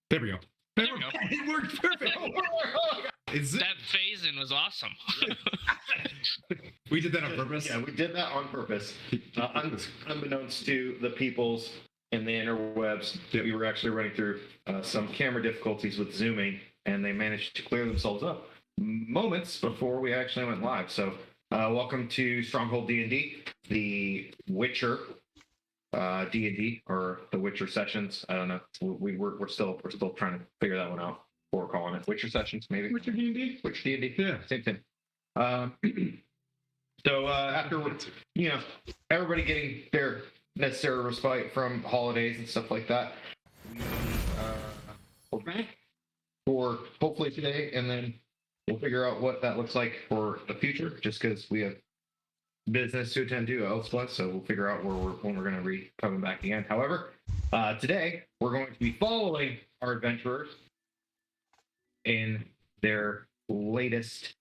There we go. There we go. It worked perfect. That phase-in was awesome. We did that on purpose. Yeah, we did that on purpose. Unbeknownst to the peoples in the interwebs, we were actually running through some camera difficulties with zooming, and they managed to clear themselves up moments before we actually went live. So, welcome to Stronghold D&D, the Witcher D&D, or the Witcher sessions. I don't know. We're still trying to figure that one out. We're calling it Witcher sessions, maybe. Witcher D&D. Witcher D&D. Yeah, same thing. So after everybody getting their necessary respite from holidays and stuff like that, we're back for hopefully today, and then we'll figure out what that looks like for the future. Just because we have business to attend to elsewhere, so we'll figure out when we're going to be coming back again. However, today we're going to be following our adventurers in their latest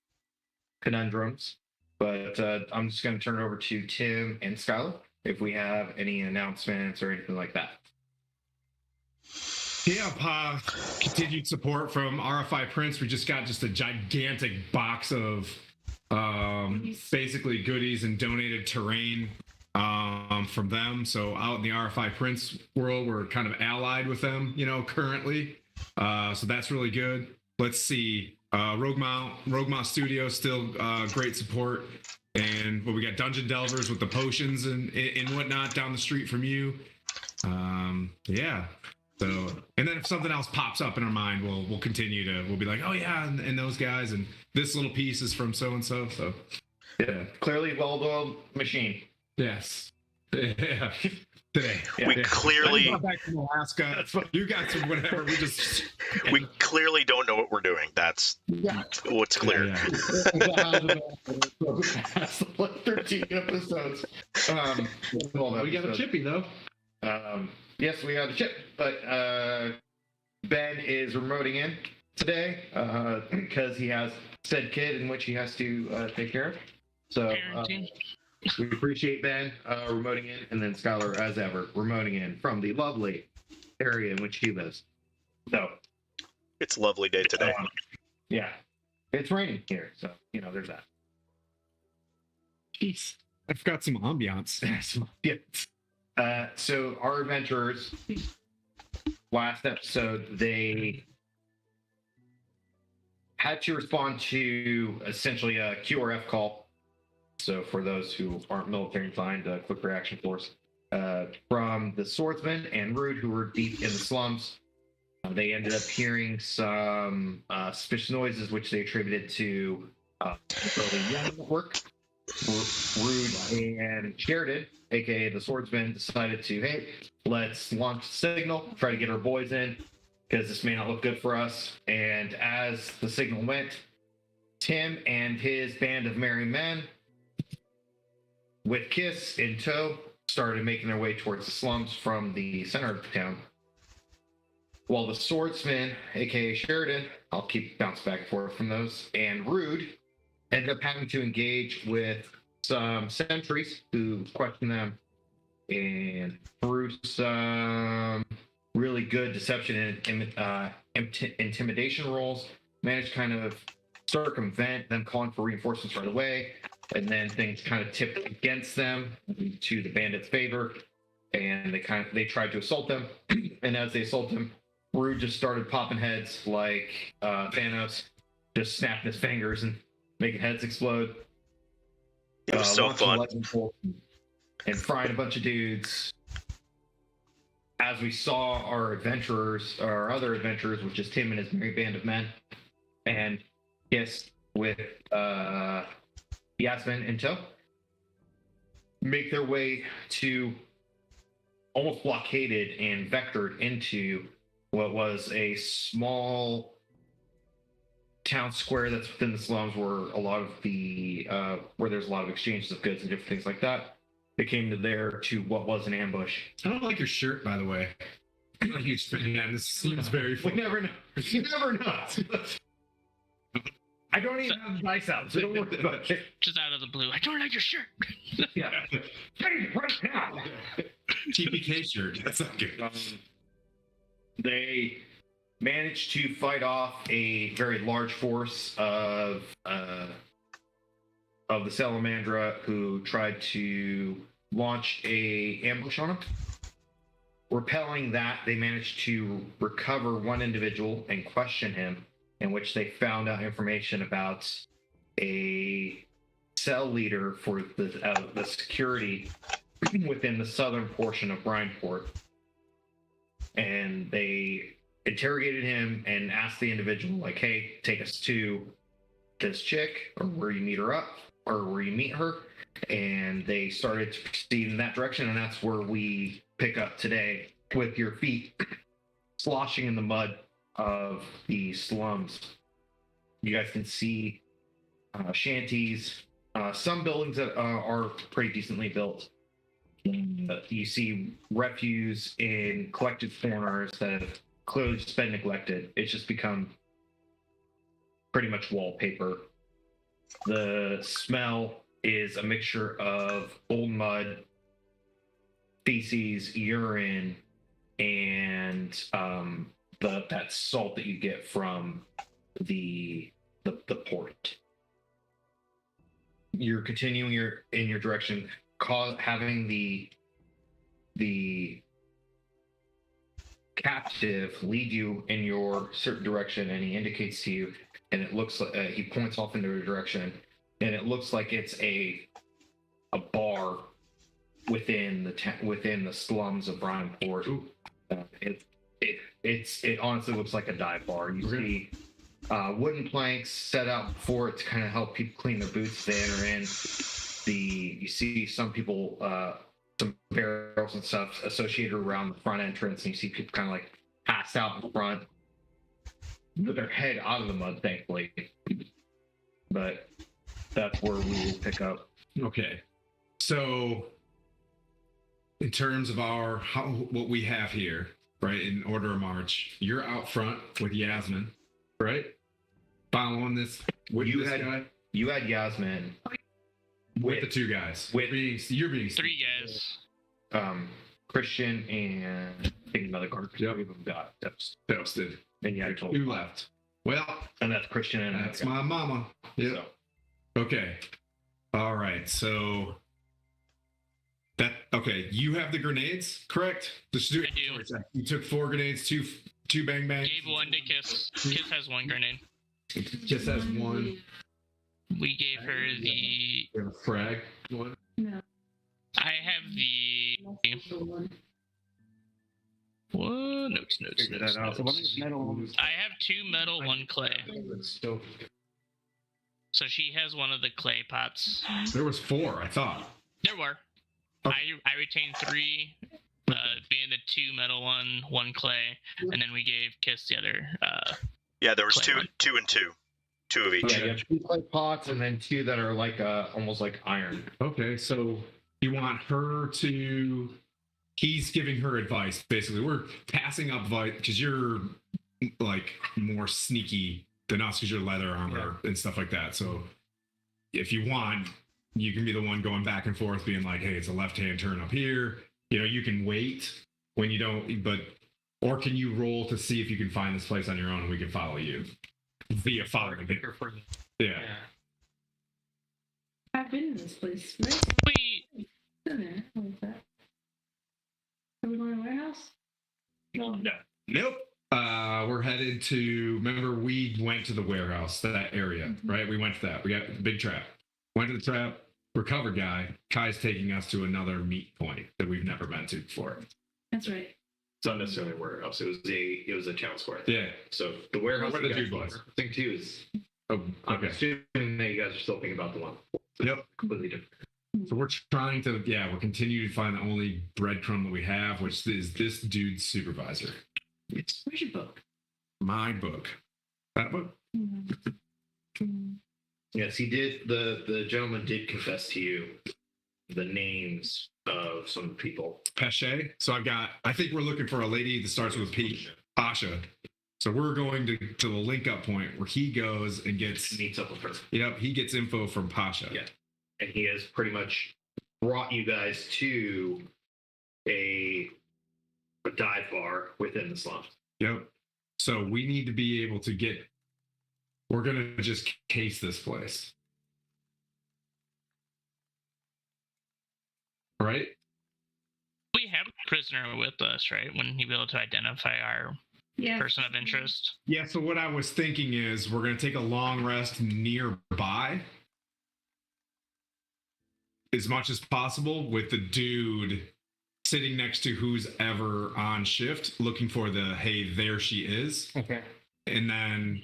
conundrums. But I'm just going to turn it over to Tim and Skylar if we have any announcements or anything like that. Yeah, continued support from RFI Prince. We just got a gigantic box of basically goodies and donated terrain from them. So out in the RFI Prince world, we're kind of allied with them, currently. So that's really good. Let's see. Rogue Mount Studio, still great support. And we got Dungeon Delvers with the potions and whatnot down the street from you. Yeah. So, and then if something else pops up in our mind, we'll continue to, we'll be like, oh yeah, and those guys, and this little piece is from so-and-so. So yeah, clearly well-oiled machine. Yes. Yeah. Today. We clearly back from Alaska. That's what you guys or whatever. We clearly don't know what we're doing. That's what's clear. Like 13 episodes. We got a chippy though. Yes, we got a chip, but Ben is remoting in today because he has said kid in which he has to take care of. So we appreciate Ben remoting in, and then Skylar, as ever, remoting in from the lovely area in which he lives. So it's a lovely day today. Yeah, it's raining here, so there's that. Jeez, I forgot some ambiance. So our adventurers, last episode, they had to respond to essentially a QRF call. So for those who aren't military inclined, quick reaction force, from the swordsman and Rude, who were deep in the slums. They ended up hearing some suspicious noises, which they attributed to the Young Network. Rude and Sheridan, aka the swordsman, decided to, hey, let's launch a signal, try to get our boys in, because this may not look good for us. And as the signal went, Tim and his band of merry men, with Kiss in tow, started making their way towards the slums from the center of the town. While the swordsman, aka Sheridan, I'll keep bouncing back and forth from those, and Rude ended up having to engage with some sentries who questioned them, and through some really good deception and intimidation rolls, managed to kind of circumvent them calling for reinforcements right away. And then things kind of tipped against them to the bandits' favor, and they tried to assault them. And as they assault them, Rude just started popping heads like Thanos, just snapping his fingers and making heads explode. It was so fun. And frying a bunch of dudes. As we saw our other adventurers, which is Tim and his merry band of men, and yes, with Yasmin in tow, make their way to almost blockaded and vectored into what was a small town square that's within the slums, where a lot of the where there's a lot of exchanges of goods and different things like that. They came to what was an ambush. I don't like your shirt, by the way. You spinning that. This seems very fun. We never know. You never know. I don't even have dice out, so don't worry about it. Just out of the blue. I don't like your shirt. Yeah. Hey, right now. TPK shirt. That's not good. They managed to fight off a very large force of the Salamandra who tried to launch a ambush on him. Repelling that, they managed to recover one individual and question him, in which they found out information about a cell leader for the security within the southern portion of Brineport. And they interrogated him and asked the individual, like, hey, take us to this chick, or where you meet her up, or where you meet her. And they started to proceed in that direction, and that's where we pick up today, with your feet sloshing in the mud of the slums. You guys can see shanties, some buildings that are pretty decently built. You see refuse in collected corners that have clearly just been neglected. It's just become pretty much wallpaper. The smell is a mixture of old mud, feces, urine, and that salt that you get from the port. You're continuing in your direction, having the captive lead you in your certain direction, and he indicates to you, and it looks like he points off into a direction, and it looks like it's a bar within the slums of Brineport. It honestly looks like a dive bar. You see wooden planks set out for it to kind of help people clean their boots as they enter in. You see some people, some barrels and stuff associated around the front entrance, and you see people kind of like passed out in front with their head out of the mud, thankfully. But that's where we will pick up. Okay. So in terms of what we have here, right, in order of march, you're out front with Yasmin, right? Following this with You this had- guy? You had Yasmin With the two guys. with- You're being Three guys. Christian and I think another guard. Yep. Three of them got toasted. and yeah, I told Two left. Well, and that's Christian and that's my mama. Yeah. So, Okay. All right. So you have the grenades, correct? I do. You took 4 grenades, two bang bangs. Gave one to Kiss. Kiss has one grenade. Just has one. We gave her the. You have a frag. One. No. I have the. What? Notes. Figure that out. notes. I have 2 metal, 1 clay. So, So she has one of the clay pots. There was 4, I thought. There were. Oh. I retained 3, being the 2 metal, 1 clay, and then we gave Kiss the other. Yeah, there was Clay two one. and two of each. yeah, you have 2 clay pots and then 2 that are like almost like iron. Okay, so you want her to. He's giving her advice. Basically, we're passing up advice because you're like more sneaky than us because you're leather armor and stuff like that. So if you want, you can be the one going back and forth, being like, "Hey, it's a left-hand turn up here." You know, you can wait when you don't, or can you roll to see if you can find this place on your own and we can follow you via following it? Yeah. I've been in this place, right? Wait. It's in there. What is that? Are we going to the warehouse? No. Nope. We're headed to. Remember, we went to the warehouse, that area, right? We went to that. We got the big trap. Went to the trap. Recovered guy. Kai's taking us to another meet point that we've never been to before. That's right. It's not necessarily a warehouse. It was a town square. Yeah. So the warehouse Where the you guys dude was. were, thing too is Oh, I'm okay. assuming that you guys are still thinking about the one. Yep. Completely different. So we're trying to. Yeah, we're continuing to find the only breadcrumb that we have, which is this dude's supervisor. Where's your book? My book. That book. Yes, he did. The gentleman did confess to you the names of some people. Pesce. So I think we're looking for a lady that starts with P. Pasha. So we're going to the link up point where he goes and gets. Meets up with her. Yep, he gets info from Pasha. Yeah. And he has pretty much brought you guys to a dive bar within the slums. Yep. So we need to be able to get. We're gonna just case this place, right? We have a prisoner with us, right? Wouldn't he be able to identify our Yeah. person of interest? Yeah. So what I was thinking is we're gonna take a long rest nearby, as much as possible, with the dude sitting next to who's ever on shift, looking for the hey, there she is, Okay. and then.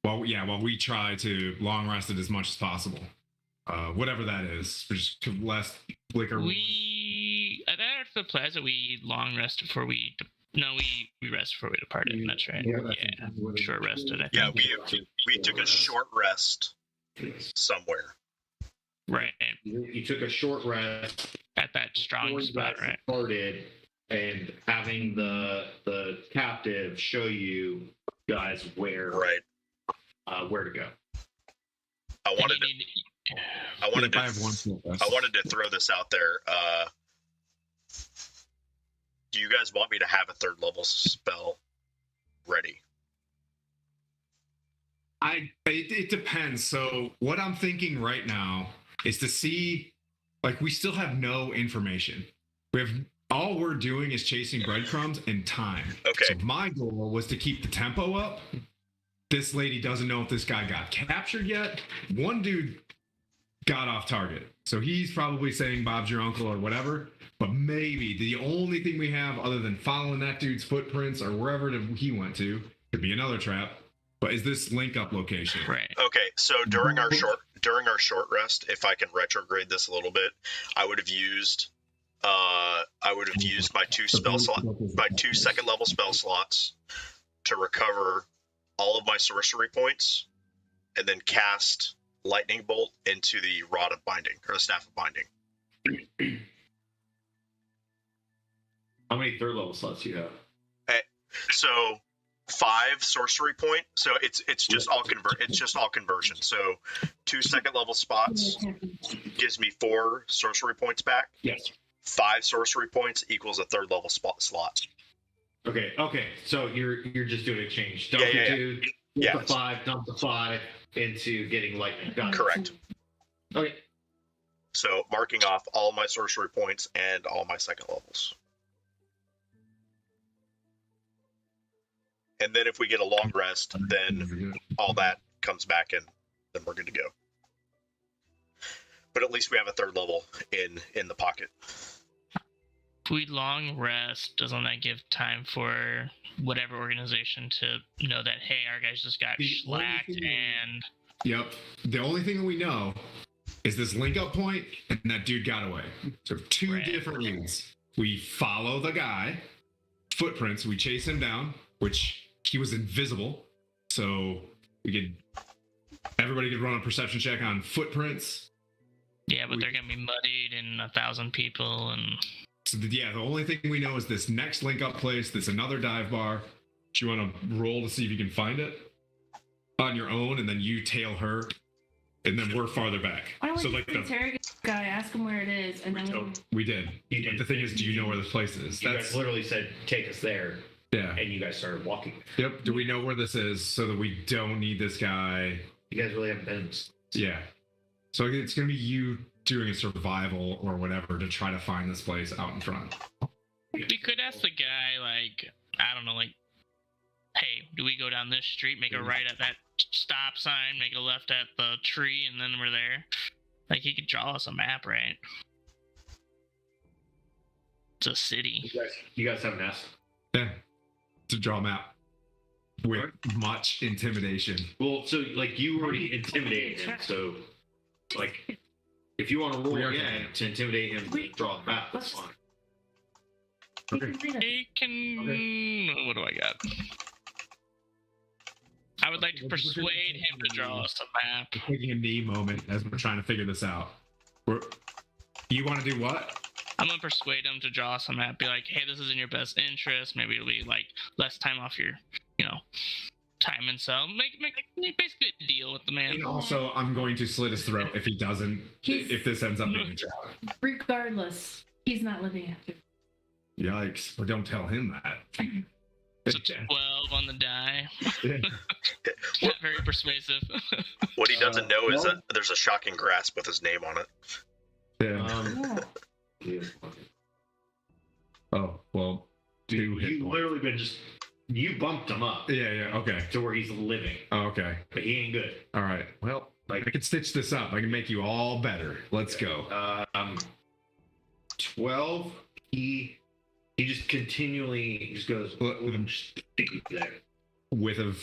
While we try to long rest it as much as possible, whatever that is, just to less liquor. At the plaza, we long rest before we. We rest before we departed. That's right. Yeah, Yeah, short rested. I think. Yeah, we took a short rest somewhere. Right You took a short rest. at that strong before you spot, guys right? Started, and having the captive show you guys where Right. Where to go. I wanted to. I wanted I have one. to. I wanted to throw this out there. Do you guys want me to have a third level spell ready? It depends. So what I'm thinking right now is to see, like, we still have no information. All we're doing is chasing breadcrumbs and time. Okay. So my goal was to keep the tempo up. This lady doesn't know if this guy got captured yet. One dude got off target, so he's probably saying Bob's your uncle or whatever. But maybe the only thing we have other than following that dude's footprints or wherever he went to could be another trap. But is this link up location? Right. Okay, so during our short rest, if I can retrograde this a little bit, I would have used my two second level spell slots to recover all of my sorcery points, and then cast lightning bolt into the rod of binding or the staff of binding. How many third level slots do you have? So 5 sorcery point. So it's just all conversion. So 2 second level spots gives me 4 sorcery points back. Yes. 5 sorcery points equals a third level slot. Okay. So you're just doing a change. Yeah, Dump yeah, the yeah. dude, Yeah. the 5, dump the 5 into getting lightning. Got it. Correct. Okay. So marking off all my sorcery points and all my second levels. And then if we get a long rest, then all that comes back and then we're good to go. But at least we have a third level in the pocket. If we long rest, doesn't that give time for whatever organization to know that, hey, our guys just got schlacked and... Yep. The only thing we know is this link up point and that dude got away. So 2 Right. different leads. We follow the guy, footprints, we chase him down, which he was invisible. So everybody could run a perception check on footprints. Yeah, but they're gonna be muddied and 1,000 people and... So the only thing we know is this next link up place, this another dive bar. Do you want to roll to see if you can find it on your own, and then you tail her, and then we're farther back. Why don't So we like interrogate the guy, ask him where it is, and then we did. You did. But the thing is, do you know where this place is? You guys literally said, take us there, yeah. and you guys started walking. Yep. Do we know where this is so that we don't need this guy? You guys really haven't been. Yeah. So it's gonna be you doing a survival or whatever to try to find this place out in front. We could ask the guy, like, I don't know, like, hey, do we go down this street, make a right at that stop sign, make a left at the tree, and then we're there? Like, he could draw us a map, right? It's a city. You guys haven't asked. Yeah. To draw a map with much intimidation. Well, so like you already intimidated him, so like if you want to roll again to intimidate him, draw a map. That's fine. he can lead us. He can... What do I got? I would like to persuade him to draw us a map. Taking a knee moment as we're trying to figure this out. You want to do what? I'm gonna persuade him to draw us a map. Be like, hey, this is in your best interest. Maybe it'll be like less time off your, time and so make basically a deal with the man. And also, I'm going to slit his throat if he doesn't. If this ends up being a trap. Regardless, he's not living after. Yikes! Well, don't tell him that. So 12 on the die. Yeah. Not very persuasive. What he doesn't know is well- that there's a shocking grasp with his name on it. Yeah. Yeah. Oh, well, Dude, 2 hit you points. literally been just you bumped him up Yeah, okay. to where he's living, Oh, okay. but he ain't good. All right. Well, I can stitch this up. I can make you all better. Let's go. 12. He just continually just goes there. With a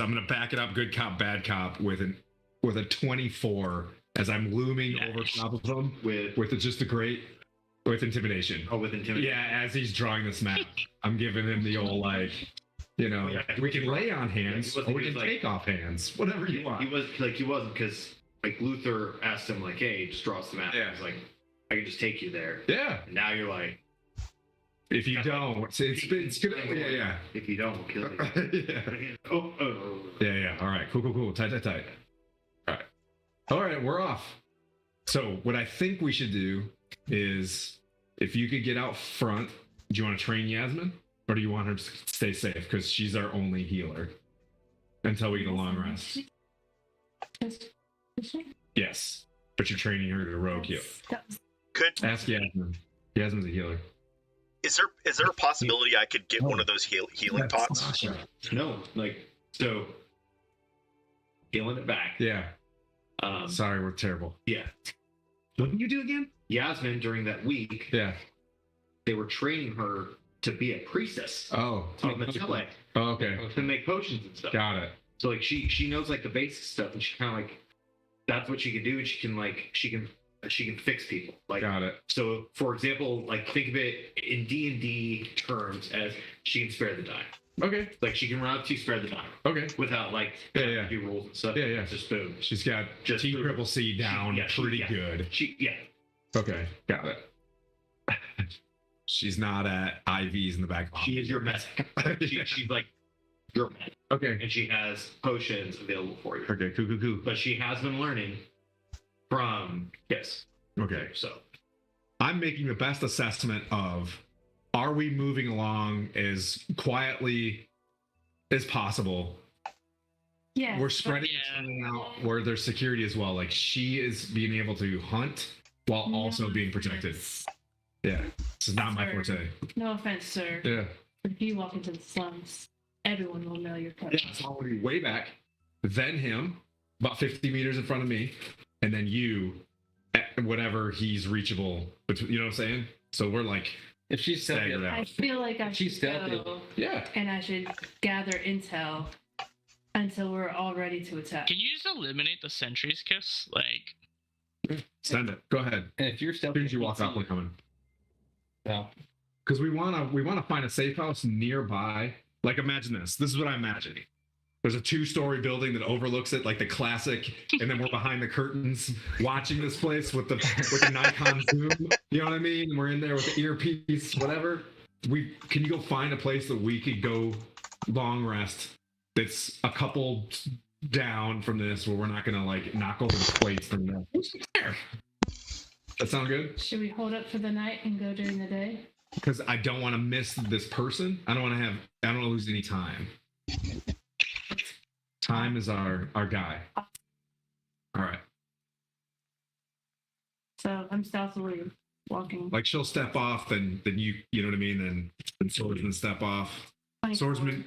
I'm gonna back it up. Good cop, bad cop. With a 24 as I'm looming over top of him with just a great with intimidation. Oh, with intimidation. Yeah, as he's drawing this map, I'm giving him the old like, you know, we can lay on hands or we can take off hands, whatever you want. He wasn't because like Luther asked him like, hey, just draw us the map. Yeah. He's like, I can just take you there. Yeah. And now you're like, If you don't, it's good. Yeah. if you don't, we'll kill you. Yeah. Oh. Yeah. All right. Cool. Tight. All right. We're off. So what I think we should do is, if you could get out front, do you want to train Yasmin, or do you want her to stay safe because she's our only healer until we get a long rest? Yes, but you're training her to rogue heal. Could Ask Yasmin. Yasmin's a healer. is there a possibility I could get one of those healing pots? No, like so. Healing it back. Yeah. Sorry. We're terrible. Yeah. What did you do again? Yasmin during that week, Yeah. they were training her to be a priestess Oh. of Matele Oh, okay. to make potions and stuff. Got it. So like she knows like the basic stuff, and she kind of like that's what she can do, and she can fix people. Like Got it. so, for example, like think of it in D&D terms as she can spare the dime. Okay. Like she can run up to spare the dime Okay. without like Yeah. do rules and stuff. Yeah, yeah. Just boom. She's got Just T-triple-C down pretty good. Yeah. Okay. Got it. She's not at IVs in the back. She is your medic. She's like your medic, Okay. and she has potions available for you. Okay. Cool. But she has been learning from Kiss. Okay. So I'm making the best assessment of, are we moving along as quietly as possible? Yeah. We're spreading Yeah. it out where there's security as well. Like she is being able to hunt while also being protected. Yeah. This is not my forte. No offense, sir. Yeah. But if you walk into the slums, everyone will know you're coming. Yeah, so I'm gonna be way back, then him, about 50 meters in front of me, and then you at whatever he's reachable. You know what I'm saying? So we're like If she's staggered I out. feel like I She's should stealthy. go Yeah. and I should gather intel until we're all ready to attack. Can you just eliminate the sentries, Kiss? Like, Send it. Go ahead. And if you're As stealthy, soon as you walk up, we're coming. No. Because we wanna find a safe house nearby. Like imagine this. This is what I imagine. There's a 2-story building that overlooks it, like the classic, and then we're behind the curtains watching this place with the Nikon zoom. You know what I mean? And we're in there with the earpiece, whatever. Can you go find a place that we could go long rest that's a couple down from this, where we're not gonna like knock over the plates from there? That sound good? Should we hold up for the night and go during the day? Because I don't want to miss this person. I don't want to lose any time. Time is our guy. All right. So I'm stealthily walking. Like she'll step off, then you know what I mean. Then swordsman step off. Swordsman.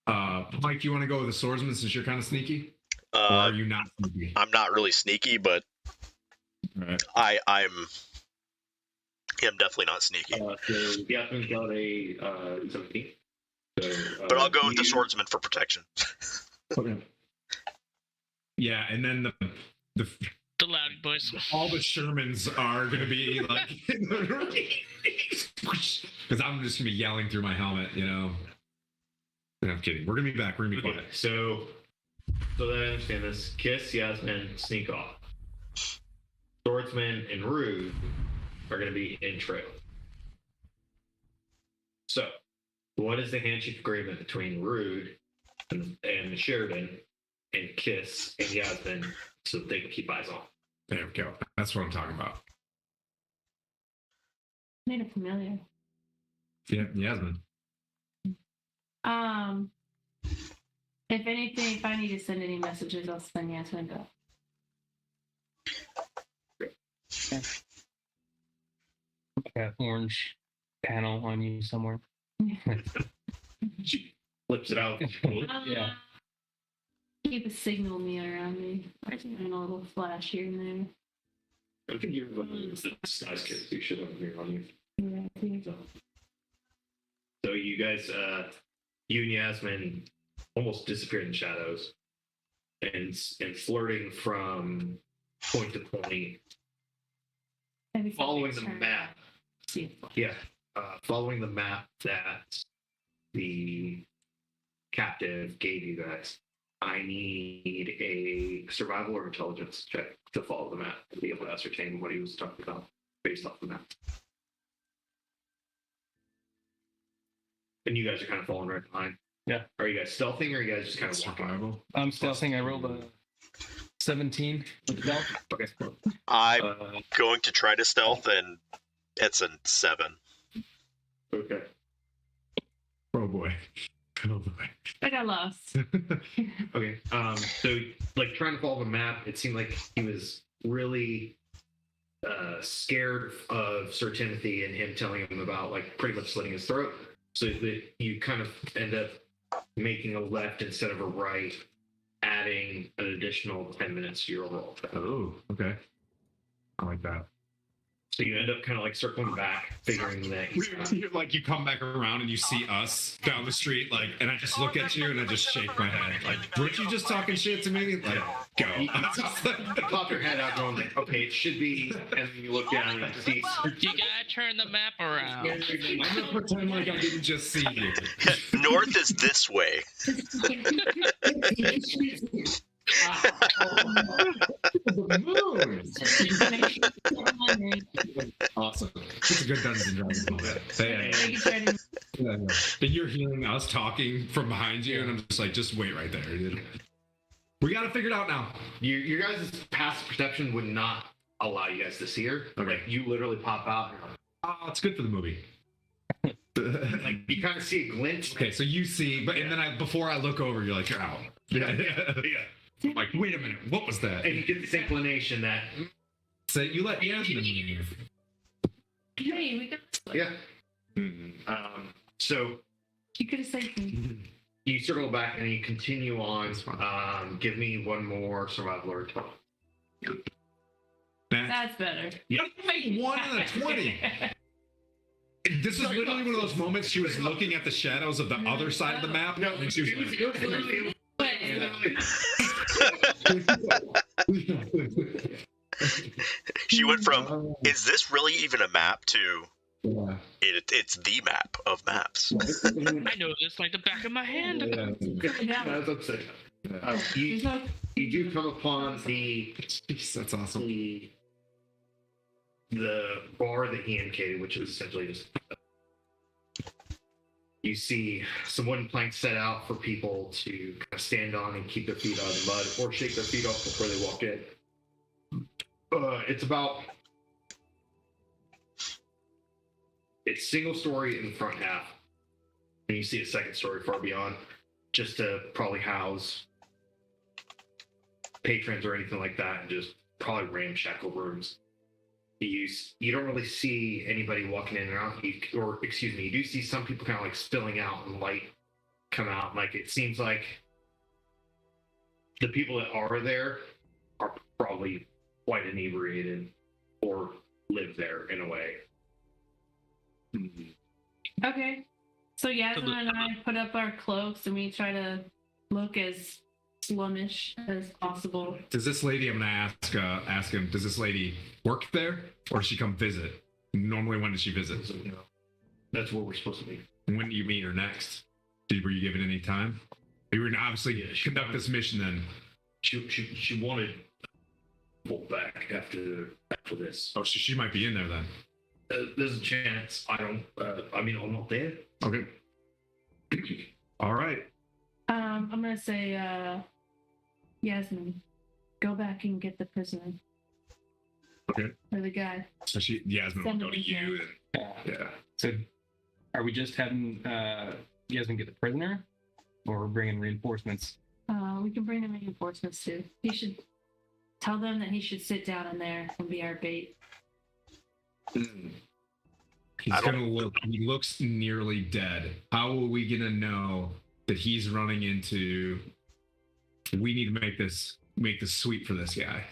Mike, you want to go with the swordsman since you're kind of sneaky, or are you not sneaky? I'm not really sneaky, but All right. I'm definitely not sneaky. so Yasmin's got a 17. So, But I'll go with the you- swordsman for protection. Okay. Yeah, and then the the loud boys. all the Shermans are going to be like, because I'm just going to be yelling through my helmet, you know. No, I'm kidding. We're going to be back. We're going to be Okay, quiet. so that I understand this, Kiss, Yasmin, sneak off. Swordsman and Rude are going to be in trail. So, what is the handshake agreement between Rude and Sheridan and Kiss and Yasmin so that they can keep eyes on? There we go. That's what I'm talking about. Made a familiar. Yeah, Yasmin. If anything, if I need to send any messages, I'll send Yasmin go. That orange panel on you somewhere. She flips it out. Yeah. Keep a signal me around me. I a little flash here and there. I think you're one of the disguise kits. You should have here on you. Yeah, I think So you guys, you and Yasmin almost disappear in the shadows, and flirting from point to point, everything following gets the turned map. beautiful. Yeah, following the map that the captive gave you guys. I need a survival or intelligence check to follow the map to be able to ascertain what he was talking about based off the map. And you guys are kind of falling right behind. Yeah. Are you guys stealthing or are you guys just kind of walking? Survival. I'm stealthing. I rolled a 17 with the belt. Okay. I'm Uh, going to try to stealth, and it's a 7. okay. Oh boy. Oh boy. I got lost. Okay. So, like, trying to follow the map, it seemed like he was really scared of Sir Timothy and him telling him about, like, pretty much slitting his throat. So that you kind of end up making a left instead of a right, adding an additional 10 minutes to your overall time. Oh, okay. I like that. So you end up kind of like circling back, figuring that he's not. Like you come back around and you see us down the street, like, and I just look at you and I just shake my head, like, weren't you just talking shit to me? Like, go. You pop your head out, going like, okay, it should be, and then you look down and see. You gotta turn the map around. I'm gonna pretend like I didn't just see you. North is this way. Awesome. It's a good Dungeons and Dragons moment. Yeah. And you're hearing us talking from behind you, and I'm just like, just wait right there, dude. We got it figured out now. Your guys' passive perception would not allow you guys to see her. Okay. Like you literally pop out, and you're Oh, it's good for the movie. like you kind of see a glint. Okay, so you see, but and then before I look over, you're like, you're out. Yeah. I'm like, wait a minute, what was that? And you get this inclination that So you let Yasmin leave. Hey, we got yeah. Mm-hmm. So You could have saved me. you circle back and you continue on. Give me one more survival or talk. That's better. You make 1 in a 20. This is literally one of those moments she was looking at the shadows of the other side of the map. No, and she was She went from, is this really even a map, to Yeah. it's the map of maps. I know this like the back of my hand. Yeah. That's what I'm saying. There's You no- do come upon the Jeez, that's awesome. the bar that he indicated, which is essentially just you see some wooden planks set out for people to kind of stand on and keep their feet out of the mud or shake their feet off before they walk in. It's single story in the front half, and you see a second story far beyond, just to probably house patrons or anything like that, and just probably ramshackle rooms. You don't really see anybody walking in and out. You do see some people kind of like spilling out and light come out. Like it seems like the people that are there are probably quite inebriated or live there in a way. Okay. So Yasmin and I put up our cloaks and we try to look as slummish as possible. Does this lady, I'm gonna ask him, does this lady work there or does she come visit? Normally, when does she visit? So, you know, that's where we're supposed to be. When do you meet her next? Were you given any time? You were obviously conduct this mission then. She wanted to pull back after this. Oh, so she might be in there then. There's a chance. I'm not there. Okay. All right. I'm gonna say, Yasmin, go back and get the prisoner. Okay. Or the guy. So Yasmin will go to you. And, yeah. So, are we just heading You guys can get the prisoner, or bring in reinforcements. We can bring in reinforcements too. He should tell them that he should sit down in there and be our bait. He's gonna look. He looks nearly dead. How are we gonna know that he's running into? We need to make this sweep for this guy.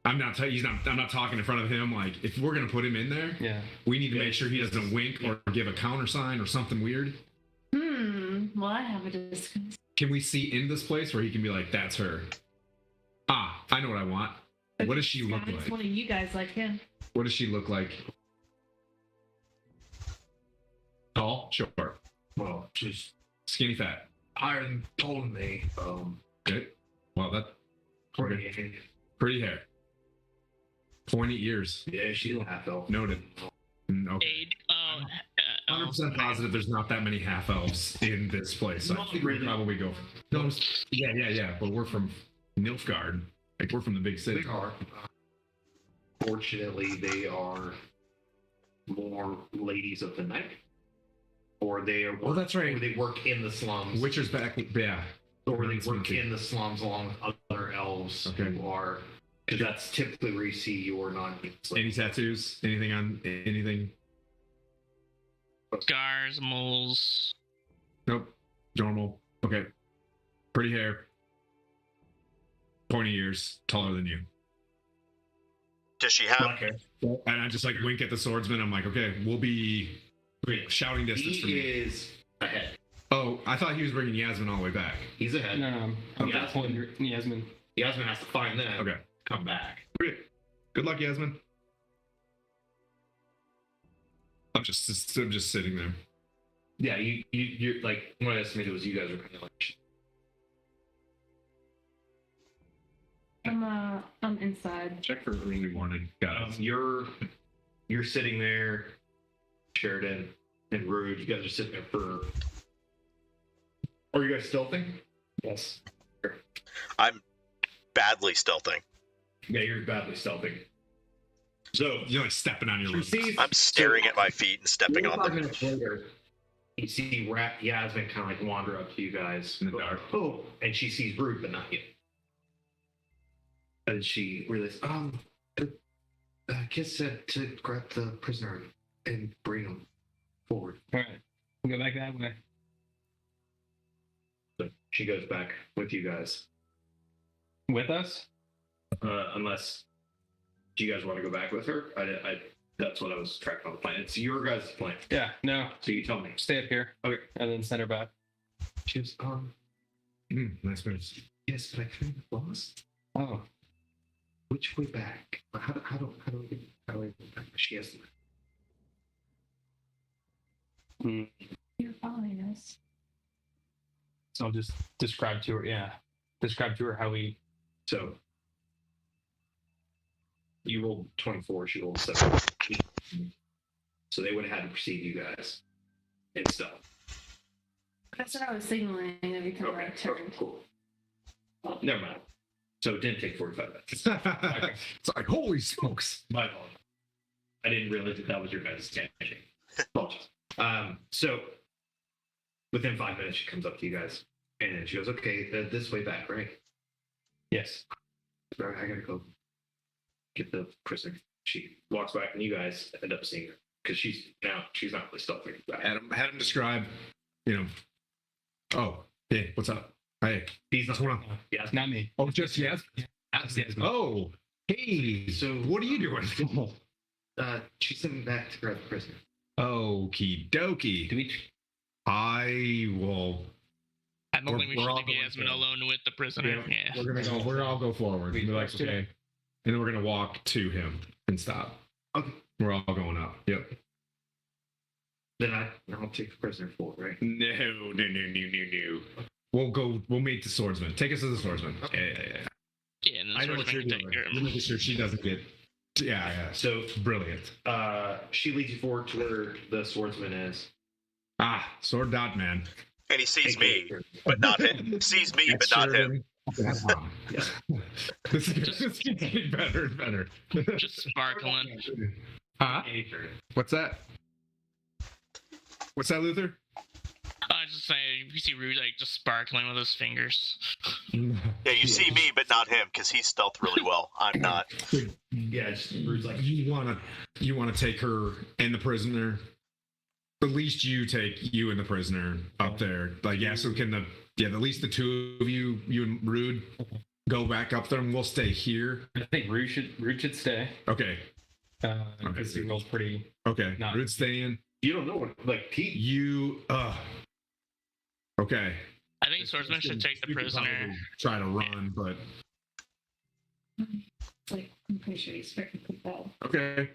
I'm not talking in front of him. Like, if we're gonna put him in there, Yeah. we need to make sure he doesn't wink or give a counter sign or something weird. Well, I have a disguise. Can we see in this place where he can be like, "That's her"? Ah, I know what I want. What does she look It's like? one of you guys like him. What does she look like? Tall, short, Well, she's skinny, fat. higher than taller than me. Good. Well, that Pretty. pretty hair, pointy ears. Yeah, she's a half elf. Noted. Okay. Age. 100% positive there's not that many half elves in this place. So I think we probably go. No, yeah. But we're from Nilfgaard. Like, we're from the big city. They are. Fortunately, they are more ladies of the night, or they are. Oh, that's right. Or they work in the slums. Witcher's back. Yeah. Or they That's work me too. in the slums along with other elves Okay. who are. Because that's typically where you see your non-human slaves. Any tattoos? Anything on anything? Scars, moles. Nope. Normal. Okay. Pretty hair. Pointy ears. Taller than you. Does she have? Black hair. And I just like wink at the swordsman. I'm like, okay, we'll be shouting distance from He me. is ahead. Oh, I thought he was bringing Yasmin all the way back. He's ahead. No. Okay. That's point Yasmin. Yasmin has to find them. Okay. Come back. Great. Good luck, Yasmin. I'm just sitting there. Yeah, you're like, what I estimated was you guys were kind of like. I'm inside. Check for early warning. Got it. You're sitting there, Sheridan and Rude. You guys are sitting there for. Are you guys stealthing? Yes. I'm badly stealthing. Yeah, you're badly stealthing. So You're like stepping on your she roots. sees. I'm staring at my feet and stepping on 5 them. minutes later, you see Yasmin kind of like wander up to you guys In the dark. Oh, and she sees Rude, but not you. And she realizes, the kid said to grab the prisoner and bring him forward. All right. We'll go back that way. So she goes back with you guys. With us? Unless, do you guys want to go back with her? I that's what I was tracking on the plan. It's your guys' plan. Yeah. No. So you tell me. Stay up here. Okay. And then send her back. She goes, Nice moves. yes, but I kind of lost. Oh. Which way back? How do we get back? She has to. You're following us. So I'll just describe to her. Yeah. Describe to her how we. So you rolled 24, she rolled 7. So they would have had to precede you guys and stuff. That's what I was signaling every time I turned. Cool. Never mind. So it didn't take 45 minutes. It's like, holy smokes. My apologies. I didn't realize that was your guys' tangent. Apologies. So within 5 minutes, she comes up to you guys and she goes, okay, this way back, right? Yes. All right, I gotta go get the prisoner. She walks back and you guys end up seeing her because she's not really stealthing. Had him describe, oh, hey, what's up? Hey, He's not. what's going on? Yeah, Not me. Oh, just yes. Yasmin. Oh, hey. So- what are you doing? she's sending back to grab the prisoner. Okie dokie. Do we? I will. I don't think we We're should all leave going Yasmin forward. alone with the prisoner. Yeah. We're gonna go. We're all go forward. We Be like, first do it. okay, and then we're gonna walk to him and stop. Okay. We're all going up. Yep. Then I'll take the prisoner forward, right? No. We'll go. We'll meet the swordsman. Take us to the swordsman. Yeah. Yeah, and then I know what you're Swordsman can doing. take her. You're making sure she doesn't get. Yeah. So Brilliant. she leads you forward to where the swordsman is. Ah, sword dot man. And he sees me, but not him. Sees me, but not him. This is getting better and better. Just sparkling. Huh? What's that? What's that, Luther? Just just saying, you see Rude like just sparkling with his fingers. Yeah, you see me, but not him, because he's stealth really well. I'm not. Yeah, just Rude's like, you wanna take her and the prisoner. At least you take you and the prisoner up there. Like, yeah, so can at least the two of you and Rude, go back up there, and we'll stay here. I think Rude should stay. Okay. The signal's pretty. Okay. Not- Rude's staying. you don't know what, like, Pete. You. Okay. I think Swordsman should take the You could prisoner. probably try to run, but Like, I'm pretty sure he's very compelled. okay.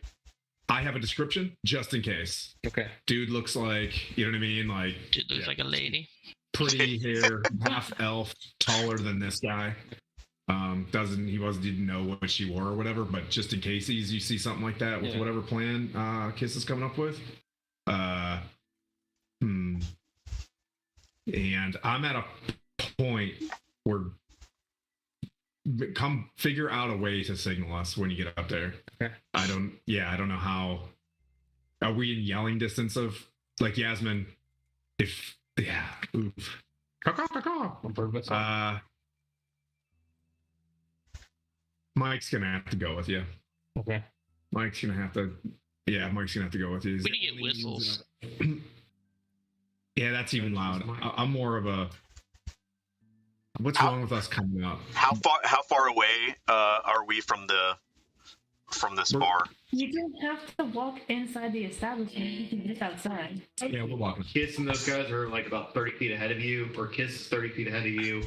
I have a description just in case. Okay. Dude looks like, you know what I mean, like Dude looks like a lady. pretty hair, half elf, taller than this guy. Didn't know what she wore or whatever, but just in case you see something like that with whatever plan Kiss is coming up with. And I'm at a point where come figure out a way to signal us when you get up there. Okay. I don't know how. Are we in yelling distance of like Yasmin? Oof. Mike's gonna have to go with you. Okay. Mike's gonna have to go with you. We need to get whistles. Yeah, that's even loud. I'm more of a. What's wrong with us coming up? How far away are we from this bar? You don't have to walk inside the establishment. You can just outside. Yeah, we're walking. Kiss and those guys are like about 30 feet ahead of you, or Kiss is 30 feet ahead of you,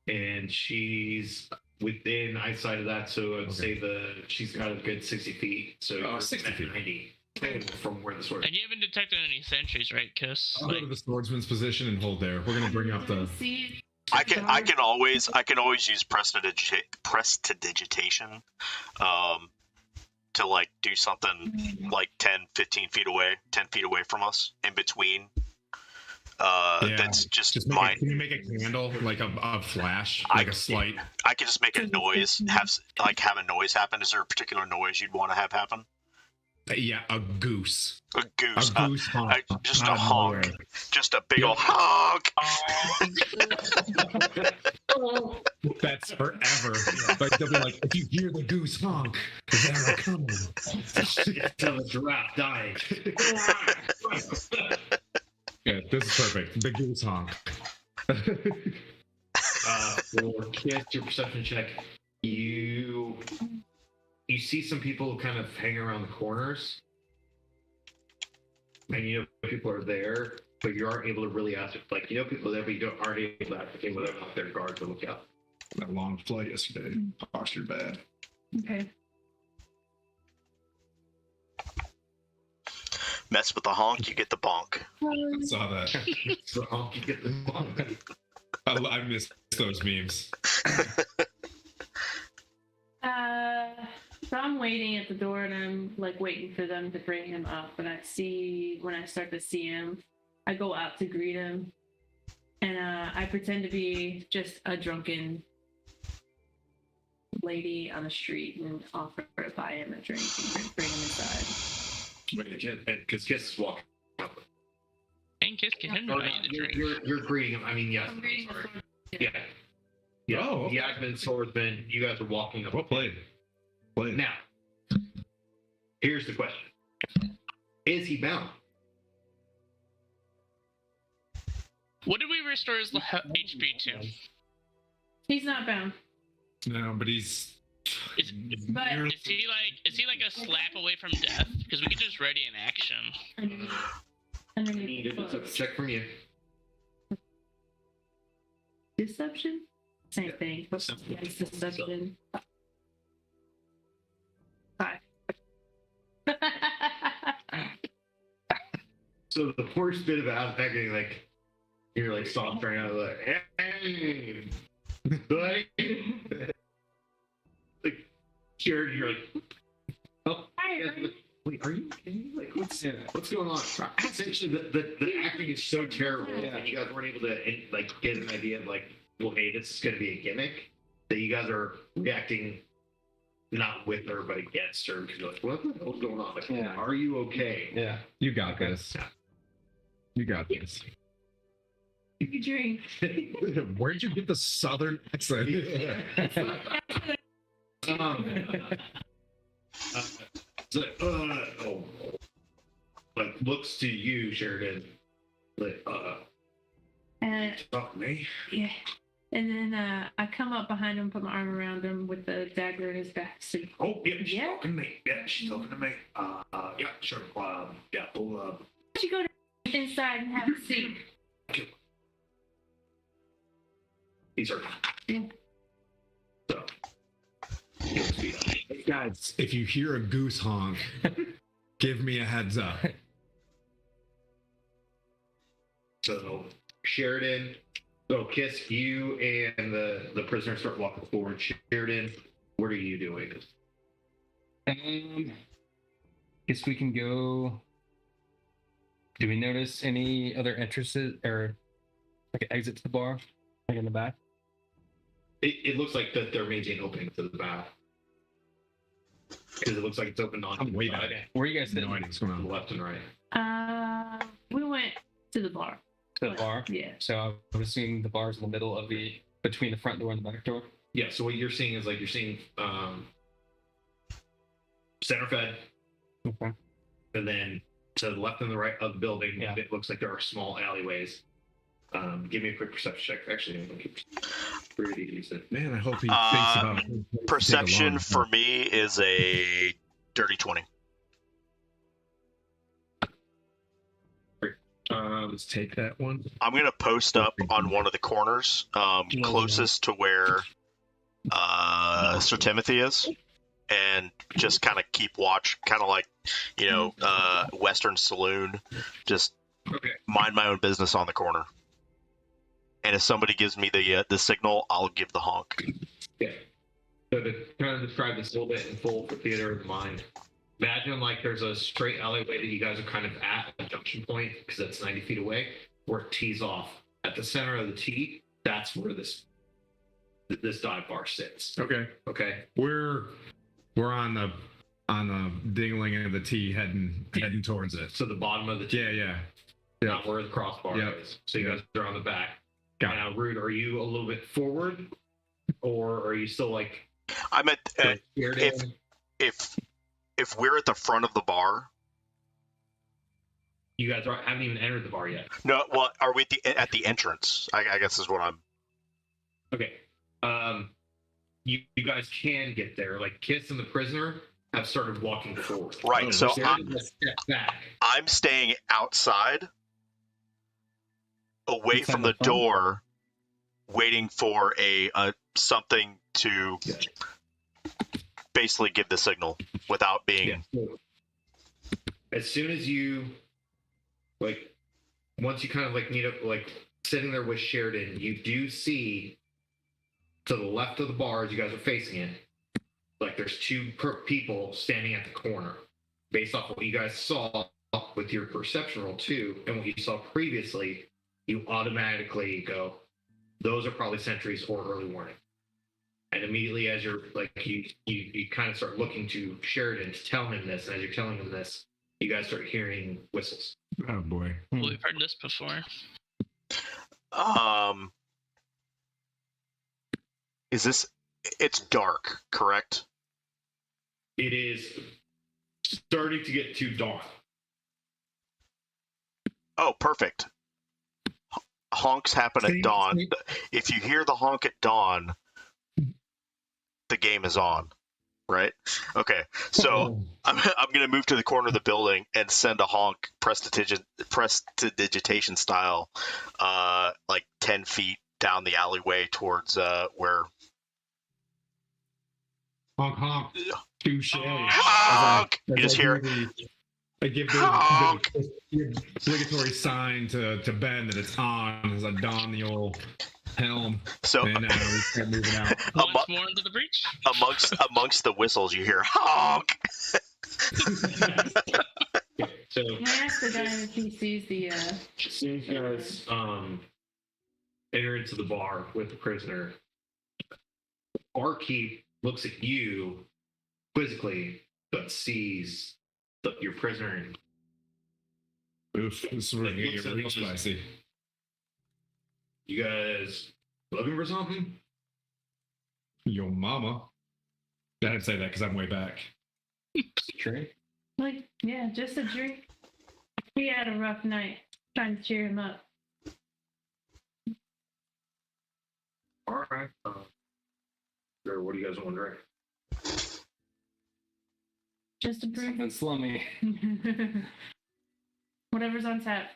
and she's within eyesight of that. So I'd say she's got a good 60 feet. So you're 60 at feet. 90 from where the sword. And you haven't detected any sentries, right, Kiss? I'll go to the swordsman's position and hold there. We're gonna bring up the. See, I can always use prestidigitation, to like do something like 10 feet away from us in between. That's just my. Can you make a candle like a flash, I like a slight? I could just make a noise, have a noise happen. Is there a particular noise you'd want to have happen? Yeah, a goose. A goose. A goose honk. Just out a of honk. nowhere. Just a big ol' honk. That's forever. Like they'll be like, if you hear the goose honk, they're coming. Tell the giraffe dying. Yeah, this is perfect. The goose honk. For Kiss, your perception check, you see some people kind of hang around the corners, and you know people are there, but you aren't able to really ask. Like, you know people there, but you aren't able to ascertain whether or not they're guards or look out. That long flight yesterday. Posture bad. okay. Mess with the honk, you get the bonk. I saw that. So you get the I miss those memes. So I'm waiting at the door, and I'm like waiting for them to bring him up. And when I start to see him, I go out to greet him, and I pretend to be just a drunken lady on the street and offer to buy him a drink and bring him inside. because Kiss is walking. And Kiss can him Or buy not, you the drink. you're greeting him. I mean, yes. I'm greeting the sorry. sword. Yeah. Yeah. Oh, okay. Yasmin, swordsman, you guys are walking up. Well played. Now, here's the question: is he bound? What did we restore his HP to? He's not bound. No, but he's. Is he like a slap away from death? Because we could just ready an action. Underneath Need the a clothes. check from you. Deception? Same thing. Yeah, it's deception. 5. So the worst bit about acting like you're like soft right now, like, hey, like, like scared. You're like, oh, wait, are you kidding? Like, what's going on? Essentially, the acting is so terrible, and you guys weren't able to like get an idea of like, well, hey, this is going to be a gimmick, that you guys are reacting not with her but against her, because you're like, what the hell's going on? Like, Yeah. are you okay? Yeah. You got this. You got this. You drink. Where'd you get the southern accent? Like looks to you, Sheridan. Like, And talk to me. yeah. And then I come up behind him, put my arm around him with the dagger in his back. So, Oh, yeah, she's Yeah? talking to me. Yeah, she's talking to me. Yeah, sure. Yeah, we'll, why don't you go inside and have a seat? these are. Yeah. So, he'll speed up. Guys, if you hear a goose honk, give me a heads up. So, Sheridan, Kiss, you and the prisoner start walking forward. Sheridan, what are you doing? Guess we can go. Do we notice any other entrances or like an exit to the bar, like in the back? It looks like that there may be an opening to the back. Because it looks like it's open on I'm way back. Where are you guys No sitting? idea what's going to the on. left and right. We went to the bar. To the bar. Yeah. So I would assume the bar's in the middle of between the front door and the back door. Yeah, so what you're seeing is like you're seeing center fed, Okay. and then to the left and the right of the building, Yeah. it looks like there are small alleyways. Give me a quick perception check. Actually, I'm gonna keep pretty decent. Man, I hope he thinks about it. Perception for me is a dirty 20. Let's take that one. I'm gonna post up on one of the corners, closest to where Sir Timothy is, and just kind of keep watch, kind of like, Western Saloon. Just Okay. mind my own business on the corner. And if somebody gives me the signal, I'll give the honk. Yeah. So to kind of describe this a little bit in full for theater of the mind, imagine like there's a straight alleyway that you guys are kind of at a junction point because that's 90 feet away where it tees off. At the center of the T, that's where this dive bar sits. Okay. Okay. We're on the dingling of the T heading towards it. So the bottom of the T, Yeah. not where the crossbar Yep. is. So you guys are on the back. Got it. Now, Rude, are you a little bit forward, or are you still like? I'm at Scared if- in? if we're at the front of the bar. You guys haven't even entered the bar yet. No, well, are we at the entrance? I guess is what I'm. Okay. You guys can get there. Like Kiss and the prisoner have started walking forward. Right, so Sheridan has stepped back. I'm staying outside, away Inside from the the front? door, waiting for a something to basically give the signal without being. Yeah. So, as soon as you once you kind of meet up, sitting there with Sheridan, you do see to the left of the bar as you guys are facing it, there's two people standing at the corner. Based off what you guys saw with your perception roll too, and what you saw previously, you automatically go, those are probably sentries or early warning. And immediately as you're you kind of start looking to Sheridan to tell him this, and as you're telling him this, you guys start hearing whistles. Oh boy. We've heard this before. Is this? It's dark, correct? It is starting to get too dark. Oh, perfect. Honks happen at dawn. If you hear the honk at dawn, the game is on, right? Okay, so I'm going to move to the corner of the building and send a honk, prestidigitation style, 10 feet down the alleyway towards where. Honk honk. Touche. Honk! You just hear. I give the Honk! obligatory sign to Ben that it's on as I don the old helm. So And we start moving out. Once more into the breach. amongst the whistles, you hear honk. So Can I ask the guy if he sees the as soon as you guys enter into the bar with the prisoner, barkeep looks at you quizzically, but sees your prisoner. Oof, this is where you get real spicy. You guys looking for something? Yo mama. I didn't say that because I'm way back. Trey? Like, yeah, just a drink. He had a rough night. Trying to cheer him up. All right. Sure, what do you guys want to drink? Just a brew. Something slummy. Whatever's on tap.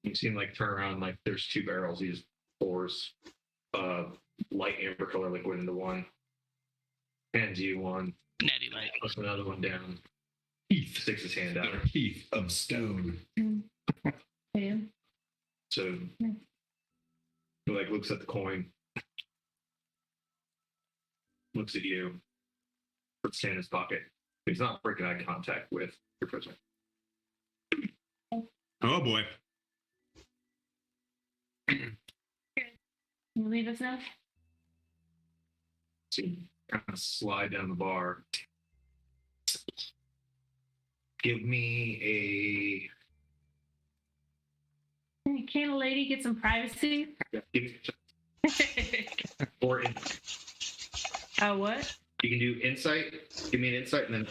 You see him like turn around, like there's 2 barrels. He just pours light amber color liquid into one. Hands you one. Natty light. Puts another one down. Heath. Sticks his hand out. Heath of stone. Him. So he like looks at the coin. Looks at you. Puts it in his pocket. He's not breaking eye contact with your prisoner. Oh boy. You leave us now? So you kind of slide down the bar. Give me Hey, can't a lady get some privacy? give me or What? you can do insight. Give me an insight and then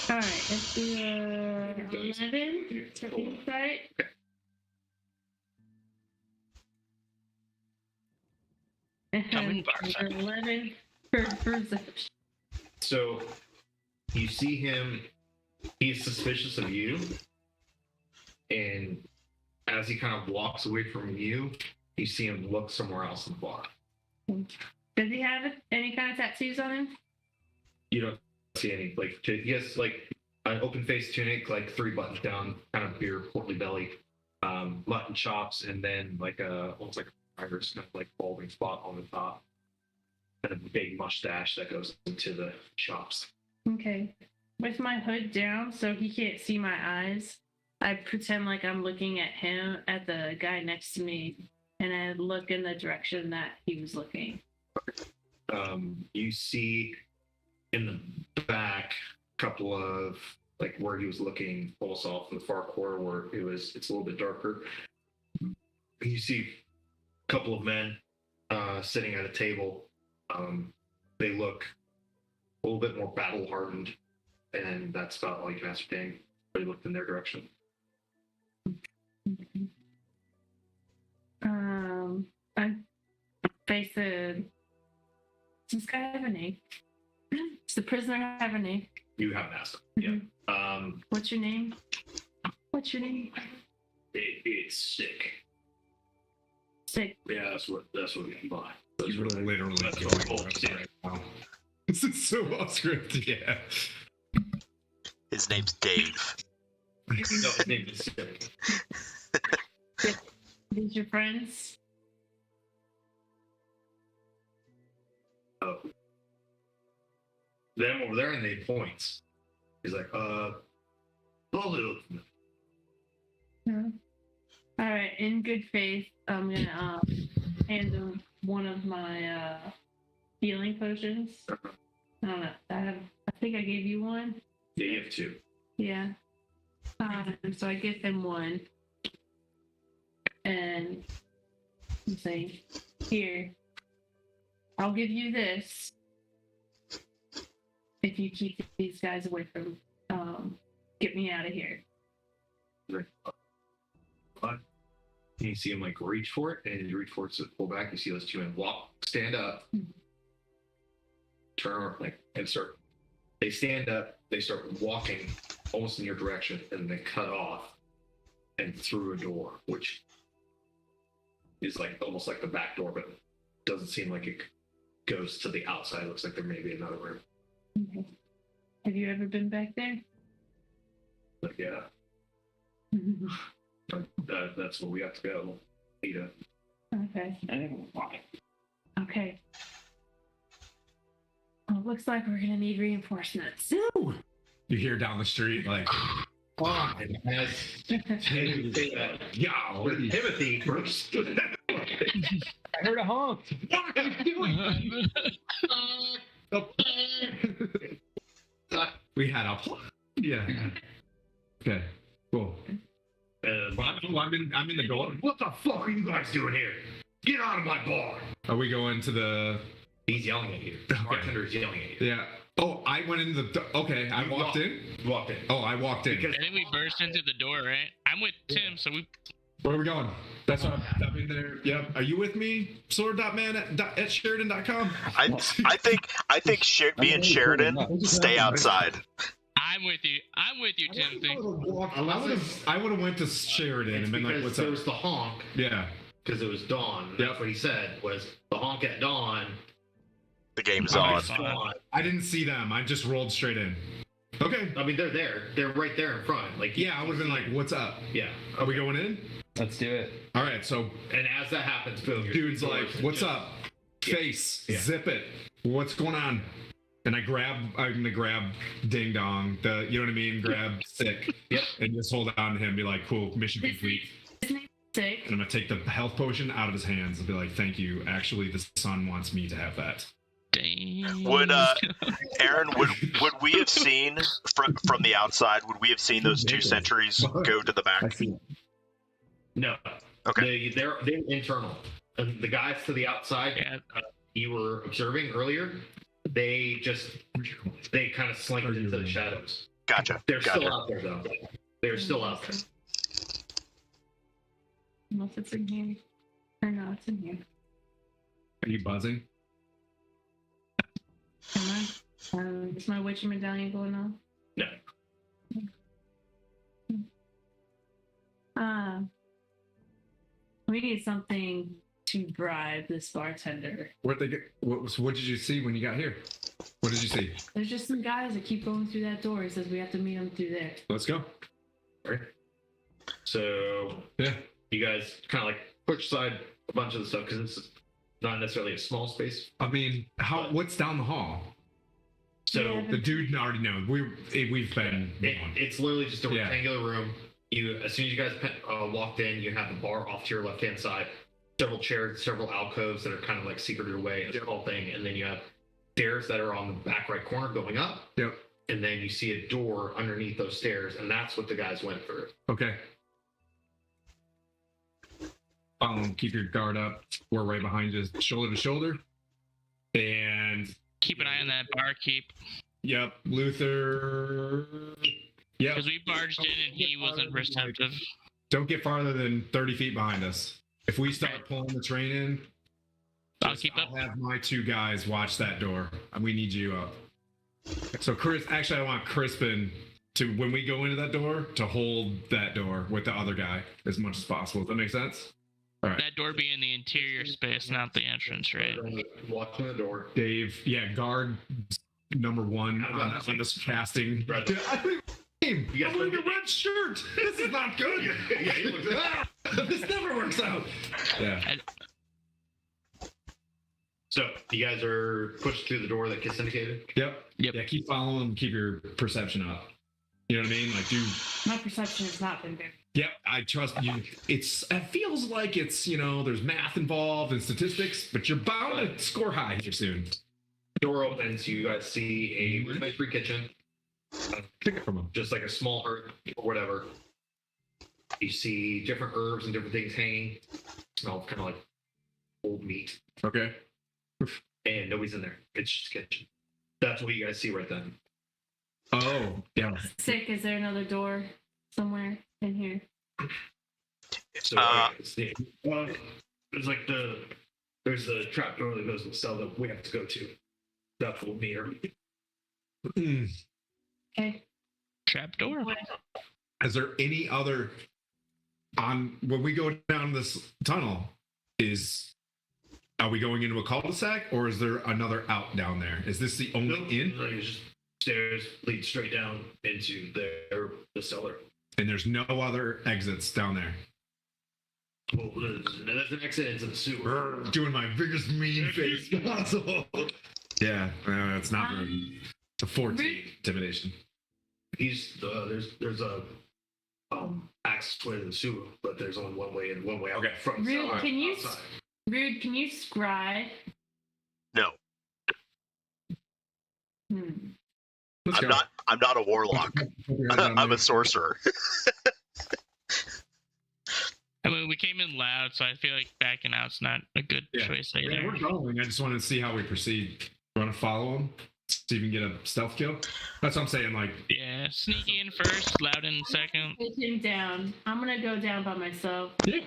All right, let's do 11 for insight. Come in, Barca. 11 for perception. so you see him. He's suspicious of you, and as he kind of walks away from you, you see him look somewhere else in the bar. Does he have any kind of tattoos on him? You don't see any like he has like an open face tunic, like 3 buttons down, kind of beer, portly belly, mutton chops, and then like almost like a iris, kind of like balding spot on the top, and a big mustache that goes into the chops. Okay. With my hood down so he can't see my eyes, I pretend like I'm looking at him, at the guy next to me, and I look in the direction that he was looking. You see in the back a couple of like where he was looking, almost off in the far corner where it's a little bit darker. You see a couple of men sitting at a table. They look a little bit more battle hardened, and that's about all you can ascertain. But he looked in their direction. I said, does this guy have a name? Does the prisoner have a name? You haven't asked him. Yeah. What's your name? What's your name? It's sick. Sick. Yeah, that's what we can buy. He's literally That's going what on folks right now. This is so off script, yeah. His name's Dave. No, his name is sick. These your friends? Oh. Them over there, and they points. He's like, bullet. No. All right. In good faith, I'm gonna hand him one of my healing potions. I don't know. I think I gave you one. Yeah, you have 2. Yeah. So I give him one, and I'm saying, here, I'll give you this if you keep these guys away from, get me out of here. And you see him like reach for it, and you reach for it to pull back. You see those 2 men stand up, turn like, and start. They stand up. They start walking almost in your direction, and they cut off and through a door, which is like almost like the back door, but doesn't seem like it goes to the outside. It looks like there may be another room. Okay. Have you ever been back there? But yeah, that's where we have to go. Ida. Okay. Okay. Well, it looks like we're gonna need reinforcements. You hear down the street like, And as Timothy first. I heard a honk. what are you doing? We had a plan. Yeah. Okay. Cool. As I'm in the door. What the fuck are you guys doing here? Get out of my bar! Are we going to the? He's yelling at you. The bartender is yelling at you. Yeah. Oh, I went into the. Okay, I walked in. You walked in. Oh, I walked in. Because I think we burst into the door, right? I'm with Tim, so we. Where are we going? That's what I'm in there. Yep. Are you with me? Sword.man at Sheridan.com? I think me and Sheridan stay outside. I'm with you, Timothy. I would have went to Sheridan and been like, "What's there up?" was the honk, Yeah. because it was dawn. Yep. That's what he said, was the honk at dawn. The game's Oh, on. Dawn. I didn't see them. I just rolled straight in. Okay. I mean, they're there. They're right there in front. Like, Yeah, I would have been like, "What's up? yeah. Are we going in?" Let's do it. All right. So And as that happens, boom, your dude's doors like, just- "What's up? Face, Yeah. zip it. What's going on?" And I'm gonna grab Ding Dong, you know what I mean? Grab Sick. Yep. And just hold on to him and be like, "Cool, mission complete." His name's Sick. And I'm gonna take the health potion out of his hands and be like, "Thank you. Actually, the sun wants me to have that." Dang. Would Aaron, would we have seen from the outside? Would we have seen those two sentries go to the back? No. Okay. They're internal. And the guys to the outside Yeah. you were observing earlier, they kind of slinked into the shadows. Gotcha. They're still Gotcha. out there, though. They're still out there. Unless it's in here. Or no, it's in here. Are you buzzing? Am I? Is my witch medallion going on? No. We need something to bribe this bartender. What they get? What did you see when you got here? What did you see? There's just some guys that keep going through that door. He says we have to meet them through there. Let's go. So Yeah. you guys kind of like push aside a bunch of the stuff because it's not necessarily a small space. I mean, what's down the hall? So Yeah. The dude already knows. We've been. it's literally just a Yeah. rectangular room. As soon as you guys walked in, you have the bar off to your left hand side, several chairs, several alcoves that are kind of like secreted away, this whole thing, and then you have stairs that are on the back right corner going up. Yep. And then you see a door underneath those stairs, and that's what the guys went through. Okay. Follow him. Keep your guard up. We're right behind you, shoulder to shoulder. And Keep an eye on that barkeep. yep, Luther. Yep. Because we barged in and he wasn't receptive. Don't get farther than 30 feet behind us. If we start Okay. pulling the train in, I'll keep up. I'll have my two guys watch that door. And we need you up. So Chris, actually, I want Crispin to, when we go into that door, to hold that door with the other guy as much as possible. Does that make sense? All right. That door being the interior space, not the entrance, right? Watching the door. Dave, yeah, guard number one on this casting. Right. I'm You guys wearing a red shirt. This is not good. Yeah, he looks This never works out. Yeah. So you guys are pushed through the door that gets indicated. Yep. Yep. Yeah, keep following them. Keep your perception up. You know what I mean? Like, dude. My perception has not been good. Yep, I trust you. It feels like it's, there's math involved and statistics, but you're bound to score high here soon. Door opens. You guys see a rudimentary kitchen, Take it from him. just like a small hearth or whatever. You see different herbs and different things hanging. Smells kind of like old meat, Okay. and nobody's in there. It's just a kitchen. That's what you guys see right then. Oh, yeah. Sick, is there another door somewhere in here? So there's like there's the trap door that goes to the cell that we have to go to. That's what we are. Hmm. Okay. Trapdoor? Is there any other when we go down this tunnel? Are we going into a cul-de-sac, or is there another out down there? Is this the only in? Like, it's just stairs lead straight down into the cellar. And there's no other exits down there. Well, there's an exit into the sewer. Doing my biggest mean face possible. Yeah, it's not very. It's a 14 intimidation. There's a access way to the sewer, but there's only one way in, one way out. Okay. From the Rude, cellar can you outside. Rude, can you scry? No, Let's go. I'm not a warlock. I'm a sorcerer. I mean, we came in loud, so I feel like backing out's not a good choice either. Yeah, we're going. I just wanted to see how we proceed. Want to follow them? See if we can get a stealth kill? That's what I'm saying. Like, Yeah, sneaky in first, loud in second. Take him down. I'm gonna go down by myself. yeah,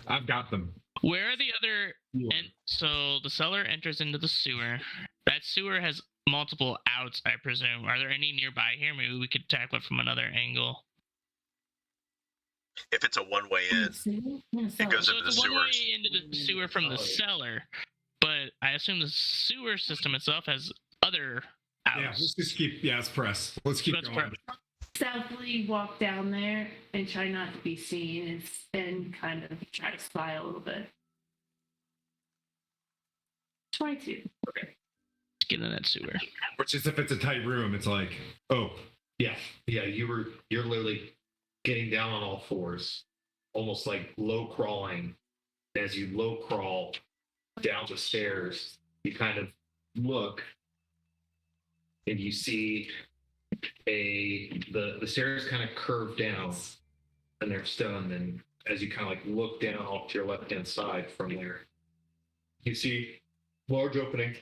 I've got them. Where are the other? So the cellar enters into the sewer. That sewer has multiple outs, I presume. Are there any nearby here? Maybe we could tackle it from another angle. If it's a one-way in, it goes So into the it's a one-way sewers. into the sewer from the cellar, but I assume the sewer system itself has other outs. Yeah, let's just keep. Yeah, let's press. Let's keep Let's going. press. Stealthily walk down there and try not to be seen and kind of try to spy a little bit. 22. Get in that sewer. Which is if it's a tight room, it's like, oh, Yeah, you're literally getting down on all fours, almost like low crawling. As you low crawl down the stairs, you kind of look and you see the stairs kind of curve down and they're stone. And as you kind of like look down off to your left hand side from there, you see large opening.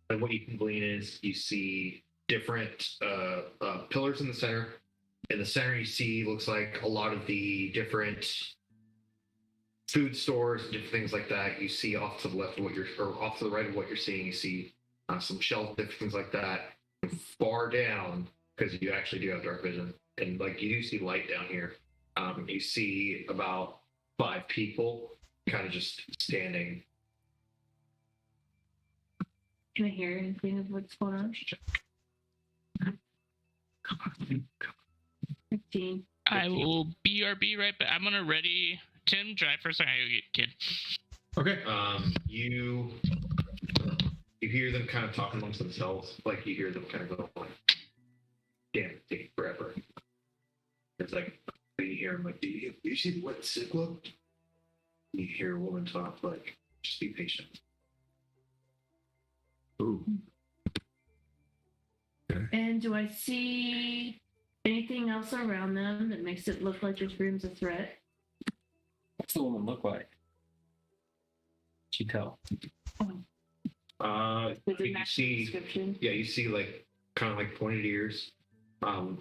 And what you can glean is you see different pillars in the center. In the center, you see looks like a lot of the different food stores, different things like that. You see off to the left of off to the right of what you're seeing. You see some shelves, different things like that. Far down, because you actually do have dark vision, and like you do see light down here. You see about 5 people, kind of just standing. Can I hear anything of what's going on? 15. I will BRB right back. I'm gonna ready. Tim, drive first. I gotta get kid. okay. You hear them kind of talking amongst themselves, like you hear them kind of go like, damn, it's taking forever. It's like you hear them like, do you see what sick look? You hear a woman talk like, just be patient. Ooh. And do I see anything else around them that makes it look like this room's a threat? What's the woman look like? She tell. Does it You match the see, description? yeah, you see like kind of like pointed ears. You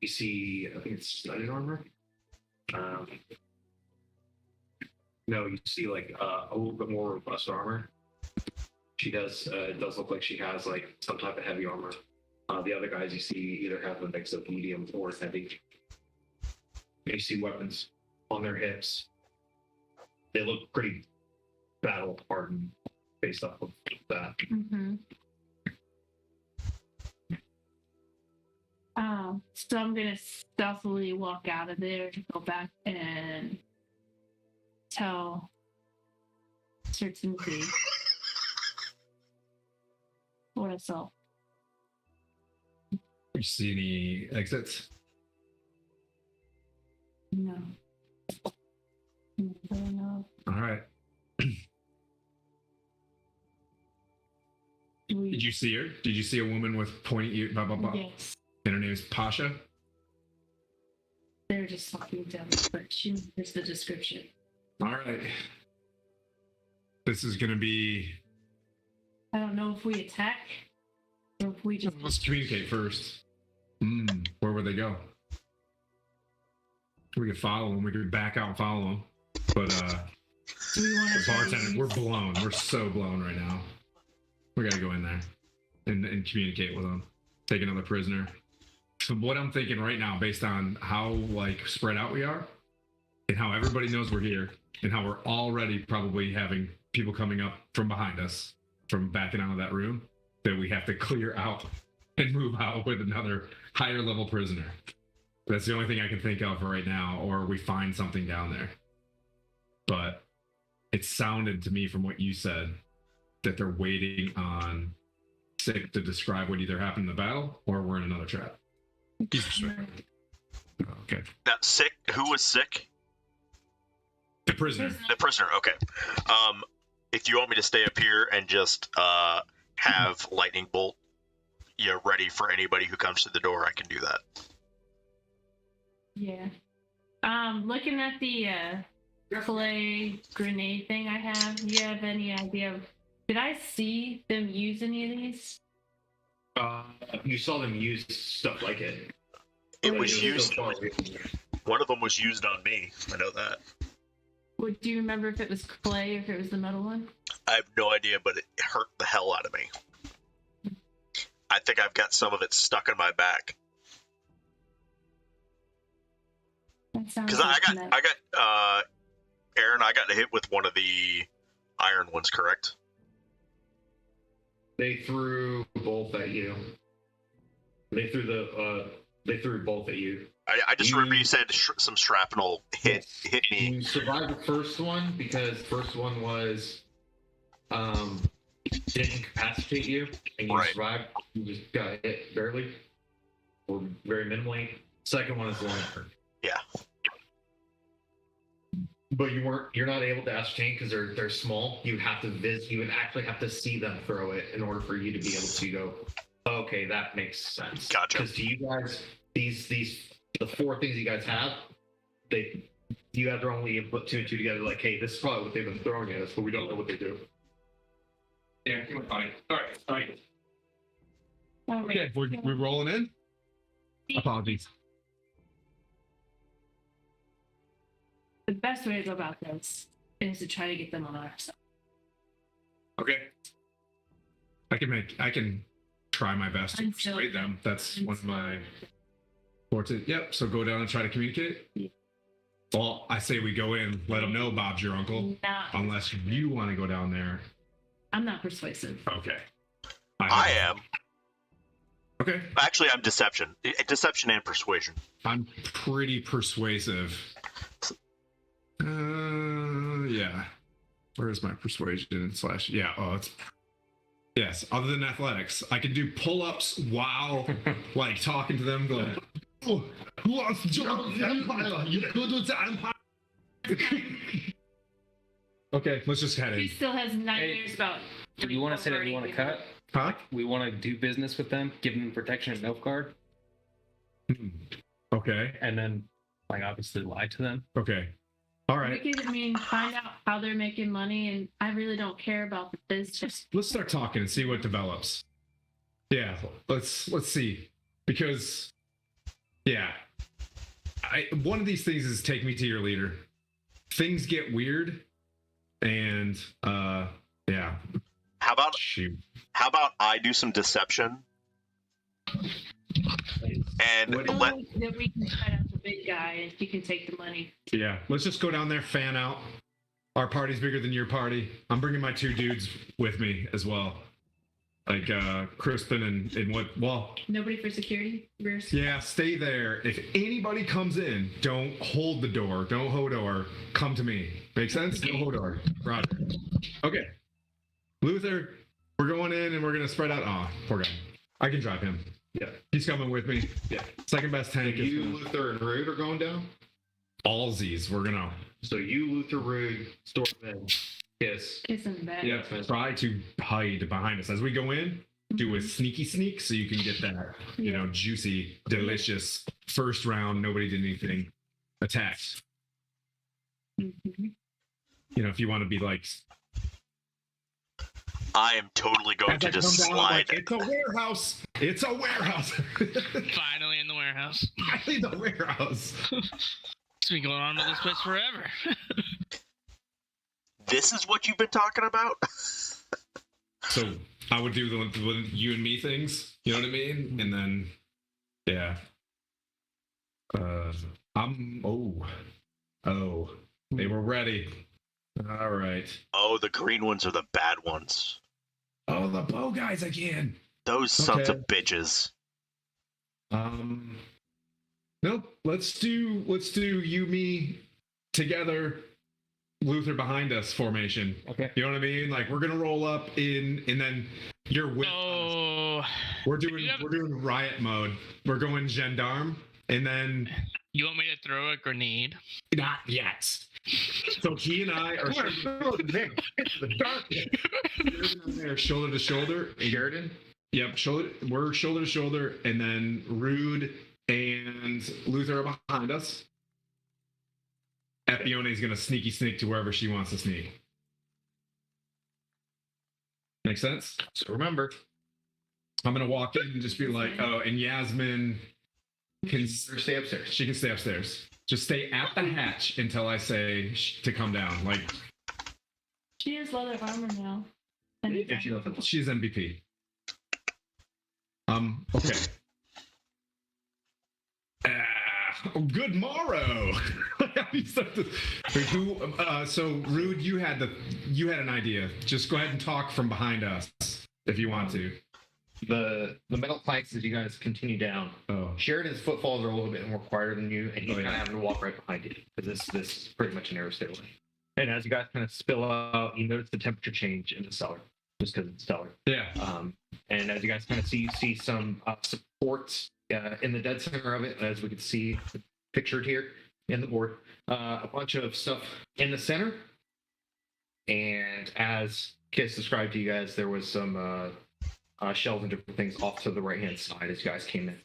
see, I think it's studded armor. No, you see like a little bit more robust armor. She does. It does look like she has like some type of heavy armor. The other guys you see either have a mix of medium or heavy. You see weapons on their hips. They look pretty battle hardened based off of that. Mm-hmm. So I'm gonna stealthily walk out of there, go back and tell Sir Timothy what I saw. You see any exits? No. No. All right. Did you see her? Did you see a woman with pointy ears? Blah blah blah. Yes. And her name is Pasha. They're just talking down, but here's the description. All right. This is gonna be. I don't know if we attack or if we just. Let's communicate first. Where would they go? We could follow them. We could back out and follow them. But Do we want the bartender, we're blown. We're so blown right now. We gotta go in there and communicate with them. Take another prisoner. So what I'm thinking right now, based on how like spread out we are, and how everybody knows we're here, and how we're already probably having people coming up from behind us, from backing out of that room, that we have to clear out and move out with another higher level prisoner. That's the only thing I can think of right now, or we find something down there. But it sounded to me from what you said that they're waiting on Sick to describe what either happened in the battle or we're in another trap. Okay. Now, sick. Who was sick? The prisoner. The prisoner. Okay. If you want me to stay up here and just have lightning bolt, ready for anybody who comes to the door, I can do that. Yeah. Looking at the clay grenade thing I have, do you have any idea of? Did I see them use any of these? You saw them use stuff like it. It Like, was still used. far. One of them was used on me. I know that. Do you remember if it was clay or if it was the metal one? I have no idea, but it hurt the hell out of me. I think I've got some of it stuck in my back That sounds because like Aaron. I got hit with one of the iron ones, correct? They threw both at you. They threw both at you. I just remember you said some shrapnel hit me. You survived the first one because the first one was didn't incapacitate you, and you Right. survived. You just got hit barely, or very minimally. Second one is the one that hurt. Yeah. But you're not able to ascertain because they're small. You would have to you would actually have to see them throw it in order for you to be able to go, okay, that makes sense. Gotcha. Because to you guys, the 4 things you guys have, you guys are only able to put 2 and 2 together. Like, hey, this is probably what they've been throwing at us, but we don't know what they do. Yeah, you're fine. All right. Okay, we're rolling in. Apologies. The best way to go about this is to try to get them on our side. Okay. I can try my best to Until- persuade them. That's one of my fortes. Yep. So go down and try to communicate. Well, I say we go in, let them know Bob's your uncle, unless you want to go down there. I'm not persuasive. Okay. I am. Okay. Actually, I'm deception. Deception and persuasion. I'm pretty persuasive. Yeah. Where is my persuasion / yeah? Oh, it's yes. Other than athletics, I can do pull-ups while like talking to them, going, "Oh, who wants to join the empire? You could do the empire." Okay, let's just head He in. still has nightmares about. Do you want to say that we want to cut? Huh? We want to do business with them, give them protection and Nilfgaard, Okay. and then, like, obviously lie to them. Okay. All right. We could, find out how they're making money, and I really don't care about the business. Let's start talking and see what develops. Yeah, let's see, because yeah, one of these things is take me to your leader. Things get weird, and yeah. How about Shoot. I do some deception and So let that we can cut out the big guy, and he can take the money. Yeah, let's just go down there, fan out. Our party's bigger than your party. I'm bringing my 2 dudes with me as well, like Crispin and what? Well, Nobody for security. yeah, stay there. If anybody comes in, don't hold the door. Don't hold door. Come to me. Make sense? No hold door. Roger. Okay. Luther, we're going in and we're gonna spread out. Oh, poor guy. I can drive him. Yeah. He's coming with me. Yeah. Second best tank. is You, Luther, and Rude are going down. Allsies. We're gonna. So you, Luther, Rude, Stormman, Kiss. Kiss him back. Yeah. Try to hide behind us as we go in. Do a sneaky sneak so you can get that, juicy, delicious first round. Nobody did anything. Attacks. Mhm. If you want to be like. I am totally going to just slide. It's a warehouse. It's a warehouse. Finally in the warehouse. Finally, the warehouse. It's been going on with this place forever. This is what you've been talking about? So I would do the you and me things. You know what I mean? And then, yeah. They were ready. All right. Oh, the green ones are the bad ones. Oh, the bow guys again. Those sons Okay. of bitches. Nope. Let's do you, me, together, Luther behind us formation. Okay. You know what I mean? Like we're gonna roll up in, and then you're with us. Oh, We're doing riot mode. We're going gendarme, and then you want me to throw a grenade? not yet. So he and I are shoulder to shoulder. Sheridan. Yep, we're shoulder to shoulder, and then Rude and Luther are behind us. Epione's gonna sneaky sneak to wherever she wants to sneak. Make sense? So remember, I'm gonna walk in and just be like, oh, and Yasmin can stay upstairs. she can stay upstairs. Just stay at the hatch until I say to come down. Like She has leather armor now. Yeah, she doesn't. she's MVP. Okay. Good morrow. So Rude, you had an idea. Just go ahead and talk from behind us if you want to. The metal planks as you guys continue down. Oh. Sheridan's footfalls are a little bit more quieter than you, and he's Oh, yeah. kind of having to walk right behind you because this is pretty much a narrow stairway. And as you guys kind of spill out, you notice the temperature change in the cellar, just because it's cellar. Yeah. And as you guys kind of see, you see some supports in the dead center of it, as we can see pictured here in the board. A bunch of stuff in the center. And as Kiss described to you guys, there was some shelves and different things off to the right-hand side as you guys came in.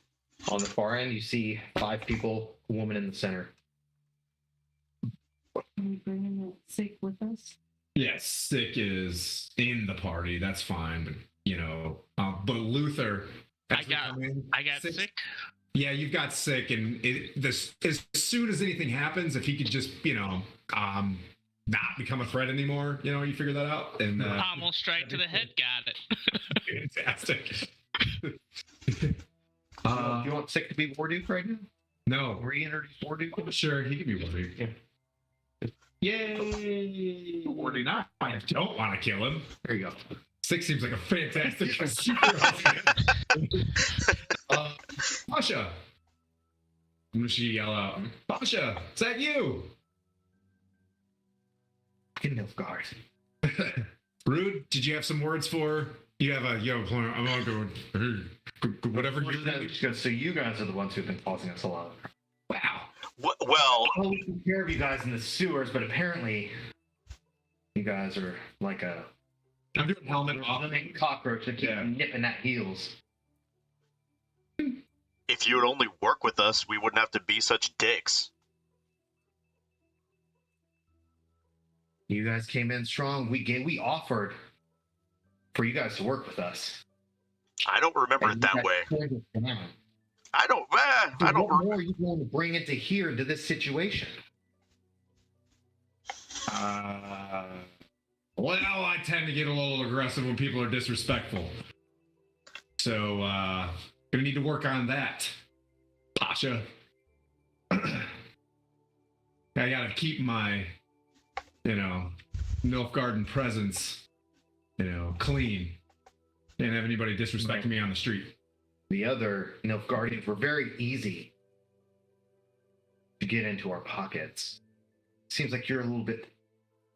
On the far end, you see 5 people, a woman in the center. Are we bringing the sick with us? Yes, Sick is in the party. That's fine, but but Luther. I got sick. Yeah, you've got Sick, and as soon as anything happens, if he could just not become a threat anymore, you figure that out. And Almost straight to the head. Got it. fantastic. Do you want Sick to be Warduke right now? No, Reintroduce Warduke? sure, he can be Warduke. Yeah. Yay! Warduke, not. I don't want to kill him. There you go. Sick seems like a fantastic superhero. Pasha! I'm gonna yell out, Pasha, is that you? Nilfgaard. Rude, did you have some words for? You have a plan. I'm gonna go. Whatever you So you guys are the ones who've been causing us a lot. Wow. Well, Well, we took care of you guys in the sewers, but apparently you guys are like a I'm doing helmet off. living cockroach that keep Yeah. nipping at heels. if you would only work with us, we wouldn't have to be such dicks. You guys came in strong. We offered for you guys to work with us. I don't remember it And you that guys way. turned us down. I don't. So I don't. what more are you going to bring into here into this situation? Well, I tend to get a little aggressive when people are disrespectful. So, gonna need to work on that, Pasha. I gotta keep my, Nilfgaarden presence, clean. Can't have anybody disrespecting me on the street. The other Nilfgaardians were very easy to get into our pockets. Seems like you're a little bit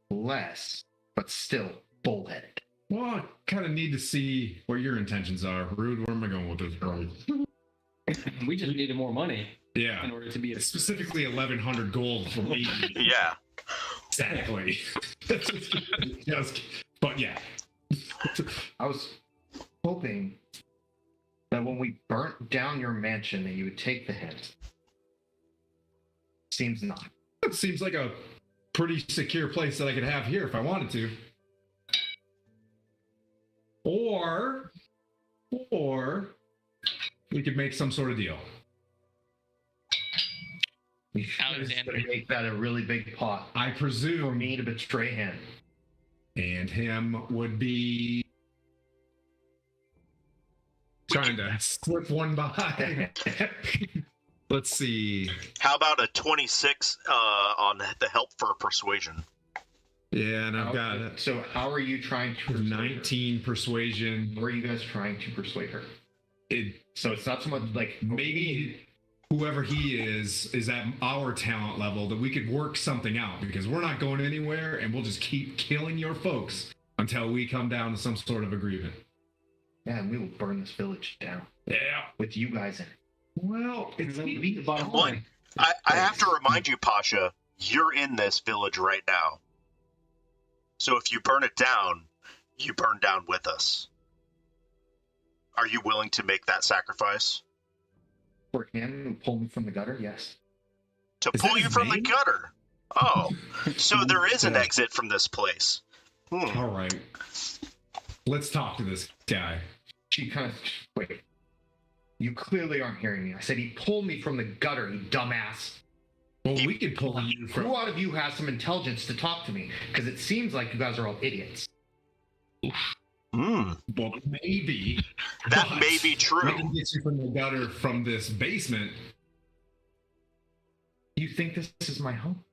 less, but still bullheaded. Well, I kind of need to see what your intentions are. Rude, where am I going with this, bro? We just needed more money Yeah. in order to be a Specifically 1,100 gold from me. Yeah. Exactly. But yeah. I was hoping that when we burnt down your mansion that you would take the hint. Seems not. It seems like a pretty secure place that I could have here if I wanted to. Or we could make some sort of deal. You should Alexander. make that a really big pot I for presume me to betray him. and him would be trying to slip one by. Let's see. How about a 26 on the help for persuasion? Yeah, and I've got it. So how are you trying to persuade 19 persuasion. her? Where are you guys trying to persuade her? It, So it's not so much like maybe whoever he is at our talent level that we could work something out because we're not going anywhere and we'll just keep killing your folks until we come down to some sort of agreement. yeah, and we will burn this village down Yeah. with you guys in it. Well, it's Beat the bottom Well, line. I have to remind you, Pasha, you're in this village right now. So if you burn it down, you burn down with us. Are you willing to make that sacrifice? For him to pull me from the gutter, yes. To Is pull that you his from the name? gutter? Oh, so there is an exit from this place. All right. Let's talk to this guy. She kind of wait. You clearly aren't hearing me. I said he pulled me from the gutter, you dumbass. Well, we could pull you from. Who out of you has some intelligence to talk to me? Because it seems like you guys are all idiots. Well, maybe. That but may be We true. can get you from the gutter from this basement. You think this is my home?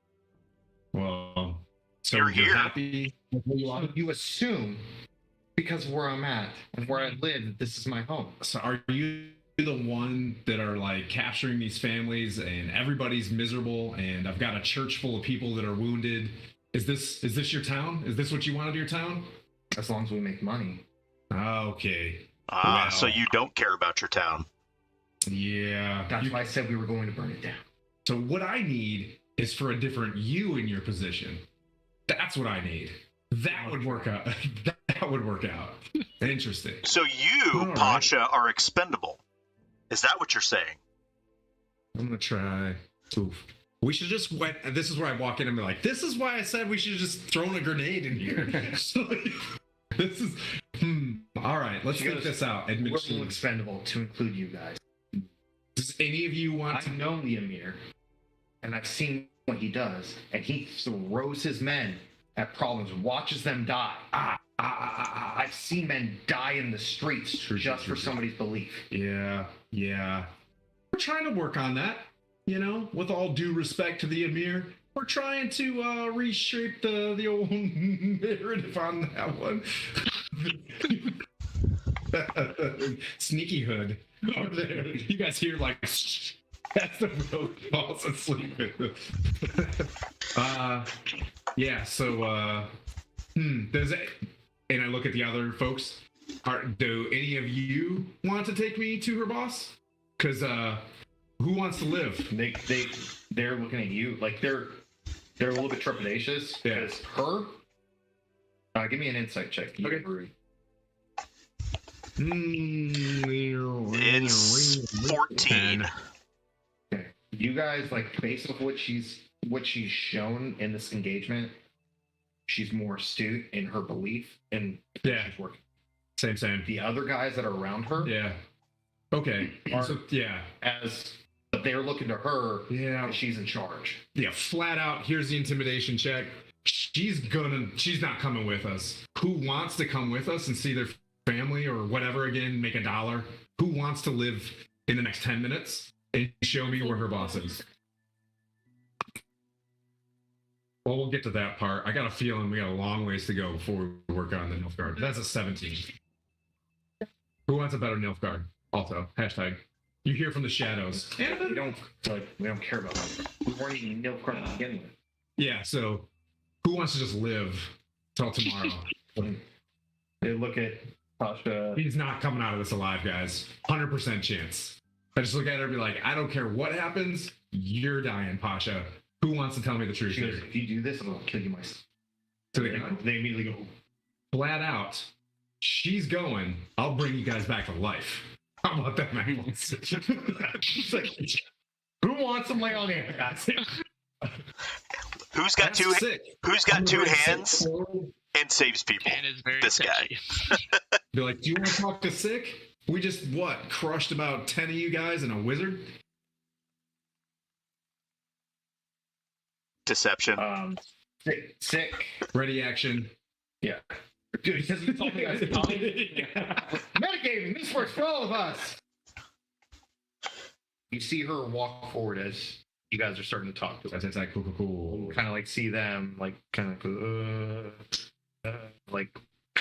Well, so You're here. happy with where you are? You assume because of where I'm at and where I live that this is my home. So are you the one that are like capturing these families and everybody's miserable and I've got a church full of people that are wounded? Is this your town? Is this what you wanted your town? As long as we make money. Okay. So you don't care about your town. Yeah. That's why I said we were going to burn it down. So what I need is for a different you in your position. That's what I need. That would work out. That would work out. Interesting. So you, All right. Pasha, are expendable. Is that what you're saying? I'm gonna try. Oof. We should just went. This is where I walk in and be like, "This is why I said we should just thrown a grenade in here." So, this is. All right, let's think this out. We're all Admission. expendable to include you guys. Does any of you want to? I've known the Emir, and I've seen what he does, and he throws his men at problems, watches them die. I've seen men die in the streets just for somebody's belief. Yeah. We're trying to work on that. You know, with all due respect to the Emir, we're trying to reshape the old narrative on that one. Sneaky hood over there. You guys hear like that's the road falls asleep. Yeah. So does it? And I look at the other folks. Do any of you want to take me to her boss? Because who wants to live? They're looking at you like they're a little bit trepidatious. Yeah. Because her. Give me an insight check. Okay. Brewery. It's 14. Okay. You guys like based off what she's shown in this engagement, she's more astute in her belief and Yeah. she's working. Same. The other guys that are around her, Yeah. Okay. So, yeah. but they're looking to her. Yeah. because she's in charge. Yeah. Flat out. Here's the intimidation check. She's not coming with us. Who wants to come with us and see their family or whatever again? Make $1. Who wants to live in the next 10 minutes and show me where her boss is? Well, we'll get to that part. I got a feeling we got a long ways to go before we work on the Nilfgaard. That's a 17. Who wants a better Nilfgaard? Also, hashtag. You hear from the shadows. We don't care about that. We weren't even Nilfgaard to begin with. Yeah, so who wants to just live till tomorrow? They look at Pasha. He's not coming out of this alive, guys. 100% chance. I just look at her and be like, I don't care what happens, you're dying, Pasha. Who wants to tell me the truth She goes, here? if you do this, I'm gonna kill you myself. So They immediately go, flat out, she's going, I'll bring you guys back to life. How about that, man? It's like, who wants to lay on here, guys? Who's got two? Sick. Who's got I'm two gonna hands sit forward, and saves people? And is very This guy. touchy. be like, do you want to talk to Sick? We just, crushed about 10 of you guys and a wizard? Deception. Sick. Ready, action. Yeah. Dude, because you told me I was metagaming. This works for all of us. You see her walk forward as you guys are starting to talk to her. That's like cool. Kind of like see them, like kind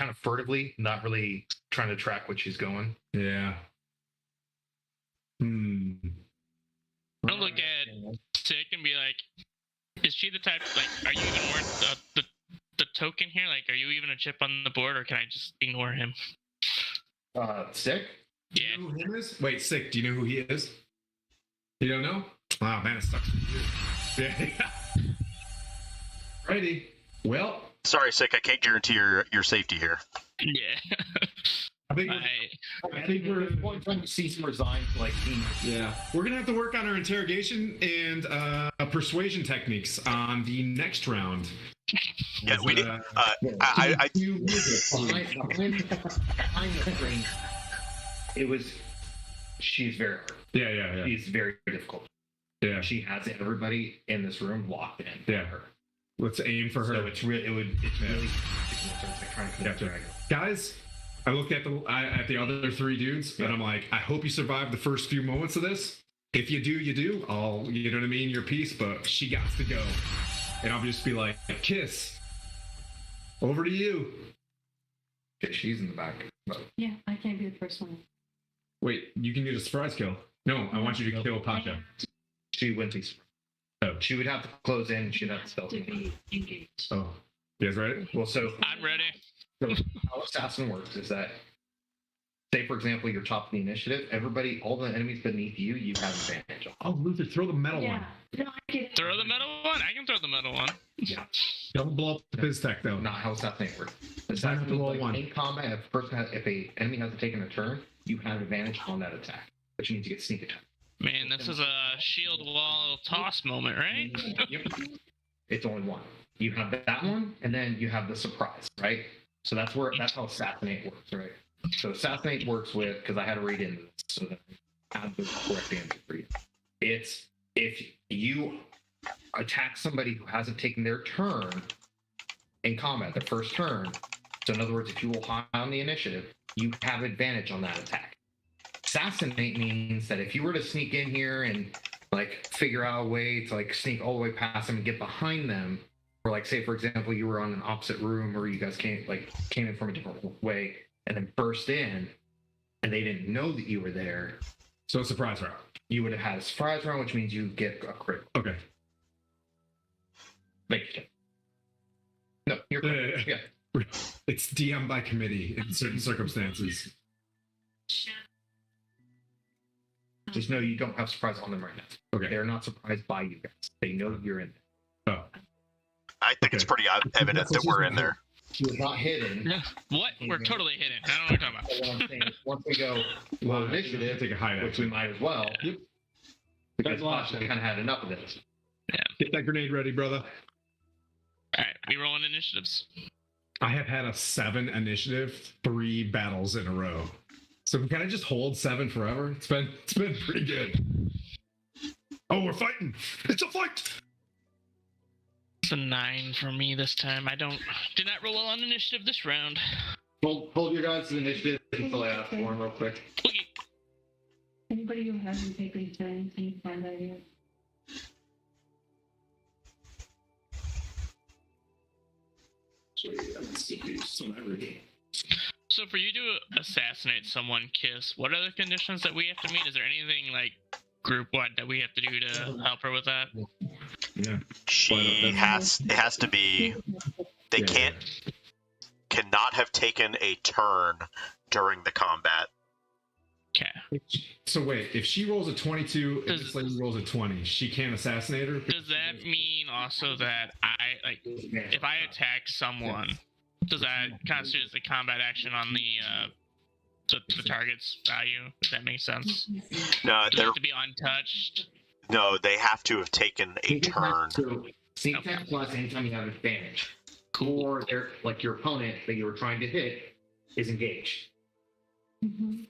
of furtively, not really trying to track what she's going. Yeah. Don't look at Sick and be like, is she the type, like, are you even worth the token here? Like, are you even a chip on the board, or can I just ignore him? Sick? Do you know who him is? Wait, Sick, do you know who he is? You don't know? Wow, man, it sucks. Yeah. Righty. Well, Sorry, Sick. I can't guarantee your safety here. Yeah. I think I, I think we're at one time cease and resign to like team. yeah, we're gonna have to work on our interrogation and persuasion techniques on the next round. Yeah, As, we did. I Behind the screen, it was. She's very hard. yeah. She's very difficult. Yeah. She has everybody in this room locked in. Yeah. Her. Let's aim for her. So it's really, it's really. It's like trying to Gotcha. dragon. Guys, I looked at the other three dudes, and I'm like, I hope you survive the first few moments of this. If you do, you do. You know what I mean, your piece. But she got to go, and I'll just be like, Kiss. Over to you. She's in the back. Yeah, I can't be the first one. Wait, you can do the surprise kill. No, I want you to kill Pasha. She wouldn't be. Oh. She would have to close in. She'd have to stealth. To be engaged. Oh, you guys ready? Well, so I'm ready. how assassin works is that, say for example, you're top of the initiative. Everybody, all the enemies beneath you, you have advantage on. Oh, Luther, throw the metal Yeah. one. No, I get it. Throw the metal one. I can throw the metal one. Yeah, Don't blow up the Biztech though. not how assassin works. Sign up Assassin to is roll like one. in combat. If a enemy hasn't taken a turn, you have advantage on that attack, but you need to get sneak attack. Man, this is a shield wall toss moment, right? Yep. It's only one. You have that one, and then you have the surprise, right? So that's how assassinate works, right? So assassinate works with, because I had to read into this so that I have the correct answer for you. It's if you attack somebody who hasn't taken their turn in combat, their first turn. So in other words, if you roll high on the initiative, you have advantage on that attack. Assassinate means that if you were to sneak in here and like figure out a way to like sneak all the way past them and get behind them, or like say for example you were on an opposite room or you guys came in from a different way and then burst in and they didn't know that you were there, So surprise round. you would have had a surprise round, which means you get a crit. Okay. Make it. No, you're correct. Yeah. Yeah. It's DM by committee in certain circumstances. Just know you don't have surprise on them right now. Okay. They're not surprised by you guys. They know that you're in there. Oh. I think it's pretty evident that we're in there. You're not hidden. What? We're totally hidden. I don't know what you're talking So what I'm saying is once we go low initiative, Take a hide which we action. might as well, Yep. because Pasha kind of had enough of this. Get that grenade ready, brother. about. All right, we rolling initiatives. I have had a 7 initiative, 3 battles in a row. So can I just hold 7 forever? It's been pretty good. Oh, we're fighting! It's a fight! It's a 9 for me this time. Did not roll well on initiative this round. Hold your guys' initiative until I ask for one real quick. Okay. Anybody who hasn't taken turns, can you find that yet? So for you to assassinate someone, Kiss, what are the conditions that we have to meet? Is there anything like group-wide that we have to do to help her with that? Yeah. It has to be. They Yeah. cannot have taken a turn during the combat. Okay. So wait, if she rolls a 22 and this lady rolls a 20, she can't assassinate her? Does that mean also that if I attack someone, does that constitute as a combat action on the target's value? If that makes sense. No, Does it have to be untouched? they have to have taken a turn. So sneak attack plus anytime you have advantage. Or they're like your opponent that you were trying to hit is engaged. Mm-hmm.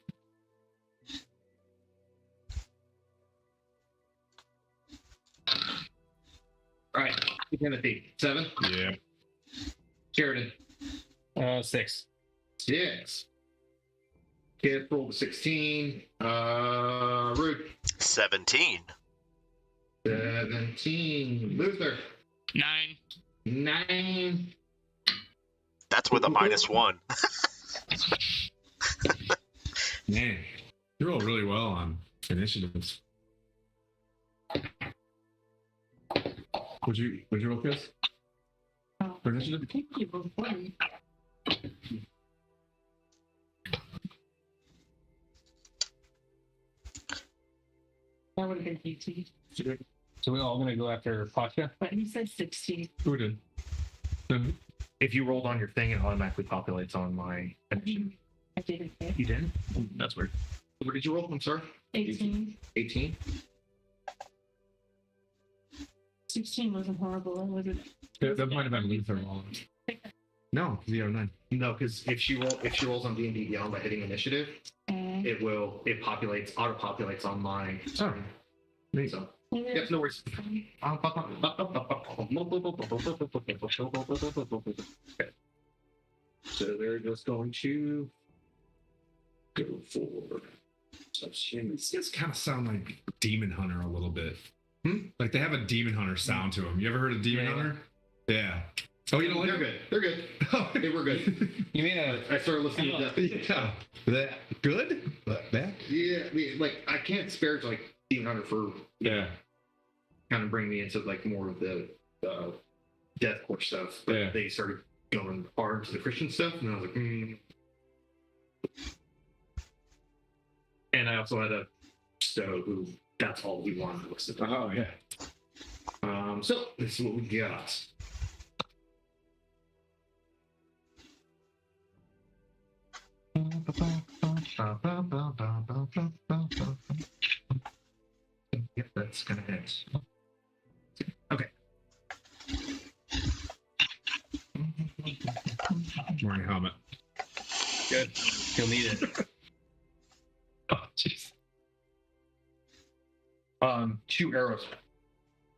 All right, Timothy, 7. Yeah. Sheridan, 6. 6. Kid rolled a 16. Rude, 17. 17. Luther, 9. 9. That's with a -1. Man, you roll really well on initiatives. Would you roll, Chris? Oh, For initiative? I think you both won. That would have been 18. So we're all gonna go after Pasha? But he said 16. Who did? If you rolled on your thing, it automatically populates on my. I I didn't care. You didn't? That's weird. What did you roll? I'm sorry. 18. 18. 16 wasn't horrible, was it? That might have been Luther wrong. No, 09. No, because if she rolls on D&D Beyond by hitting initiative, it auto populates on my turn. Neat. So yep, no worries. Okay. So they're just going to go for These guys kind of sound like Demon Hunter a little bit. Like they have a Demon Hunter sound to them. You ever heard of Demon Hunter? Yeah. Oh, you know, they're good. They're good. They were good. You mean I started listening to that. Yeah. That good? That? Yeah, I mean, like I can't spare like Demon Hunter for Yeah. kind of bring me into like more of the deathcore stuff. But Yeah. they started going hard to the Christian stuff, and I was like, And I also had a Stowe who that's all we wanted to listen to. Oh, yeah. So this is what we got. Yep, that's gonna hit. Okay. Wearing a helmet. good? He'll need it. Oh, jeez. 2 arrows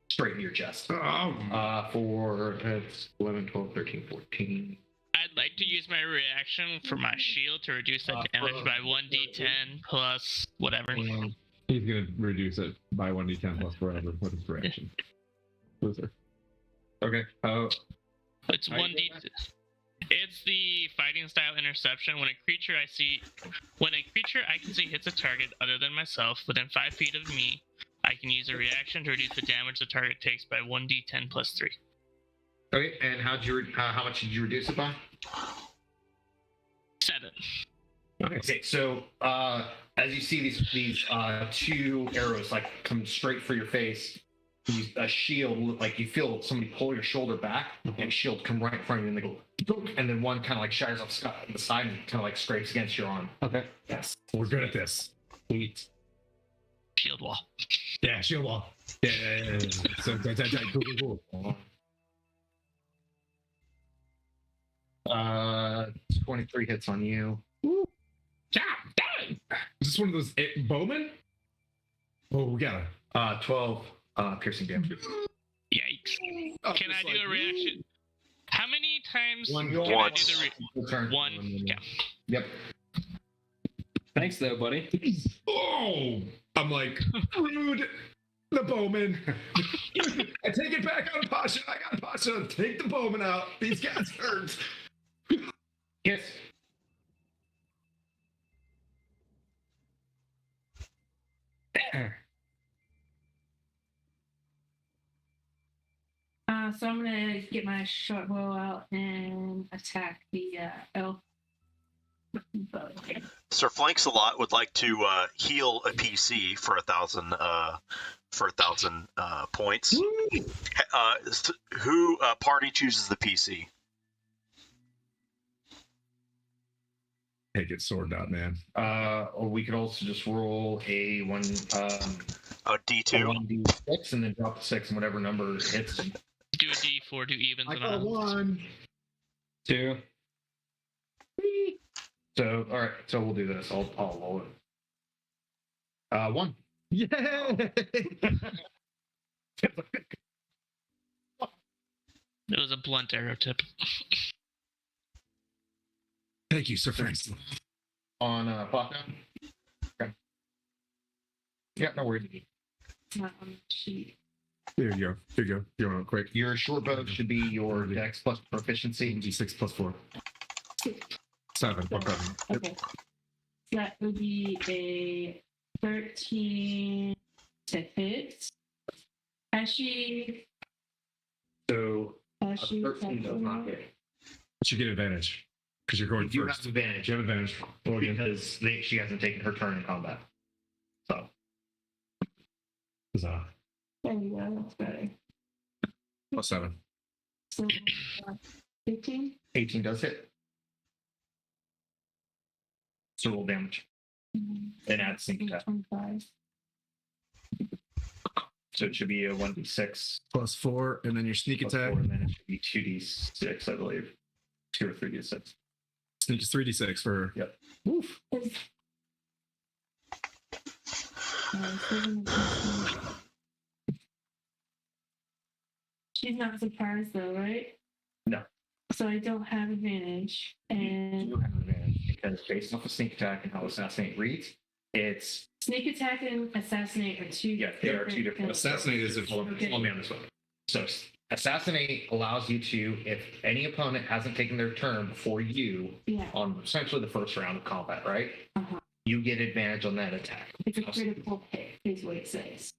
straight in your chest. Oh. For it's 11, 12, 13, 14. I'd like to use my reaction for my shield to reduce that damage by 1d10 plus whatever. He's going to reduce it by 1d10 plus forever. What is reaction? Luther. Okay. It's 1d. It's the fighting style interception. When a creature I can see hits a target other than myself within 5 feet of me, I can use a reaction to reduce the damage the target takes by 1d10 plus 3. Okay, and how much did you reduce it by? 7. Okay, so as you see these 2 arrows like come straight for your face, a shield, like you feel somebody pull your shoulder back, and a shield come right in front of you, and they go, dunk, and then one kind of like shatters off the side and kind of like scrapes against your arm. Okay. Yes. We're good at this. Sweet. Shield wall. Yeah, shield wall. Yeah. So, cool. 23 hits on you. Yeah, dang. Is this one of those bowmen? Oh, we got it. 12 piercing damage. Yikes. Oh, Can I do a reaction? How many times One. can I do Once. the Turn. one? Yeah. Yep. Thanks, though, buddy. Oh, I'm like, rude. The bowman. I take it back on Pasha. I got Pasha. Take the bowman out. These guys hurt. Yes. So I'm gonna get my short bow out and attack the elf. Sir Flanks a lot would like to heal a PC for 1,000 points. Who party chooses the PC? Take it sword out, man. Or we could also just roll a D2. 1d6 and then drop the 6 and whatever number hits. Do a d4, do evens I and got odds. 1. 2. So all right, so we'll do this. I'll roll it. 1. Yay! It was a blunt arrow tip. Thank you, Sir Francis. On Flocka. Okay. Yeah, no worries. Not on the sheet. There you go. Here you go. You want it quick? Your short bow should be your dex plus proficiency. D6 plus 4. 7. Okay. Okay. That would be a 13 to hit. As she So a she 13 does not hit. But you get advantage because you're going You first. have advantage You have advantage. Roll again. because she hasn't taken her turn in combat. So Huzzah. there you go, that's better. Plus 7. So 15? 18 does hit. So roll damage and add sneak attack. 25. So it should be a 1d6 +4, and then your sneak plus attack. 4, and then it should be 2d6, I believe. 2 or 3d6. Sneak is 3d6 for her. Yep. Woof. She's not surprised though, right? No. So I don't have advantage, and You have advantage because based off of sneak attack and how assassinate reads, it's sneak attack and assassinate are two. they are two different. things. Assassinate is if- Follow me on this one. So assassinate allows you to, if any opponent hasn't taken their turn before you Yeah. on essentially the first round of combat, right? Uh-huh. You get advantage on that attack. It's a critical hit, is what it says.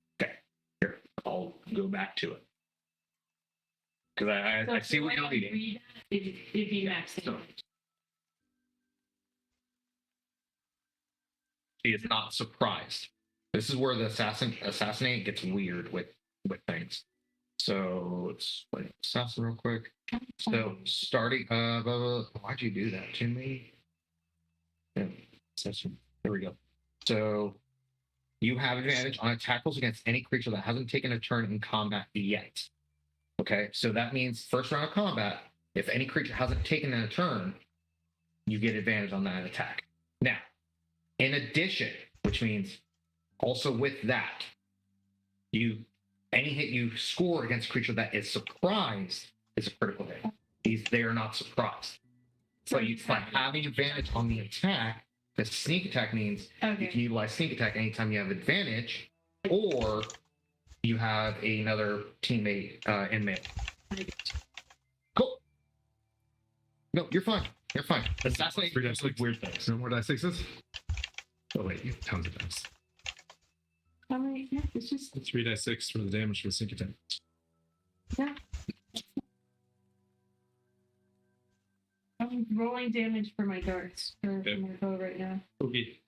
Here, I'll go back to it. Because I if see the what way you're I reading. read that, it'd be max So- damage. She is not surprised. This is where the assassinate gets weird with things. So let's play assassin real quick. So starting why'd you do that to me? Yeah, assassin. There we go. So you have advantage on attack rolls against any creature that hasn't taken a turn in combat yet. Okay, so that means first round of combat, if any creature hasn't taken a turn, you get advantage on that attack. Now, in addition, which means also with that, any hit you score against a creature that is surprised is a critical hit. They are not surprised. So by having advantage on the attack, the sneak attack means you Okay. can utilize sneak attack anytime you have advantage, or you have another teammate in melee. Cool. No, you're fine. You're fine. Assassinate Three dice, like weird things. No more die 6s? Oh, wait, you have tons of dice. How many? Yeah, it's just 3 die 6 for the damage for the sneak attack. yeah. I'm rolling damage for my darts for Okay. my bow right now. Okay.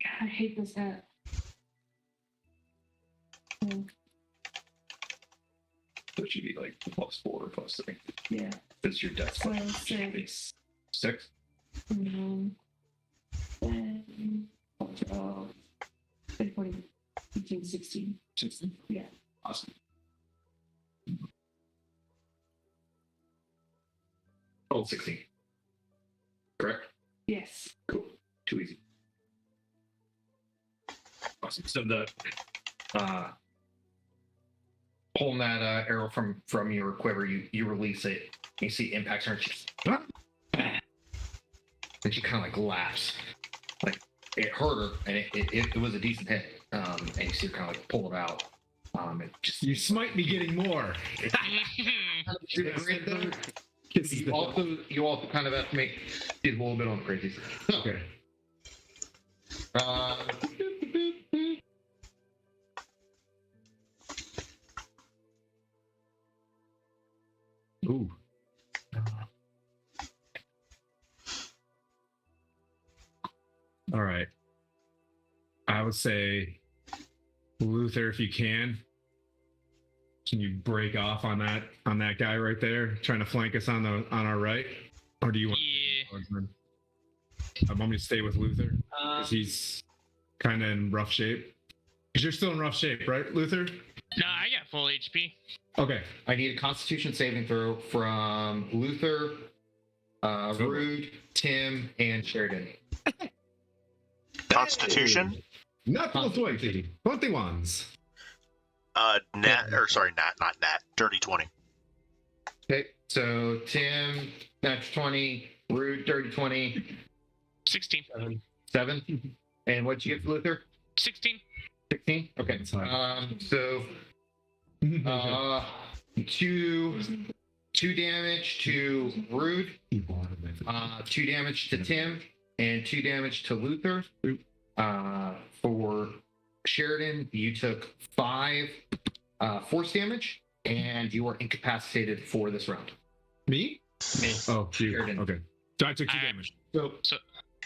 God, I hate this app. So it should be like +4 or +3. Yeah. That's your death. So Should six. be 6. And then 12, 14, 15, 16. 16. Yeah. Awesome. Oh, 16. Correct? Yes. Cool. Too easy. Awesome. So the pulling that arrow from your quiver, you release it. You see it impacts her, and she and she kind of like laughs, like it hurt her, and it was a decent hit. And you see her kind of like pull it out. It just You smite me getting more. you also kind of have to make it a little bit on the crazy side. Okay. Ooh. All right. I would say, Luther, if you can you break off on that guy right there, trying to flank us on our right, or do you want? Yeah. I want me to stay with Luther because he's kind of in rough shape. Because you're still in rough shape, right, Luther? No, I got full HP. Okay. I need a Constitution saving throw from Luther, Rude, Tim, and Sheridan. Constitution. Not plus 20. 21s. Not Nat. Dirty 20. Okay, so Tim, that's 20, Rude, dirty 20, 16. 7. And what'd you get for Luther? 16. 16? Okay. That's fine. So 2 damage to Rude, 2 damage to Tim, and 2 damage to Luther. For Sheridan, you took 5 force damage, and you are incapacitated for this round. Me? Me. Oh, you. Sheridan. Okay. So I took 2 I- damage. So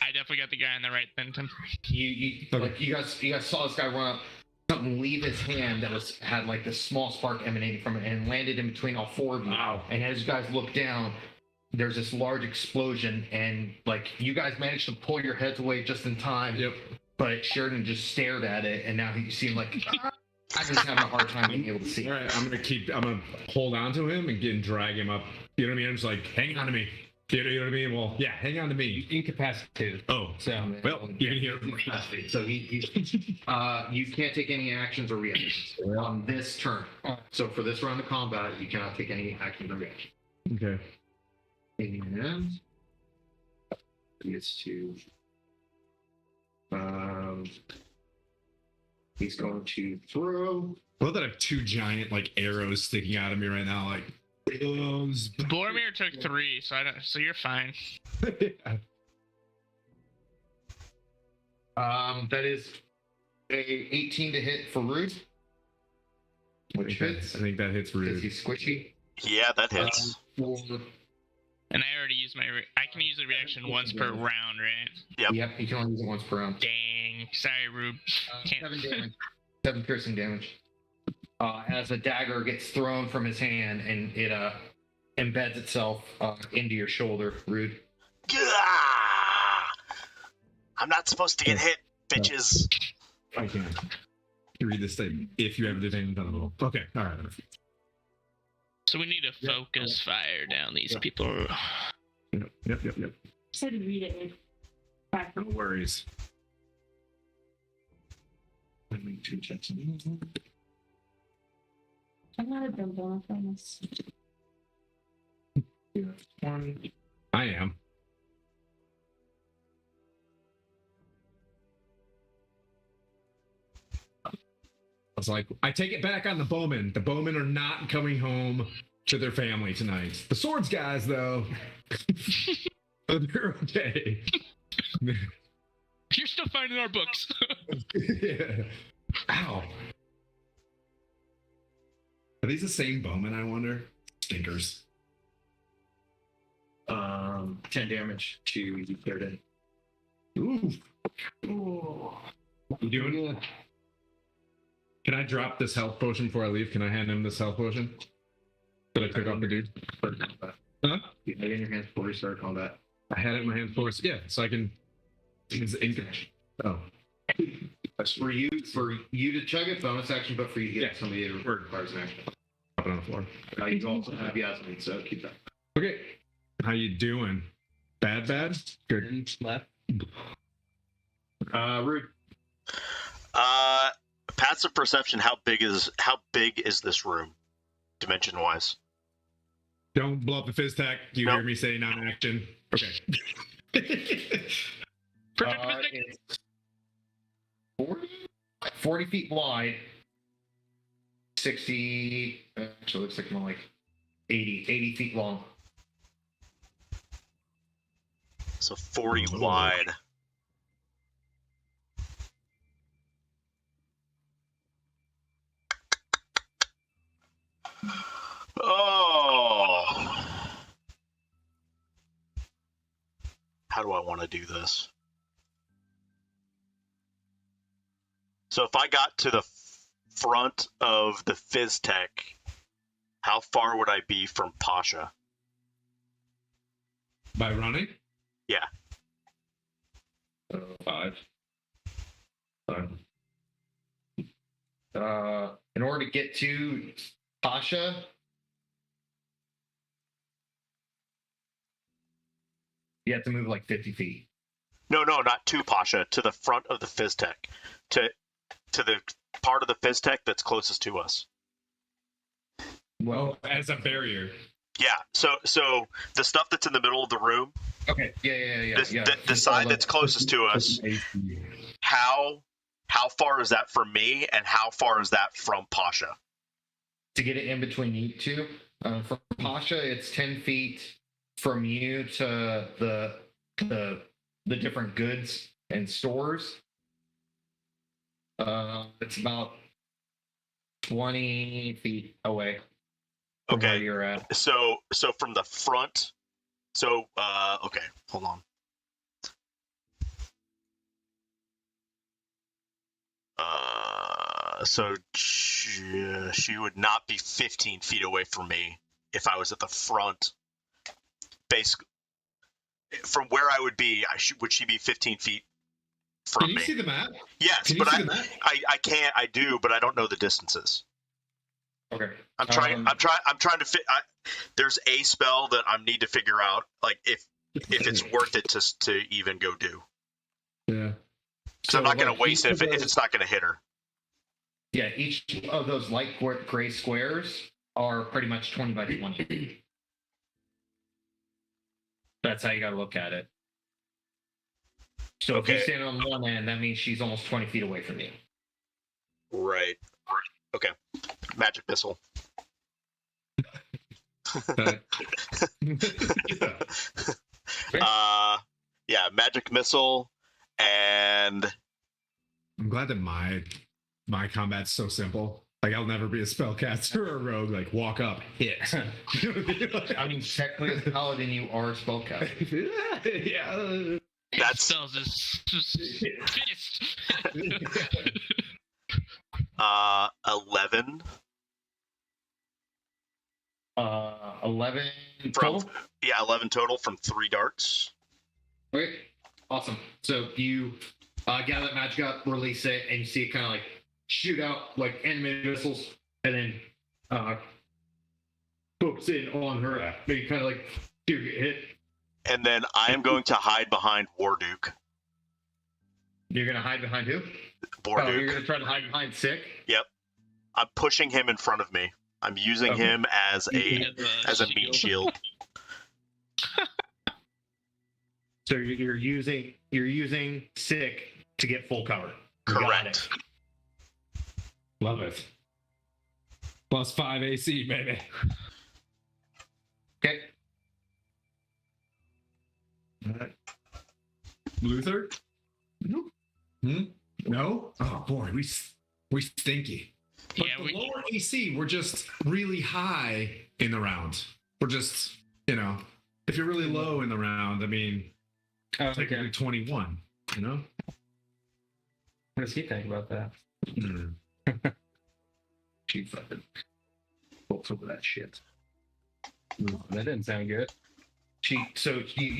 I definitely got the guy on the right then, Tim. you Okay. like you guys saw this guy run up, something leave his hand that had like this small spark emanating from it and landed in between all 4 of you. Wow. And as you guys look down, there's this large explosion, and like you guys managed to pull your heads away just in time. Yep. But Sheridan just stared at it, and now you seem like I'm just having a hard time being able to see. All right, I'm gonna hold on to him and drag him up. You know what I mean? I'm just like, hang on to me. You know what I mean? Well, yeah, hang on to me. Incapacitated. Oh, So well, you're here. So you can't take any actions or reactions on this turn. So for this round of combat, you cannot take any actions or reactions. Okay. And gets to he's going to throw. I love that I have two giant like arrows sticking out of me right now, like arrows. Boromir took 3, so you're fine. That is a 18 to hit for Rude, which hits. I think that hits Because rude. he's squishy. Yeah, that hits. And I already used I can use a reaction once per round, right? Yep, you can only use it once per round. Dang. Sorry, Rube. Can't. 7 damage. 7 piercing damage. As a dagger gets thrown from his hand and it embeds itself into your shoulder, Rude. Gah! I'm not supposed to get hit, bitches. I can. Read this statement if you have advantage on the roll. Okay, all right. So we need to focus fire down these people. Yep. Said read it. No worries. I'm not a dumb I promise. I am. I was like, I take it back on the bowmen. The bowmen are not coming home to their family tonight. The swords guys, though, they're okay. You're still finding our books. Yeah. Ow. Are these the same bowmen, I wonder? Stinkers. 10 damage to Sheridan. Ooh. Ooh. You doing it? Can I drop this health potion before I leave? Can I hand him this health potion that I took off the dude? Huh? You had it in your hands before you started combat. I had it in my hand for yeah, so I can. It's English. Oh, That's for you to chug it, bonus action, but for you to get somebody that requires an action. drop it on the floor. You also have Yasmin, so keep that. Okay, how you doing? Bad? Good. And left. Rude. Passive perception. How big is this room, dimension wise? Don't blow up the fizz tech. You Nope. hear me say non-action? Okay. It's 40 feet wide, 60. Actually, looks like more like 80 feet long. So 40 wide. Oh. How do I want to do this? So if I got to the front of the Phys Tech, how far would I be from Pasha? By running? Yeah. 5. In order to get to Pasha, you have to move like 50 feet. No, not to Pasha, to the front of the Phys Tech. To the part of the Phys Tech that's closest to us. Well, as a barrier. Yeah, so the stuff that's in the middle of the room, Okay. Yeah. the side that's closest to us, how far is that from me, and how far is that from Pasha? To get it in between you two, from Pasha, it's 10 feet from you to the different goods and stores. It's about 20 feet away from where Okay, you're at. so from the front, okay, hold on. So she would not be 15 feet away from me if I was at the front basically from where I would be, would she be 15 feet from Can you me? see the map? Yes, Can you but see the map? I can't. I do, but I don't know the distances. Okay. I'm trying to fit. There's a spell that I need to figure out, like if it's worth it to even go do. Yeah. So I'm not going like, to waste it if it's not going to hit her. Yeah, each of those light gray squares are pretty much 20 by 20. That's how you got to look at it. So if you Okay. stand on one end, that means she's almost 20 feet away from you. Right. Okay. Magic missile. Yeah, magic missile, and I'm glad that my combat's so simple. Like I'll never be a spellcaster or a rogue. Like walk up, hit. I mean, technically, as a paladin, you are a spellcaster. Yeah. that's Spells is fist. 11. 11 From total. 11 total from 3 darts. Okay, awesome. So you gather that magic up, release it, and you see it kind of like shoot out like enemy missiles, and then focus in on her. Maybe kind of like do get hit. And then I am going to hide behind Warduke. You're gonna hide behind who? Warduke. Oh, you're gonna try to hide behind Sick. Yep. I'm pushing him in front of me. I'm using Okay. him as a meat shield. So you're using Sick to get full cover. You got Correct. it. Love it. +5 AC, baby. Okay. Luther? Hmm? No? Oh boy, we stinky. But Yeah, the lower AC, we're just really high in the round. We're just, if you're really low in the round, I mean, technically 21, What does he think about that? Mm. She fucking bolts over that shit. That didn't sound good. You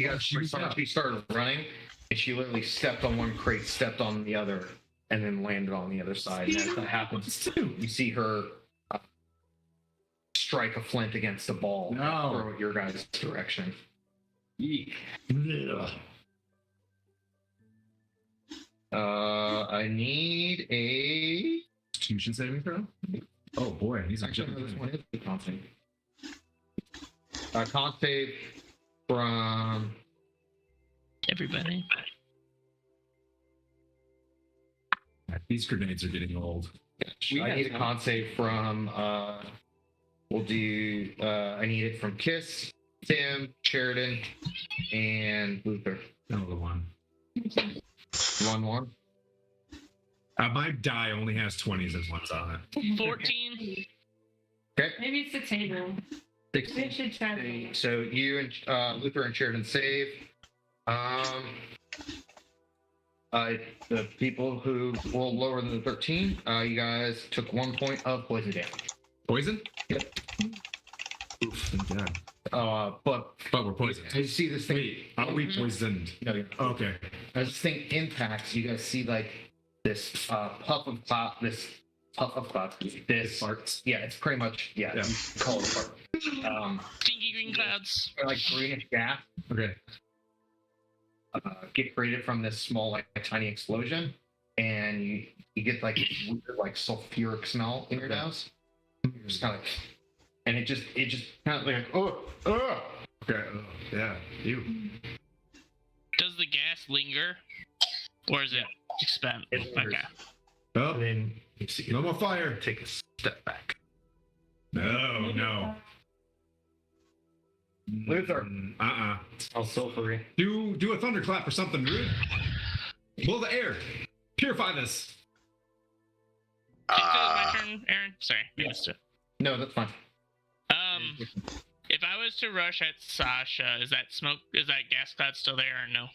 guys She was out. she started running, and she literally stepped on one crate, stepped on the other, and then landed on the other side. And as that happens, you see her strike a flint against a ball. No. Throw it your guys' direction. Eek. I need a. Constitution saving throw? Oh boy, he's Actually, no, this actually. one is the con save. Con save from. everybody. These grenades are getting old. I need a con save from. We'll do. I need it from Kiss, Tim, Sheridan, and Luther. Another one. 1-1. My die only has 20s and ones on it. 14. Maybe it's the table. Maybe I should try to. So you and Luther and Sheridan save. The people who rolled lower than the 13, you guys took 1 point of poison damage. Poison? Yep. Oof, thank God. But But we're poisoned. as you see this thing, Wait, are we poisoned? no, Okay. as this thing impacts, you guys see like this puff of cloud, this Farts. yeah, it's pretty much Yeah. you call it a fart. Stinky green clouds. Like greenish gas Okay. get created from this small like tiny explosion, and you get like this weird like sulfuric smell in your nose. You're just kind of like, and it just kind of like Okay. Oh, yeah. You. Does the gas linger? Or is it expend? It lingers. Okay. Oh, And then you see no more fire. take a step back. No. Luther. All sulfury. Do a thunderclap or something, rude. Blow the air. Purify this. My turn, Aaron? Sorry, I missed it. no, that's fine. If I was to rush at Sasha, is that gas cloud still there or no?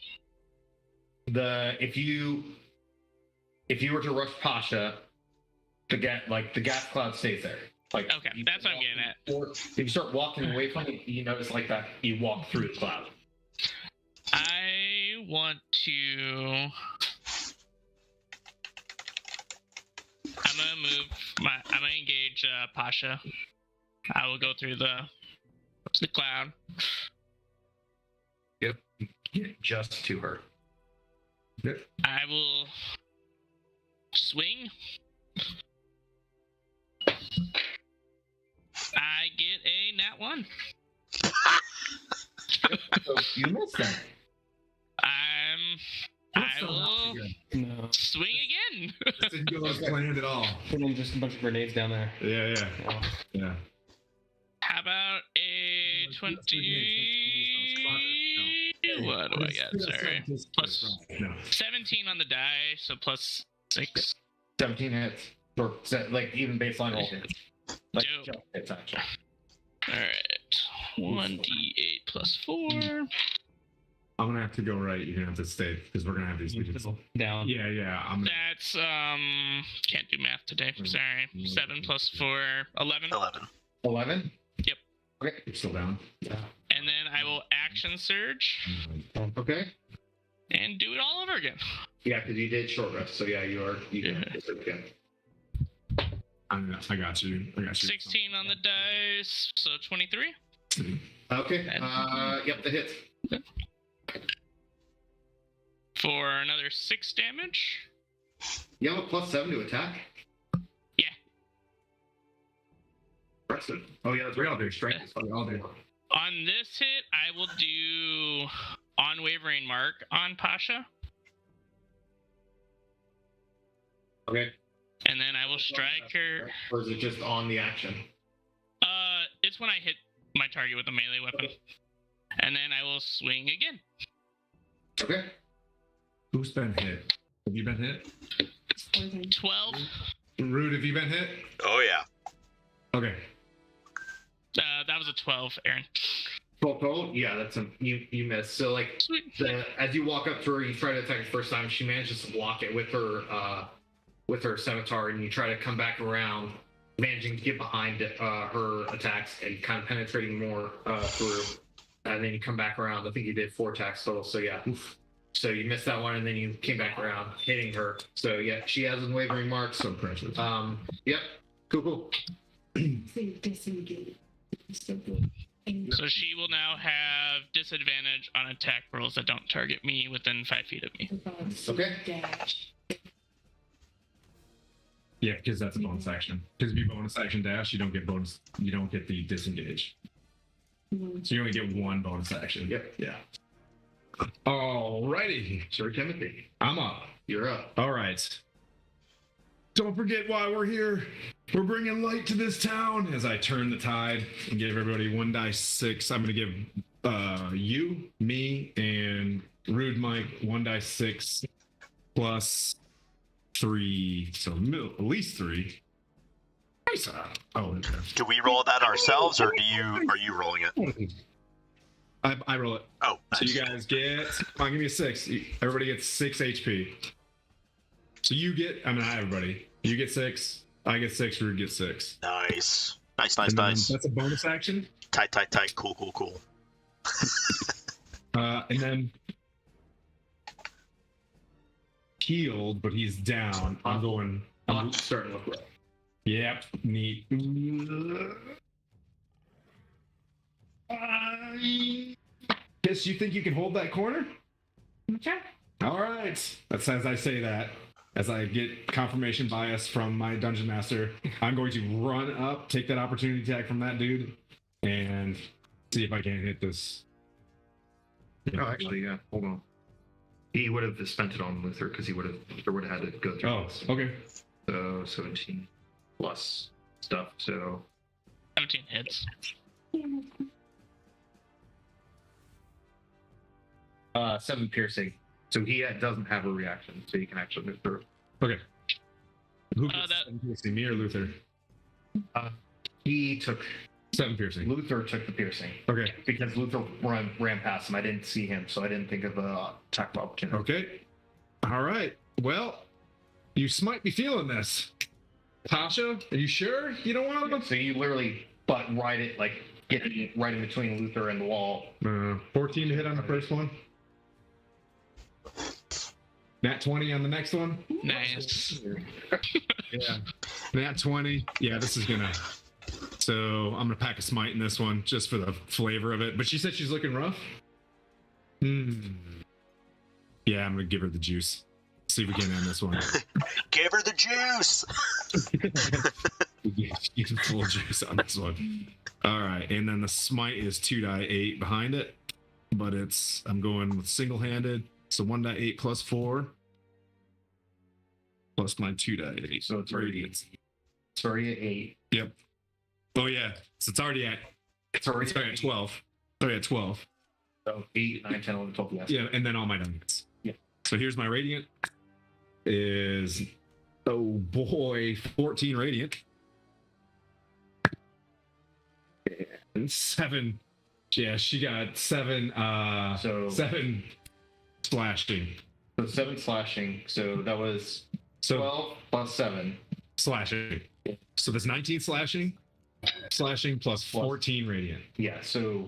If you were to rush Pasha, the gas cloud stays there. Like, Okay, that's what I'm getting at. Or if you start walking away from it, you notice like that you walk through the cloud. I want to. I'm gonna move I'm gonna engage Pasha. I will go through the cloud. Get just to her. I will swing. I get a nat 1. So you missed that. I will No. swing again. This didn't go as planned at all. Put in just a bunch of grenades down there. Yeah. Yeah. Yeah. How about a 20? What do I got? Sorry. Plus No. 17 on the die, so plus 6. 17 hits. Or like even baseline roll hits. Like Dope. just hits actually. Alright. 1d8 plus 4. I'm gonna have to go right. You're gonna have to stay because we're gonna have these meetings. Down. Yeah. That's can't do math today. Sorry. 7 plus 4, 11. 11. 11? Yep. Okay. You're still down. And then I will action surge Okay. and do it all over again. Yeah, because you did short rest, so yeah, you are. Yeah. I got you. 16 on the dice, so 23. Okay. Yep, the hits. For another 6 damage. You have a +7 to attack? Yeah. Impressive. Oh yeah, that's We right. all do. Strength is We all do. On this hit, I will do Unwavering Mark on Pasha, Okay. and then I will strike her. Or is it just on the action? It's when I hit my target with a melee weapon, and then I will swing again. Okay. Who's been hit? Have you been hit? 12. Rude, have you been hit? Oh yeah. Okay. That was a 12, Aaron. Total? Yeah, that's a you missed. So like Sweet. as you walk up to her, you try to attack the first time. She manages to block it with her scimitar, and you try to come back around, managing to get behind her attacks and kind of penetrating more through. And then you come back around. I think you did 4 attacks total. So yeah. Oof. So you missed that one, and then you came back around, hitting her. So yeah, she has unwavering marks. So precious. Yep. Cool. So she will now have disadvantage on attack rolls that don't target me within 5 feet of me. Okay. Yeah, because that's a bonus action. Because if you bonus action dash, you don't get the disengage. So you only get 1 bonus action. Yep. Yeah. Alrighty. Sir Timothy, I'm up. you're up. All right. Don't forget why we're here. We're bringing light to this town. As I turn the tide and give everybody 1d6, I'm going to give you, me, and Rude Mike 1d6 plus 3. So at least 3. Nice. Oh, okay. Do we roll that ourselves, or are you rolling it? I roll it. Oh, nice. So you guys get, come on, give me a 6. Everybody gets 6 HP. So you get, not everybody. You get 6. I get 6. Rude gets 6. Nice. And then Nice. That's a bonus action. Tight. Cool. And then healed, but he's down. I'm Starting to look rough. Yep. Neat. Guess you think you can hold that corner? Sure. All right. That's as I say that. As I get confirmation bias from my dungeon master, I'm going to run up, take that opportunity attack from that dude, and see if I can hit this. Oh, actually, yeah. Hold on. He would have spent it on Luther because Luther would have had to go through. Oh, this. okay. So 17 plus stuff. So 17 hits. 7 piercing. he doesn't have a reaction, so he can actually move through. Okay. Who gets that- 7 piercing, me or Luther? He took 7 piercing. Luther took the piercing Okay. because Luther ran past him. I didn't see him, so I didn't think of a attack of opportunity. Okay. All right. Well, you might be feeling this. Tasha, are you sure you don't want to? So you literally butt right it, like get it right in between Luther and the wall. 14 to hit on the first one. Nat 20 on the next one. Nice. Yeah. Nat 20. Yeah, this is gonna. So I'm gonna pack a smite in this one just for the flavor of it. But she said she's looking rough. Yeah, I'm gonna give her the juice. See if we can end this one. Give her the juice. Give her full juice on this one. All right, and then the smite is 2d8 behind it, but I'm going with single-handed. So 1d8 plus 4 plus my 2d8. So it's already at 8. Yep. Oh yeah. So it's already at 12. It's already at 12. So 8, 9, 10, 11, 12. Yes. Yeah, and then all my nuggets. Yeah. So here's my radiant. Is 14 radiant. And 7. Yeah, she got 7. So 7 slashing. So 7 slashing. So that was 12 plus 7 slashing. So that's 19 slashing. Slashing plus 14 radiant. Yeah. So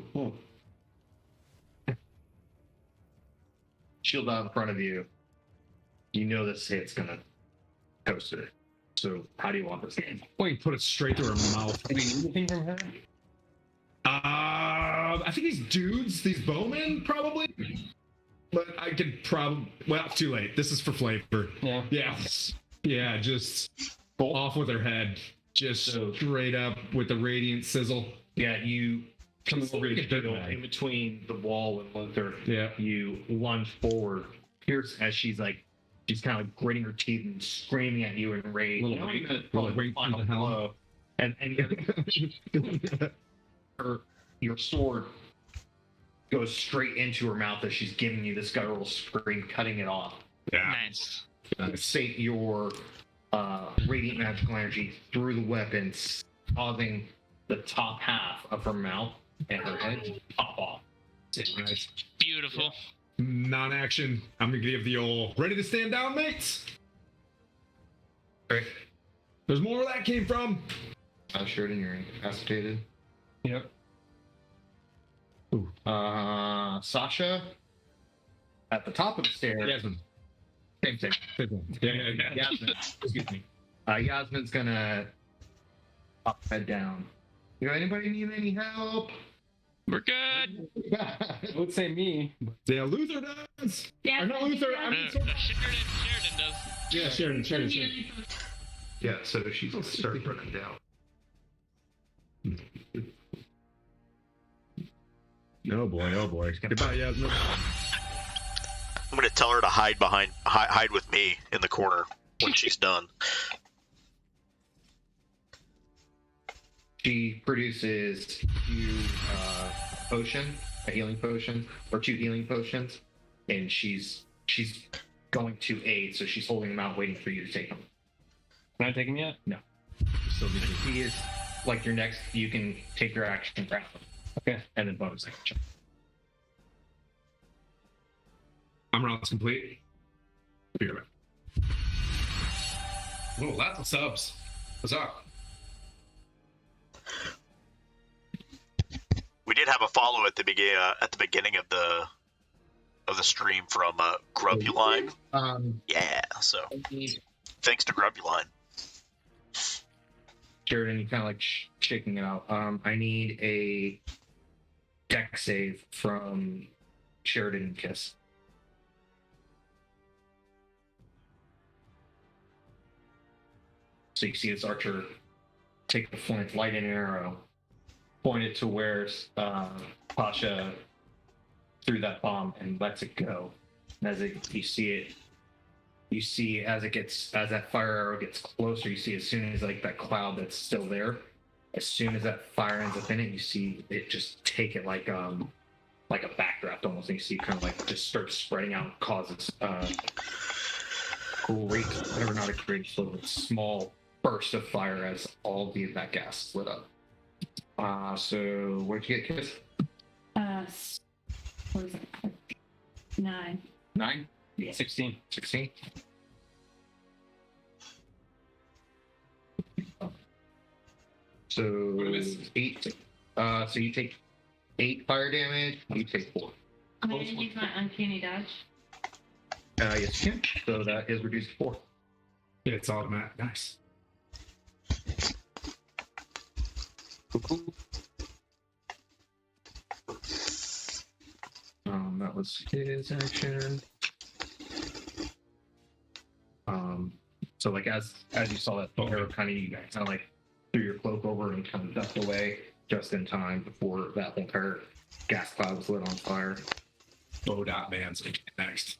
shield out in front of you. You know this hit's gonna toast her. So how do you want this game? Well, you put it straight through her mouth. Do we need anything from her? I think these dudes, these bowmen, probably. But I could probably. Well, too late. This is for flavor. Yeah. Yeah. Just off with her head. Just straight up with the radiant sizzle. Yeah, you come She's over like a to bit the mad. in between the wall and Luther. Yeah. You lunge forward. Pierce as she's kind of gritting her teeth and screaming at you in rage. Little Knowing wink- that it's little probably wink the final from the helm. blow. And your sword goes straight into her mouth as she's giving you this guttural scream, cutting it off. Yeah. Nice. Sate your radiant magical energy through the weapons, causing the top half of her mouth and her head to pop off. Nice. Beautiful. Non-action. I'm gonna give the old ready to stand down, mates. Right. There's more where that came from. Sheridan, you're incapacitated. Yep. Sasha, at the top of the stairs. Yasmin. Same thing. Yeah. Yasmin, excuse me. Yasmin's gonna pop head down. Anybody need any help? We're good. I would say me. Yeah, Luther does. Yeah. Or not Luther. I No, mean, Sheridan does. yeah, Sheridan. Yeah, so she's gonna start running down. Oh boy. Goodbye, Yasmin. I'm gonna tell her to hide with me in the corner when she's done. She produces a healing potion, or 2 healing potions, and she's going to aid, so she's holding them out, waiting for you to take them. Can I take him yet? No. So he is like your next. You can take your action, grab them. Okay. And then bonus action. I'm rounds complete. Be right back. Oh, lots of subs. What's up? We did have a follow at the beginning of the stream from Grubuline. Yeah, so thanks to Grubuline. Sheridan, you kind of like shaking it out. I need a deck save from Sheridan and Kiss. So you see this archer take the flint, light an arrow, point it to where Pasha threw that bomb, and lets it go. And as you see as that fire arrow gets closer, you see as soon as like that cloud that's still there, as soon as that fire ends up in it, you see it just take it like a backdraft almost. And you see kind of like just starts spreading out and causes not a great flow, but small burst of fire as all that gas lit up. So where'd you get, Kiss? What is it? 9. 9? Yeah. 16. 16? So is- 8. So you take 8 fire damage. You take 4. I'm gonna use my uncanny dodge. Yes, you can. So that is reduced to 4. Yeah, it's automatic. Nice. That was his action. So like as you saw that arrow, kind of you guys kind of like threw your cloak over and kind of ducked away just in time before that whole entire gas cloud was lit on fire. Bodot man's next.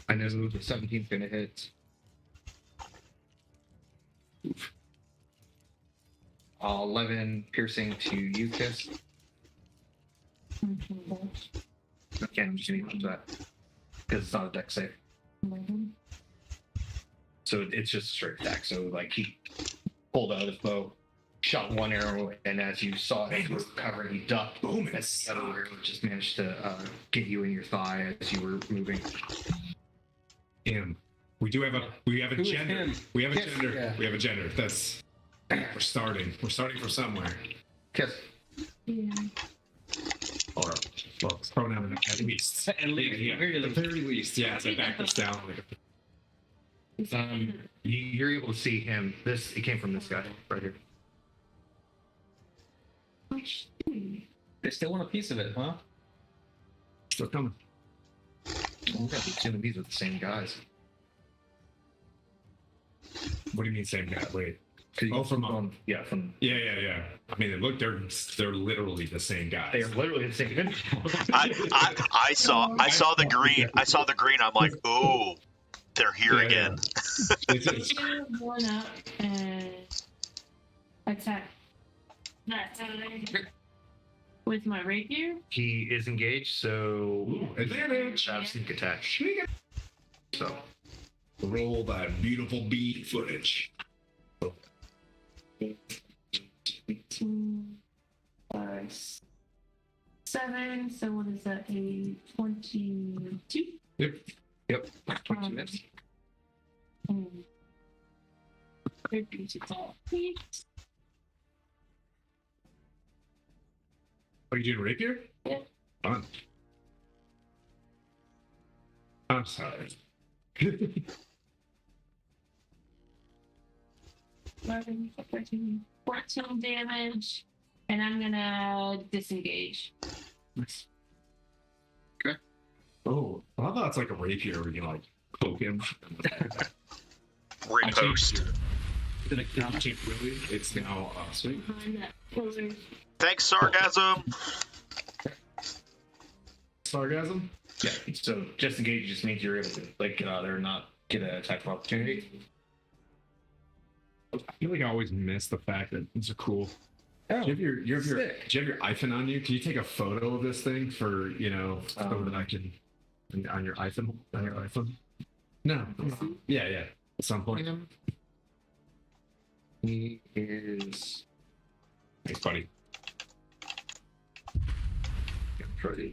I know the 17's gonna hit. 11 piercing to you, Kiss. Okay, I'm just gonna use that because it's not a deck save. So it's just a straight attack. So like he pulled out his bow, shot one arrow, and as you saw it recover, he ducked. Boom! And the other arrow just managed to get you in your thigh as you were moving. Him. We have a Who is gender. him? We have a Yes, gender. yeah. We have a gender. That's we're starting. We're starting from somewhere. Kiss. Yeah. Or well, pronoun at least. At least, Yeah, very at the least. very least. Yeah, as I back this down. You're able to see him. It came from this guy right here. They still want a piece of it, huh? Still coming. I'm assuming these are the same guys. What do you mean same guy? Wait. Oh, from from yeah. I mean, they're literally the same guys. they are literally the same guy. I saw the green. I saw the green. I'm like, ooh, they're here Yeah, again. It's One up and attack. With my rapier. He is engaged, so advantage. have sneak attack. So Roll that beautiful beat footage. 5, 7. So what is that? A 22. yep, 22 minutes. Are you doing rapier? Yeah. Fun. I'm sorry. 11, 13, 14 damage, and I'm gonna disengage. Nice. Okay. Oh, I thought it's like a rapier where you like poke him. Repost. It's now sweet. Behind that pillar. Thanks, sarcasm. Sarcasm. Yeah, so just engage just means you're able to like get out there and not get an attack of opportunity. I feel like I always miss the fact that these are cool. Oh, Do you have your sick. do you have your iPhone on you? Can you take a photo of this thing for so that I can on your iPhone? On your iPhone? No. Yeah. At some point. He is. Thanks, buddy.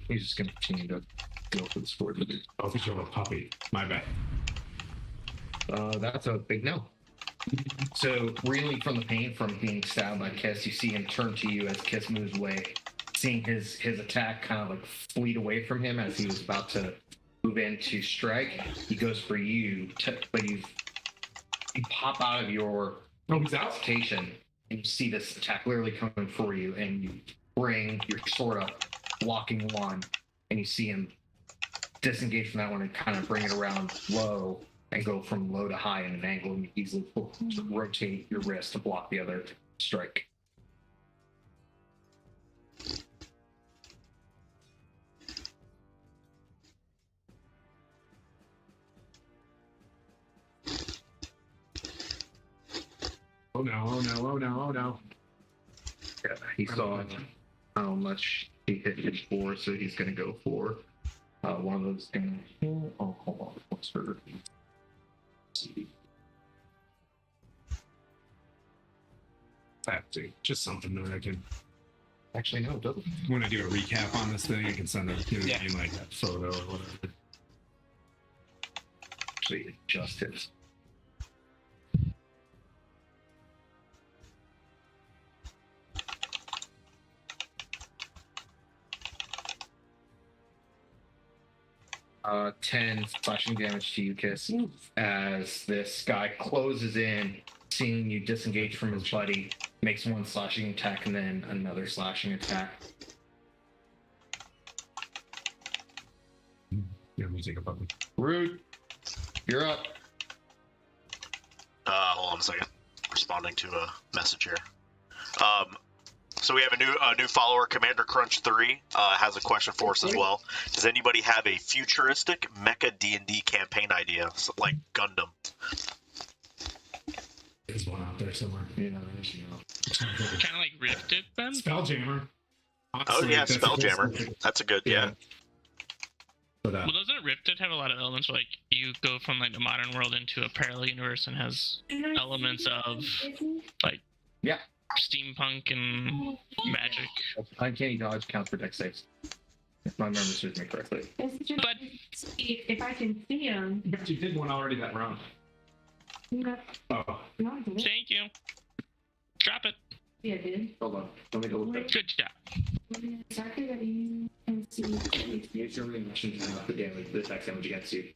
He's just gonna continue to go for the sport. Oh, because you're a puppy. My bad. That's a big no. So, reeling from the pain from being stabbed by Kiss, you see him turn to you as Kiss moves away, seeing his attack kind of like fleet away from him as he was about to move in to strike. He goes for you, but you pop out of your hesitation and you see this attack literally coming for you, and you bring your sword up, blocking one, and you see him disengage from that one and kind of bring it around low and go from low to high in an angle, and you easily rotate your wrist to block the other strike. Oh no. Yeah, he saw how much he hit his for, so he's going to go for one of those things. Oh, hold on. What's her? Have to. Just something that I can. Actually, no, it doesn't. When I do a recap on this thing, I can send a like a photo or whatever. Actually, it just hits. 10 slashing damage to you, Kiss, as this guy closes in, seeing you disengage from his buddy, makes one slashing attack and then another slashing attack. Yeah, music above me. Rude, you're up. Hold on a second. Responding to a message here. So we have a new follower, Commander Crunch 3, has a question for us as well. Does anybody have a futuristic mecha D&D campaign idea, so like Gundam? There's one out there somewhere. Yeah, there's, Kind of like Rifted then? Spelljammer. Oh yeah, That's a Spelljammer. That's a good, yeah. But, Well, doesn't Rifted have a lot of elements where, like, you go from like the modern world into a parallel universe and has elements of like Yeah. steampunk and magic? Uncanny dodge counts for dex saves. If my memory serves me correctly. It's just But- if I can see them. but you did one already that round. Oh. Thank you. Drop it. Yeah, I did. Hold on. Let me go look up. Good job. Exactly that you can see. Use your reaction to the damage, the attack damage against you.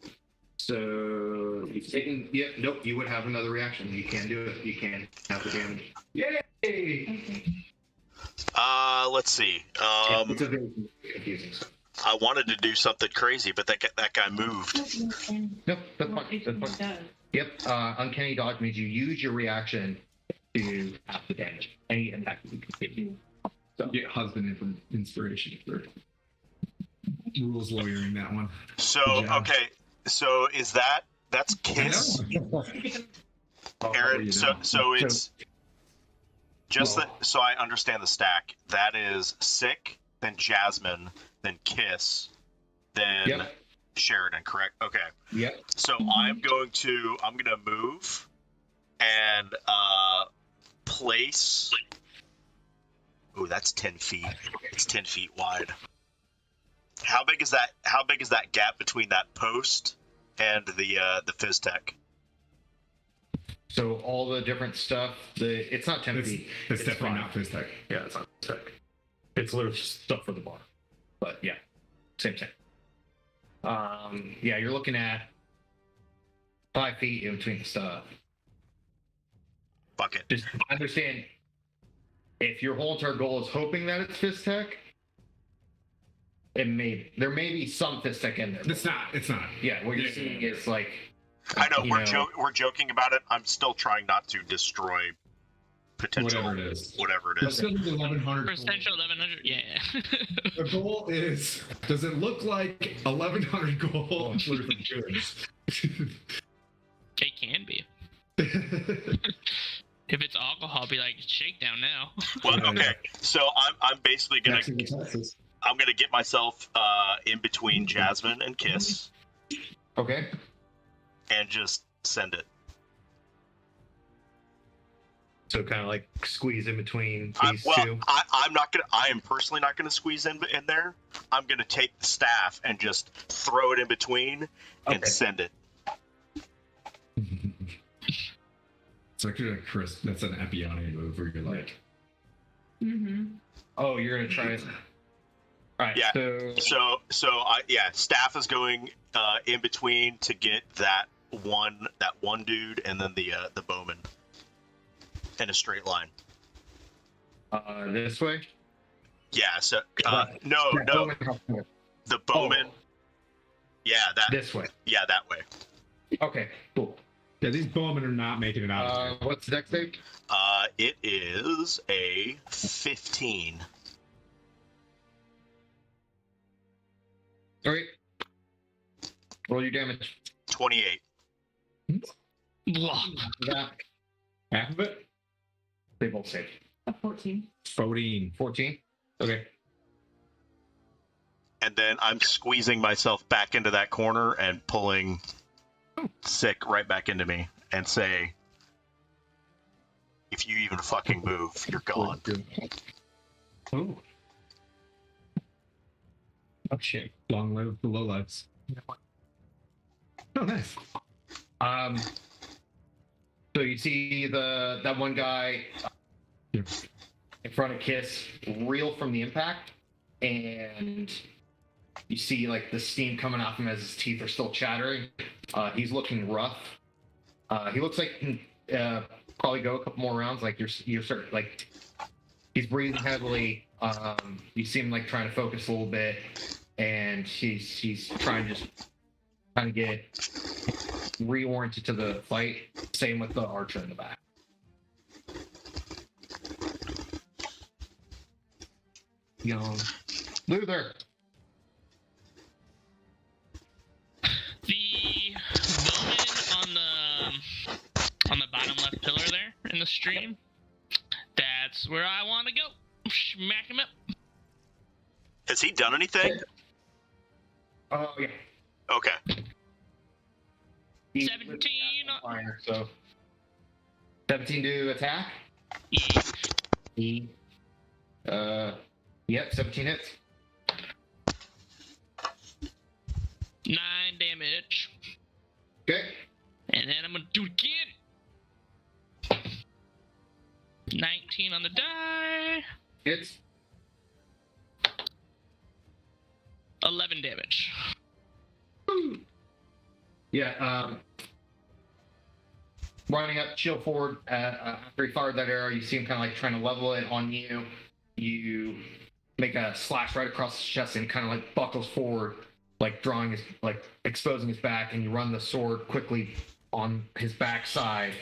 So you've taken. Yeah, nope, you would have another reaction. You can do it. You can have the damage. Yay! Okay. Let's see. It's a very confusing. I wanted to do something crazy, but that guy moved. Nope, that's fine. That's fine. Yep, Uncanny Dodge means you use your reaction to half the damage. Any attack that you can do. So get husband inspiration for rules lawyering that one. So Good job. okay, so that's Kiss, Aaron? So it's just that. So I understand the stack. That is Sick, then Jasmine, then Kiss, then Yep. Sheridan. Correct? Okay. Yep. So I'm gonna move and place. Ooh, that's 10 feet. It's 10 feet wide. How big is that? How big is that gap between that post and the Fizztech? So all the different stuff, it's not 10 It's, feet. it's definitely fine. not Fizztech. Yeah, it's not tech. It's literally just stuff for the bar. But yeah, same thing. Yeah, you're looking at 5 feet in between the stuff. Fuck it. Just understand, if your whole entire goal is hoping that it's Fist Tech, there may be some Fist Tech in there. It's not. It's not. Yeah, what you're seeing is like. I know you we're joking about it. I'm still trying not to destroy potential Whatever it is. whatever it Let's is. go to the 1100. Potential 1100. Yeah. The goal is, does it look like 1100 gold worth of goods? It can be. If it's alcohol, be like shakedown now. Well, Yeah, okay. So I'm basically gonna Taxing the taxes. I'm gonna get myself in between Jasmine and Kiss Okay. and just send it. So kind of like squeeze in between these Well, two. I am personally not gonna squeeze in there. I'm gonna take the staff and just throw it in between and Okay. send it. It's like a Chris. That's an Epione move where you're like, Mm-hmm. Oh, you're gonna try it. All right. Yeah. So staff is going in between to get that one dude and then the bowman in a straight line. this way. Yeah. So Right. no, Yeah, no, Bowman. the bowman. Oh, Yeah, that. this way. Yeah, that way. Okay. Cool. yeah, these bowmen are not making it out. of here. What's the dex save? It is a 15. All right. Roll your damage. 28. Blah. That Half of it. they both save. A 14. 14. 14. Okay. And then I'm squeezing myself back into that corner and pulling Sick right back into me and say, if you even fucking move, you're gone. Oh. Oh shit. Long live the lowlights. Oh, nice. So you see that one guy Yeah. in front of Kiss reel from the impact, and You see like the steam coming off him as his teeth are still chattering. He's looking rough. He looks like he can probably go a couple more rounds. Like you're sort of like he's breathing heavily. You see him like trying to focus a little bit, and he's trying to just kind of get reoriented to the fight. Same with the archer in the back. Young Luther. The building on the bottom left pillar there in the stream. That's where I want to go. Smack him up. Has he done anything? Oh yeah. Okay. He 17. lit that on fire, so 17 to attack. Yeah. He, yep, 17 hits. 9 damage. Okay. And then I'm gonna do it again. 19 on the die. Hits. 11 damage. Yeah. Running up, chill forward. After he fired that arrow, you see him kind of like trying to level it on you. You make a slash right across his chest, and he kind of like buckles forward, like drawing his, like exposing his back, and you run the sword quickly on his back side,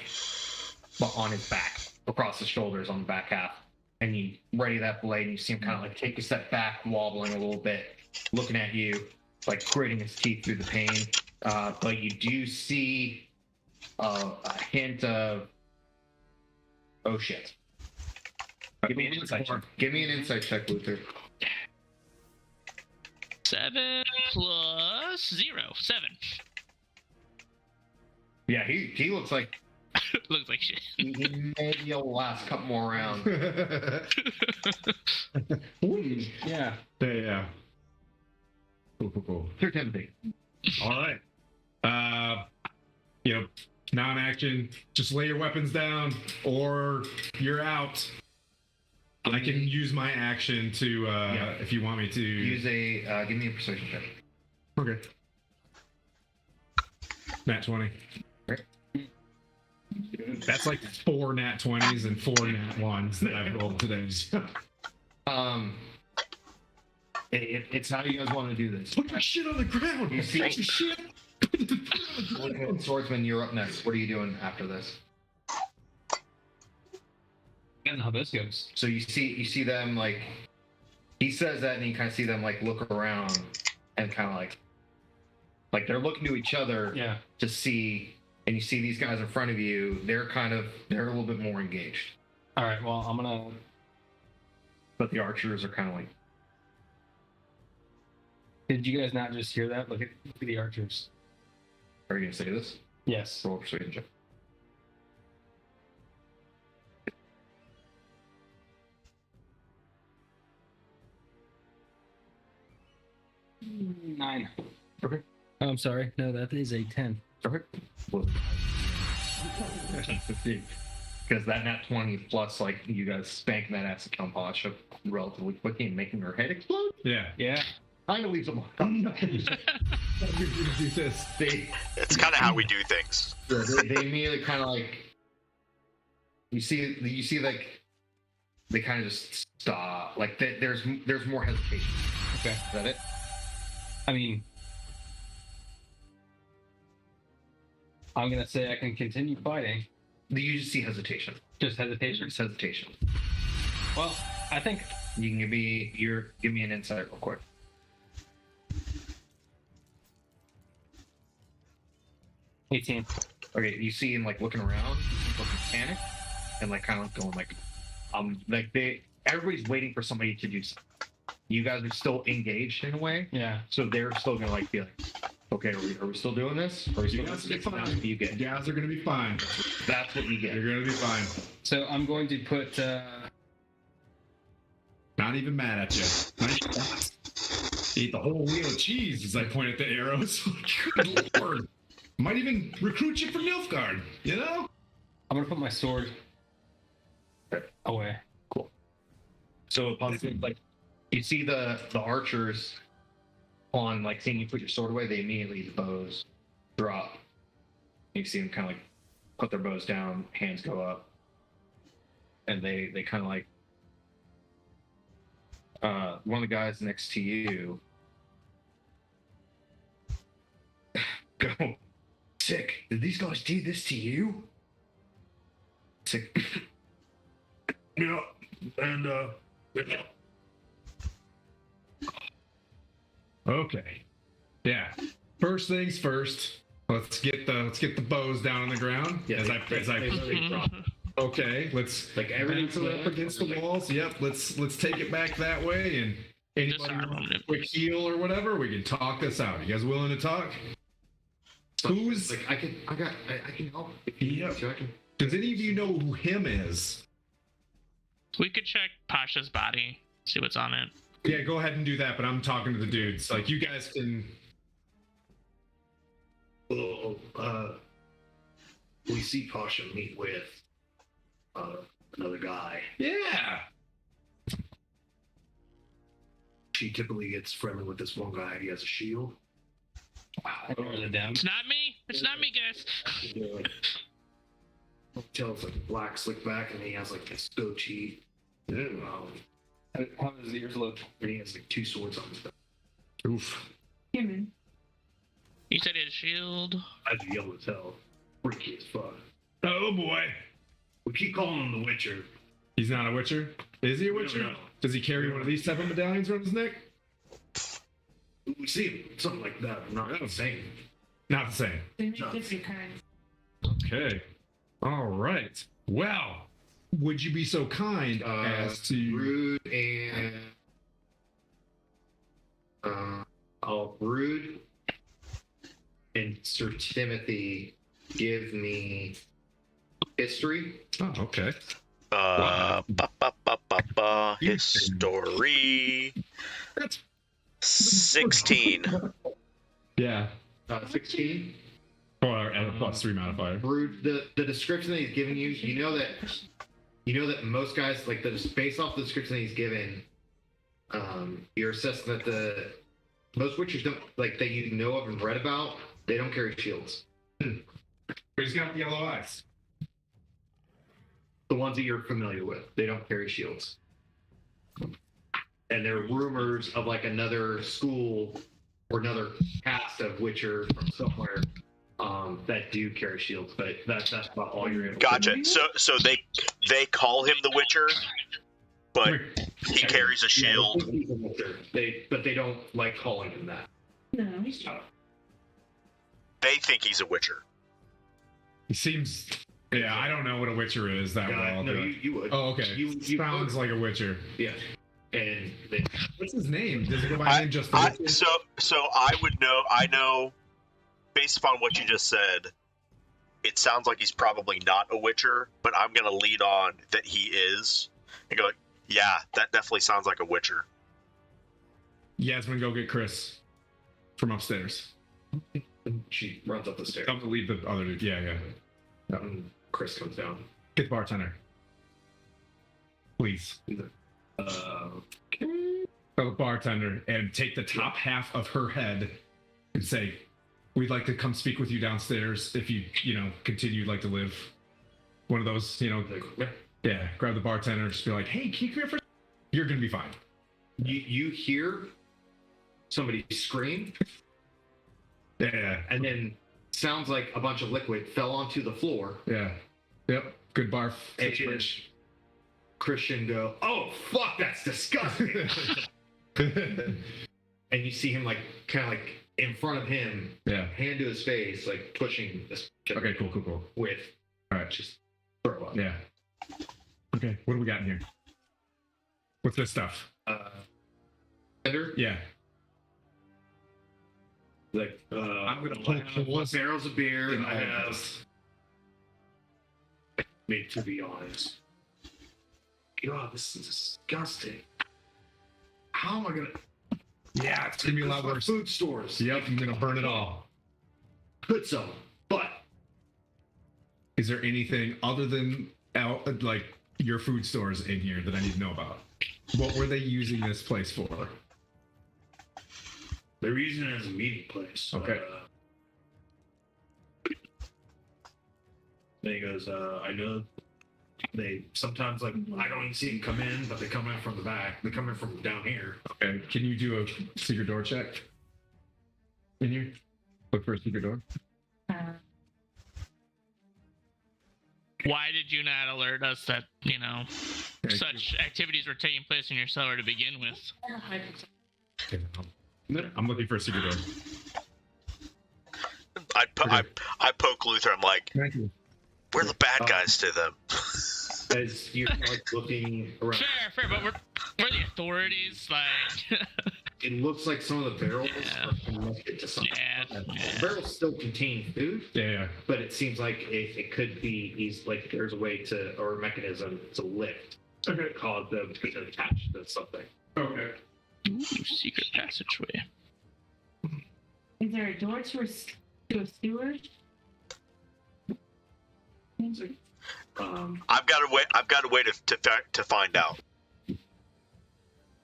but on his back, across his shoulders on the back half, and you ready that blade, and you see him kind of like take a step back, wobbling a little bit, looking at you, like gritting his teeth through the pain. But you do see a hint of, oh shit. Give me an insight check. Give me an insight check, Luther. 7 plus 0. 7. Yeah, he looks like Looks like shit. he maybe will last a couple more rounds. Yeah. Yeah. Cool. Sir Timothy. All right. Non-action. Just lay your weapons down, or you're out. I can use my action to, if you want me to. Use a, give me a persuasion check. Okay. Nat 20. Right. That's like 4 nat 20s and 4 nat 1s that I've rolled today. It's how you guys want to do this. Put your shit on the ground. You see- Put your shit. Swordsman, you're up next. What are you doing after this? I don't know how this goes. So you see them like, he says that, and you kind of see them like look around and kind of like they're looking to each other Yeah. to see, and you see these guys in front of you. They're a little bit more engaged, All right. Well, I'm gonna. but the archers are kind of like, Did you guys not just hear that? Look at the archers. are you gonna say this? Yes. Roll a persuasion check. 9. Okay. Oh, I'm sorry. No, that is a 10. Okay. Well, 15. Because that nat 20 plus, like, you guys spanking that ass at Kampasha relatively quickly and making her head explode, Yeah. Yeah. kind of leaves them. Do this. It's kind of how we do things. They immediately kind of like, you see like, they kind of just stop. Like, there's more hesitation. Okay. Is that it? I mean, I'm gonna say I can continue fighting. You just see hesitation. Just hesitation. Just hesitation. Well, I think You can give me an insight real quick. $18. Okay, you see him like looking around, looking panicked, and like kind of going like everybody's waiting for somebody to do something. You guys are still engaged in a way, Yeah. so they're still gonna like be like, okay, are we still doing this? Or are we You still guys doing are this? fine. That's what you get. You guys are gonna be fine. That's what you get. You're gonna be fine. So I'm going to put. Not even mad at you. Nice. Eat the whole wheel of cheese as I point at the arrows. Good lord. Might even recruit you for Nilfgaard, you know? I'm gonna put my sword away. So upon like you see the archers upon like seeing you put your sword away, they immediately the bows drop. You see them kind of like put their bows down, hands go up, and they kind of like one of the guys next to you go, Sick. Did these guys do this to you? Sick. Yeah, and Okay. Yeah. First things first. Let's get the bows down on the ground. yeah, as I they drop. okay. Let's Like bounce everything's it up against the walls. Yep. Let's take it back that way. And anybody Disarm wants them. a quick heal or whatever, we can talk this out. You guys willing to talk? Who's? Like I can help. If you Yep. need to, I can. Does any of you know who him is? We could check Pasha's body, see what's on it. Yeah, go ahead and do that. But I'm talking to the dudes. Like you guys can. Well, we see Pasha meet with another guy. Yeah. She typically gets friendly with this one guy. He has a shield. I don't write it down. It's not me. It's not me, guys. They're like, tell it's like black slick back, and he has like this goatee. How does his ears look? And he has like 2 swords on his back. Oof. Human. You said his shield. I'd be yellow as hell. Freaky as fuck. Oh boy. We keep calling him the Witcher. He's not a Witcher. Is he a We don't Witcher? know. Does he carry one of these 7 medallions around his neck? We see him, something like that. I'm not saying. Not the same. They make No. different kinds. Okay. All right. Well, would you be so kind as to? Rude and Rude and Sir Timothy give me history. Oh, okay. History. That's 16. yeah. 16. Or and a +3 modifier. Rude. The description that he's giving you, you know that most guys like based off the description that he's given, you're assessing that the most witchers don't like that you know of and read about. They don't carry shields. But he's got yellow eyes. The ones that you're familiar with, they don't carry shields. And there are rumors of like another school or another cast of Witcher from somewhere that do carry shields, but that's about all you're able to Gotcha. So they call him the Witcher, but he carries a shield. Yeah, he's a Witcher. But they don't like calling him that. No, he's not. They think he's a Witcher. He seems. Yeah, I don't know what a Witcher is that well. No, but- you would. Oh, okay. You Sounds like a Witcher. Yeah. And What's his name? Does it go by name just the Witcher? So I would know. I know, based upon what you just said, it sounds like he's probably not a Witcher. But I'm gonna lead on that he is, and go, yeah, that definitely sounds like a Witcher. Yasmin, go get Chris from upstairs. she runs up the stairs. Don't leave the other dude. Yeah. And Chris comes down. Get the bartender. Please. Tell the bartender and take the top half of her head and say, "We'd like to come speak with you downstairs if you continue like to live." One of those, Like, yeah. Grab the bartender, just be like, "Hey, can you come here for?" You're gonna be fine. you hear somebody scream, Yeah. and then sounds like a bunch of liquid fell onto the floor. Yeah. Yep. Good barf And situation. Christian go, "Oh fuck, that's disgusting!" And you see him like kind of like in front of him, Yeah. hand to his face, like pushing this. Okay. Cool. With All right. just throw up. Yeah. Okay. What do we got in here? What's this stuff? Tender, Yeah. like I'm gonna I have pull barrels of beer, and I all of have. this. I mean, to be honest. God, this is disgusting. How am I gonna? Yeah, it's gonna be a lot This is worse. Food stores. Yep, I'm gonna burn it all. Put some, but Is there anything other than like your food stores in here that I need to know about? What were they using this place for? They're using it as a meeting place. Okay. Then he goes, I know they sometimes, like, I don't even see them come in, but they come in from the back. They come in from down here. Okay. Can you do a secret door check? Can you look for a secret door? Why did you not alert us that, you know, Okay, such activities were taking place in your cellar to begin with? okay. I'm looking for a secret door. I poke Luther. I'm like, Thank you. we're the bad guys to them. As you're like looking around, Fair, but we're the authorities, like. it looks like some of the barrels Yeah. are connected to something. Yeah. The barrels still contain food, Yeah. but it seems like it could be like there's a way to, or a mechanism to lift. Okay. Cause them to get attached to something. Okay. Ooh, secret passageway. Is there a door to a steward? I've got a way to find out.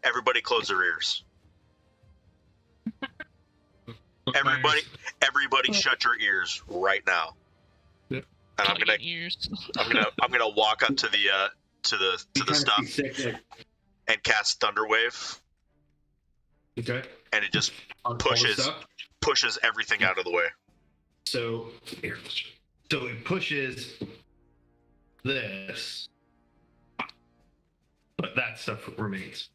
Everybody close their ears. Everybody shut your ears right now. Yep. And I'm gonna walk up to the stuff and cast Thunderwave, Okay. and it just On all the stuff? pushes everything out of the way. So it pushes this, but that stuff remains.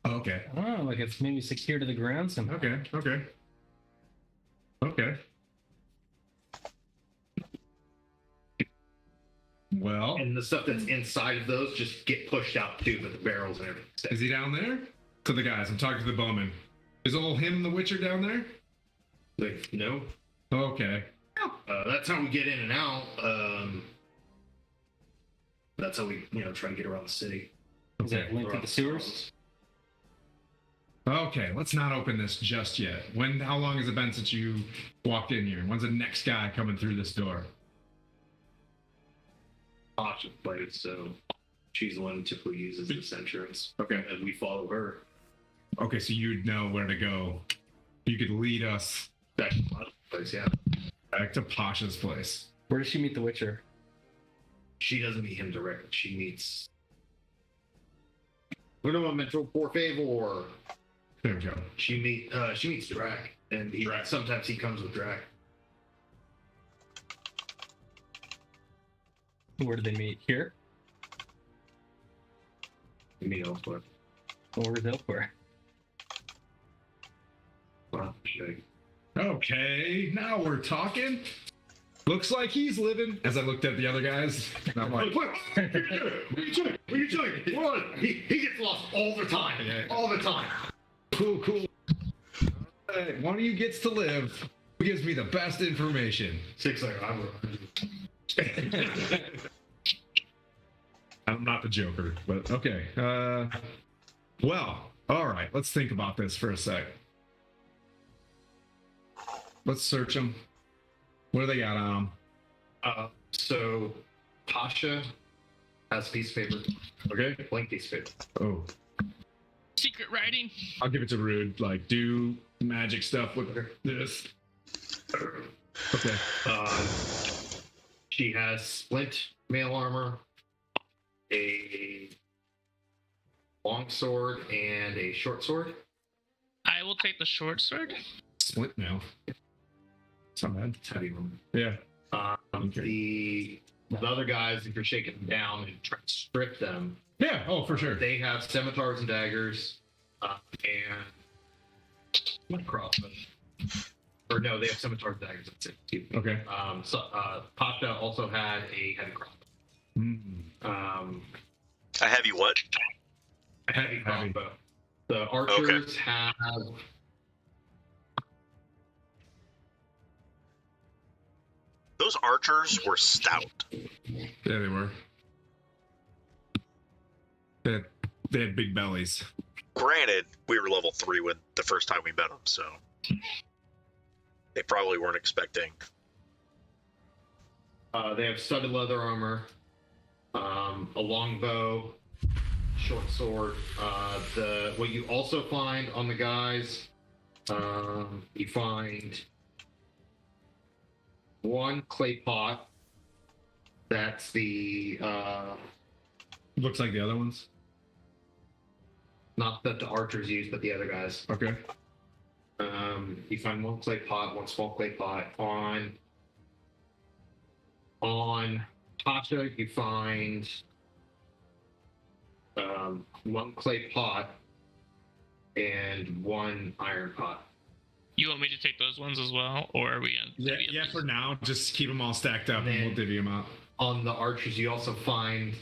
Okay. Oh, like it's maybe secured to the ground somehow. Okay. Well, And the stuff that's inside of those just get pushed out too, but the barrels and everything stay. is he down there? To the guys, I'm talking to the bowman. Is old him the Witcher down there? Like, no. Okay. That's how we get in and out. That's how we, try to get around the city. Is that linked to Around the sewers? Okay, let's not open this just yet. How long has it been since you walked in here? When's the next guy coming through this door? Tasha played, so she's the one who typically uses this entrance. Okay. And we follow her. Okay, so you'd know where to go. You could lead us Back to the place, yeah. back to Pasha's place. Where does she meet the Witcher? She doesn't meet him directly. She meets Uno momento, por favor. There we go. She meets Drac, and sometimes he comes with Drac. Where do they meet? Here? You meet elsewhere. Or where's elsewhere? Wow, shit. Okay, now we're talking. Looks like he's living. As I looked at the other guys, and I'm like, What are you doing? What? He gets lost all the time. Yeah. All the time. cool. Hey, one of you gets to live. Who gives me the best information? 6 like I'm. I'm not the Joker, but okay. Well, all right. Let's think about this for a sec. Let's search them. What do they got on them? So Tasha has a piece of paper. Okay. Blank piece of paper. Oh, Secret writing. I'll give it to Rude. Like, do magic stuff with this. Okay. She has splint mail armor, a long sword, and a short sword. I will take the short sword. Splint mail. It's not bad. It's heavy one. Yeah. The other guys, if you're shaking them down and trying to strip them, Yeah. Oh, for sure. they have scimitars and daggers, and crossbows. Or no, they have scimitars and daggers. That's it. Excuse me. Okay. Pasha also had a heavy crossbow. A heavy what? A heavy crossbow. The archers have. Those archers were stout. Yeah, they were. They had big bellies. Granted, we were level 3 when the first time we met them, so they probably weren't expecting. They have studded leather armor, a long bow, short sword. What you also find on the guys You find one clay pot. That's the Looks like the other ones. not that the archers use, but the other guys. Okay. You find one clay pot, one small clay pot. On Tasha, you find one clay pot and one iron pot. You want me to take those ones as well, or are we? Yeah, for now, just keep them all stacked up, and Then- we'll divvy them out. On the archers, you also find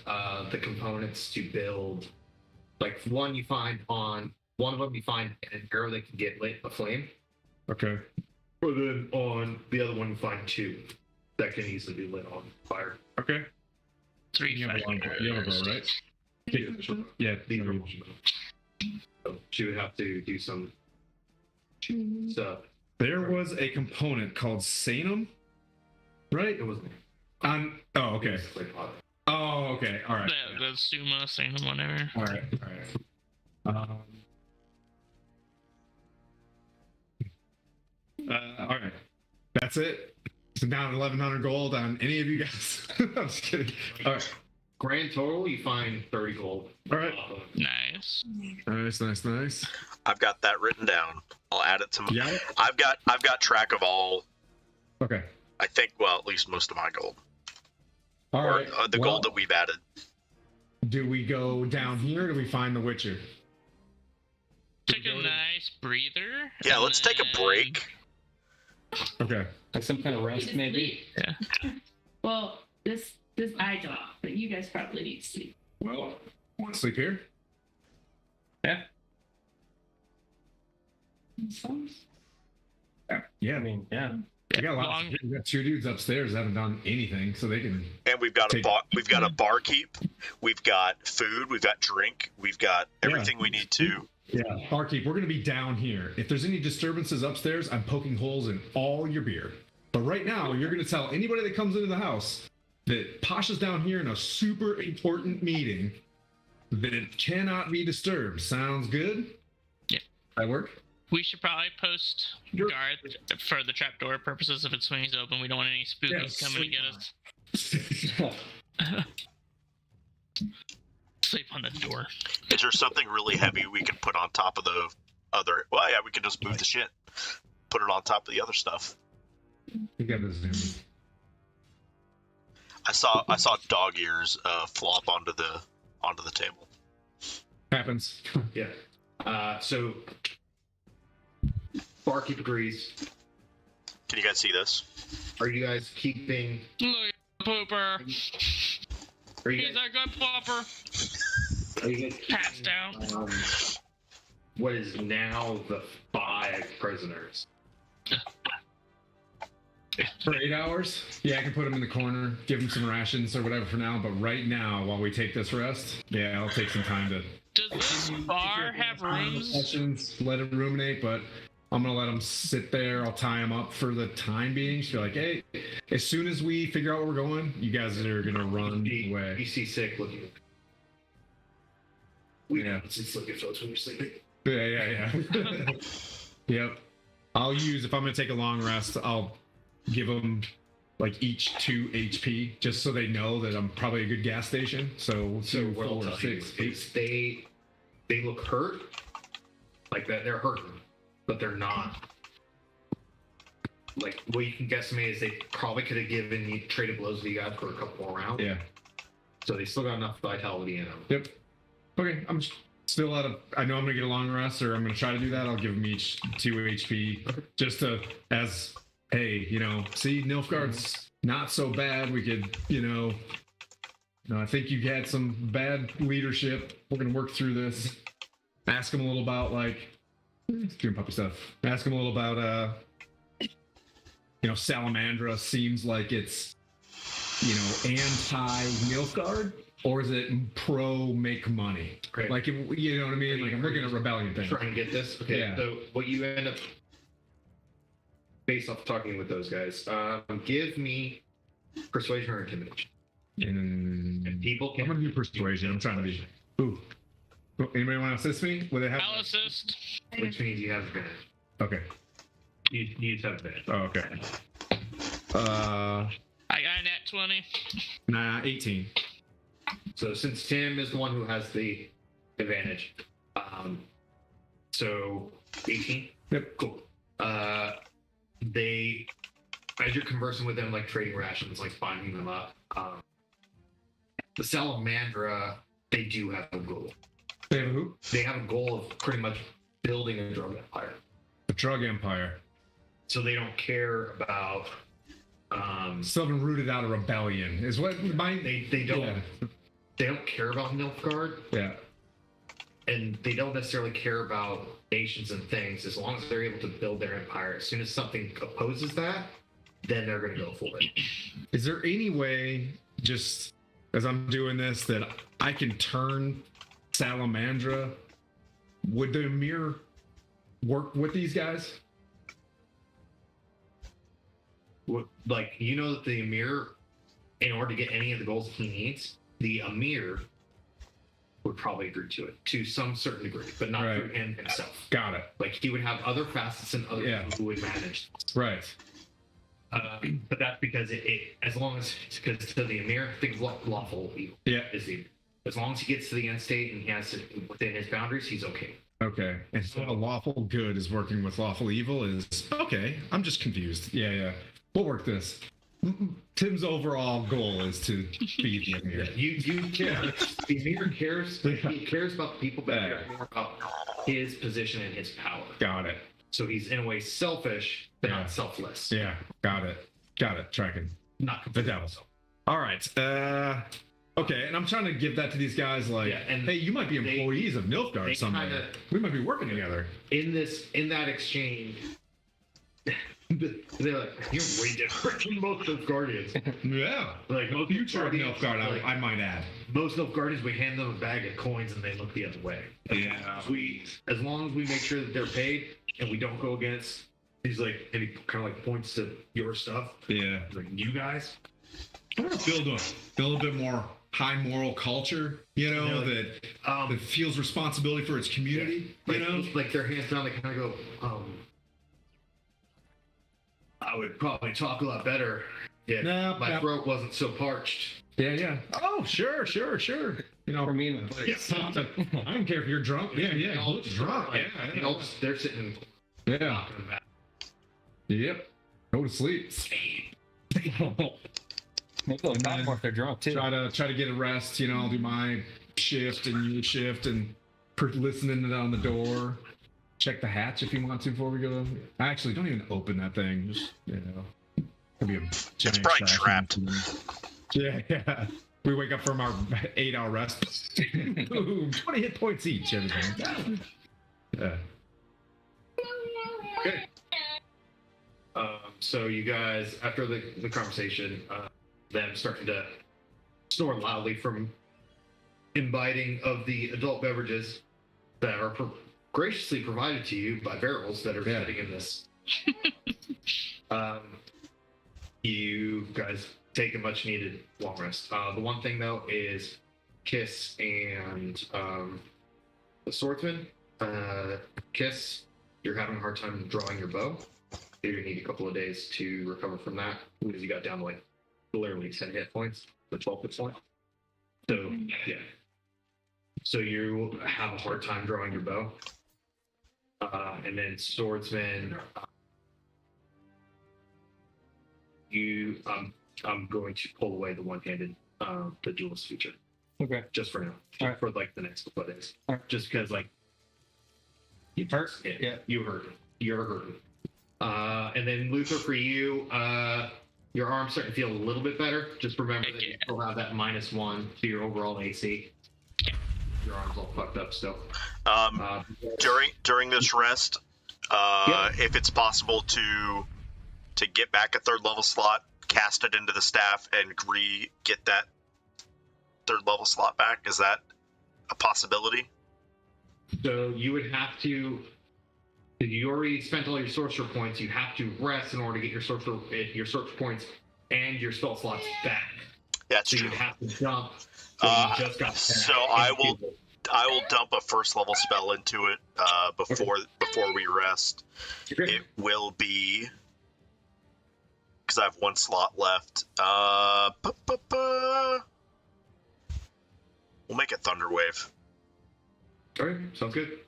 the components to build. Like one you find on one of them, you find an arrow that can get lit aflame. Okay. Or then on the other one, you find two that can easily be lit on fire. Okay. 3 You have a factors. you have a bow, right? Yeah. These are so she would have to do some stuff. There was a component called Sanum, right? It was Oh, okay. Oh, okay. All right. The Suma, Salem, whatever. All right. All right. All right. That's it. So down 1,100 gold on any of you guys. I'm just kidding. All right. Grand total, you find 30 gold. All right. Nice. Nice. I've got that written down. I'll add it to my. Yeah. I've got track of all. Okay. I think, well, at least most of my gold, All or right. the Well, gold that we've added. do we go down here or do we find the Witcher? Take a nice breather. Yeah, and let's take a then- break. Okay. Like some kind of rest, maybe. Well, this I don't, but you guys probably need to sleep. Well, want to sleep here? Yeah. I mean, yeah. We got Long- we got 2 dudes upstairs that haven't done anything, so they can. And we've got Take- we've got a barkeep, we've got food, we've got drink, we've got everything we need to. Yeah, barkeep, we're gonna be down here. If there's any disturbances upstairs, I'm poking holes in all your beer. But right now, you're gonna tell anybody that comes into the house that Pasha's down here in a super important meeting that it cannot be disturbed. Sounds good? Yeah. That work? We should probably post guard for the trapdoor purposes if it swings open. We don't want any spookies coming to get us. Sleep on the door. Is there something really heavy we can put on top of the other? Well, yeah, we can just move the shit, put it on top of the other stuff. You got this, Zoom. I saw dog ears flop onto the table. Happens. Yeah. So barkeep agrees. Can you guys see this? Are you guys keeping? Look at the pooper. Are you He's guys, a good flopper. are you guys Pats keeping, down. what is now the 5 prisoners? For 8 hours? Yeah, I can put them in the corner, give them some rations or whatever for now. But right now, while we take this rest, yeah, I'll take some time to. Does this bar have rooms? Sessions, let it ruminate, but I'm gonna let them sit there. I'll tie them up for the time being. Just be like, hey, as soon as we figure out where we're going, you guys are gonna run You away. see sick looking. Yeah. It's looking folks when you're sleeping. Yeah. Yep. I'll use if I'm gonna take a long rest. I'll give them like each 2 HP, just so they know that I'm probably a good gas station. So So 2, what I'll 4, tell you 6, 8. is they look hurt, like that they're hurting, but they're not. Like what you can guesstimate is they probably could have given you traded blows with you guys for a couple more rounds. Yeah. So they still got enough vitality in them. Yep. Okay, I'm still out of. I know I'm gonna get a long rest, or I'm gonna try to do that. I'll give them each 2 HP, just to as hey, see, Nilfgaard's not so bad. We could, I think you had some bad leadership. We're gonna work through this. Ask them a little about doing puppy stuff. Ask them a little about Salamandra seems like it's anti Nilfgaard. Or is it pro make money? Great. Like, you know what I mean? Like, I'm looking at rebellion things. Trying to get this. Okay. Yeah. So what you end up, based off talking with those guys, give me persuasion or intimidation. And people I'm can. gonna do persuasion. I'm trying to be. Ooh. Anybody want to assist me? Will they have? I'll assist. Which means you have advantage. Okay. You just have advantage. Oh, okay. I got a nat 20. Nah, 18. So since Tim is the one who has the advantage, so 18. Yep. Cool. They, as you're conversing with them, like trading rations, like binding them up, the Salamandra, they do have a goal. They have who? They have a goal of pretty much building a drug empire. The drug empire. So they don't care about. Still haven't rooted out a rebellion. Is what my They don't. Yeah. They don't care about Nilfgaard, Yeah. and they don't necessarily care about nations and things. As long as they're able to build their empire, as soon as something opposes that, then they're going to go for it. Is there any way, just as I'm doing this, that I can turn Salamandra? Would the Emir work with these guys? Like, you know that the Emir, in order to get any of the goals he needs, the Emir would probably agree to it to some certain degree, but not Right. through him himself. Got it. Like, he would have other facets and other Yeah. people who would manage. Right. But that's because it as long as, because to the Emir, think of lawful evil. Yeah. Is the, as long as he gets to the end state and he has it within his boundaries, he's okay. Okay. And so a lawful good is working with lawful evil is okay. I'm just confused. Yeah. We'll work this. Tim's overall goal is to be the Emir. You care. The Emir cares. Yeah. He cares about the people, but he Yeah. cares more about his position and his power. Got it. So he's in a way selfish, but Yeah. not selfless. Yeah. Got it. Tracking. Not The completely devil. selfish. All right. Okay. And I'm trying to give that to these guys like, Yeah, and hey, you might be they- employees of Nilfgaard they someday. kinda- We might be working together. In that exchange, they're like, "You're way different than most of Guardians." Yeah. Like most Future of Guardians, Nilfgaard, like, I might add. most of Guardians, we hand them a bag of coins and they look the other way. Yeah. As long as we make sure that they're paid and we don't go against. He's like, and he kind of like points to your stuff. Yeah. He's like, you guys. I want to build a little bit more high moral culture, Yeah, that feels responsibility for its community, like their hands down, they kind of go, I would probably talk a lot better if my throat wasn't so parched. Yeah. Oh, sure. For me, I don't care if you're drunk. Yeah. Drunk. Like, they're sitting Yeah. talking about. Yep. Go to sleep. maybe they'll talk more if they're drunk too. Try to get a rest. I'll do my shift and you shift and listening on the door. Check the hatch if you want to before we go. Actually, don't even open that thing. Just it'll be a giant probably trash trapped. can. Yeah. We wake up from our 8-hour rest. Boom, 20 hit points each. Everything. Yeah. Okay. So you guys, after the conversation, them starting to snore loudly from imbibing of the adult beverages that are graciously provided to you by barrels that are sitting in this. You guys take a much needed long rest. The one thing though is Kiss and the swordsman. Kiss, you're having a hard time drawing your bow. You're gonna need a couple of days to recover from that because you got down to like literally 10 hit points, the 12 hit point. So yeah. So you have a hard time drawing your bow. And then swordsman, I'm going to pull away the one-handed, the duelist feature. Okay. Just for now. All right. For like the next couple of days. All right. Just because like you Hurt? Yeah. You hurt. You're hurting. And then Luther, for you, your arm's starting to feel a little bit better. Just remember that you still have that -1 to your overall AC. Your arm's all fucked up still. During this rest, if it's possible to get back a 3rd level slot, cast it into the staff, and get that 3rd level slot back, is that a possibility? So you would have to. You already spent all your sorcerer points. You have to rest in order to get your sorcerer points and your spell slots back. That's So true. you'd have to jump. So you just got So I will dump a 1st level spell into it before before we rest. It will be because I have one slot left. We'll make it Thunderwave. All right, sounds good.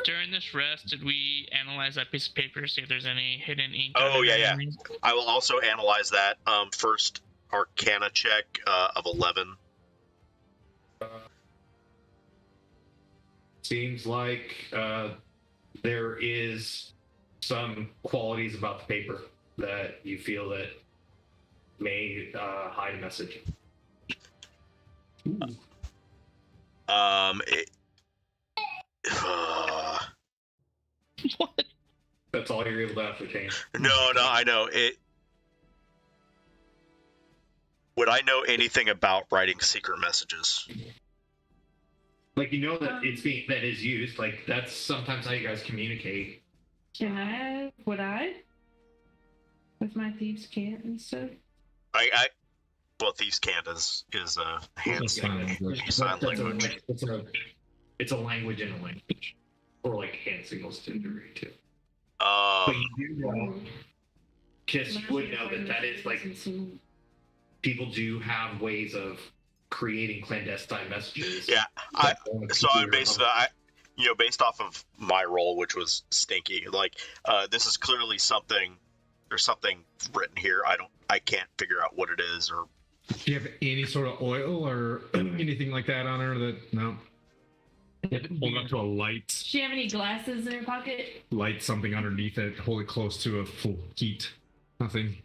During this rest, did we analyze that piece of paper, see if there's any hidden ink? Oh, on it or yeah. anything? I will also analyze that. First Arcana check of 11. Seems like there is some qualities about the paper that you feel that may hide a message. What? That's all you're able to ascertain. No, I know it. Would I know anything about writing secret messages? Like, you know that that is used. Like, that's sometimes how you guys communicate. Would I? With my thieves' cant and stuff? Well, thieves' cant is a hand sign That's language. It's a language in a language, or like hand signals to a degree too. Um, But you do know, Kiss, you would know that is like people do have ways of creating clandestine messages. yeah, so I'm based based off of my role, which was stinky. Like, this is clearly something. There's something written here. I can't figure out what it is. Or Do you have any sort of oil or anything like that on her? That no. Hold up to a light. Does she have any glasses in her pocket? Light something underneath it. Hold it close to a full heat. Nothing.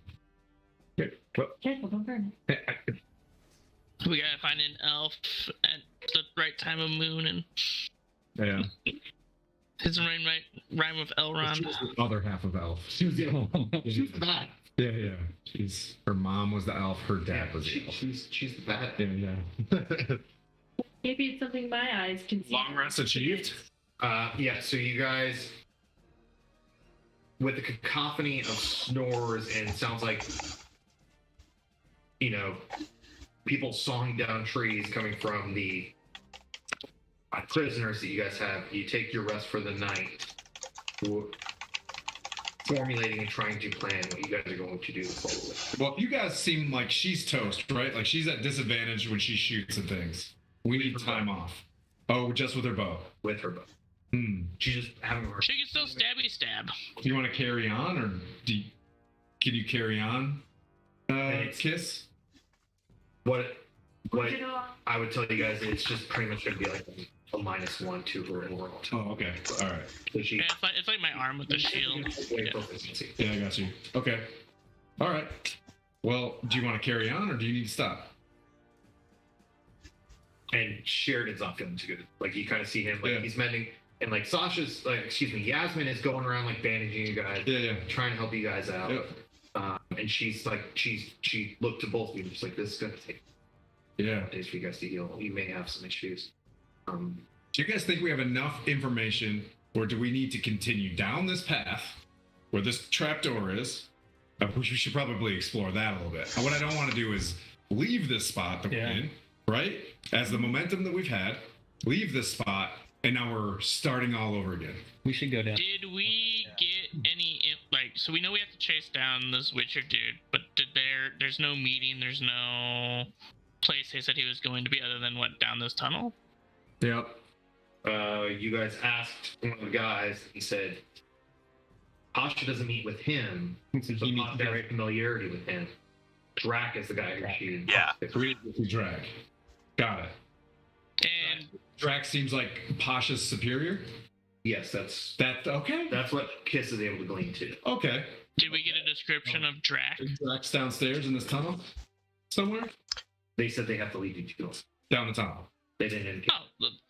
Okay. Well, Careful, don't burn it. We gotta find an elf at the right time of moon, and yeah. his rhyme with Elrond. She was the other half of elf. She was the bad. Yeah. Her mom was the elf. Her dad was the elf. She's the bad. Yeah. Maybe it's something my eyes can see. Long rest achieved. Yeah. So you guys, with the cacophony of snores and sounds like, people sawing down trees coming from the prisoners that you guys have, you take your rest for the night, formulating and trying to plan what you guys are going to do forward. Well, you guys seem like she's toast, right? Like she's at disadvantage when she shoots and things. We need time off. Oh, just with her bow. With her bow. She's just having a hard. She can still stabby stab. Do you want to carry on, or can you carry on? Kiss. What I would tell you guys is it's just pretty much going to be like a -1 to her overall. Oh, okay. All right. So she, Yeah, it's like my arm with the shield. proficiency. Yeah, I got you. Okay. All right. Well, do you want to carry on, or do you need to stop? And Sheridan's not feeling too good. Like, you kind of see him, like, Yeah. he's mending, and like Yasmin is going around like bandaging you guys, Yeah. trying to help you guys out. Yep. And she's like, she looked to both of you, just like, this is gonna take Yeah. days for you guys to heal. You may have some issues. Do you guys think we have enough information, or do we need to continue down this path where this trapdoor is? We should probably explore that a little bit. What I don't want to do is leave this spot that we're in, right? As the momentum that we've had, leave this spot, and now we're starting all over again. We should go down. Did we get any so we know we have to chase down this Witcher dude, but there's no meeting, there's no place they said he was going to be other than what, down this tunnel? Yep. You guys asked one of the guys, he said, Pasha doesn't meet with him, but Pasha has familiarity with him. Drac is the guy who she... Yeah. We drag. Got it. And Drac seems like Pasha's superior. Yes, that's Okay. what Kiss is able to glean to. Okay. did we get a description of Drac? Drac's downstairs in this tunnel somewhere. They said they have to lead you to us. Down the tunnel. They didn't indicate.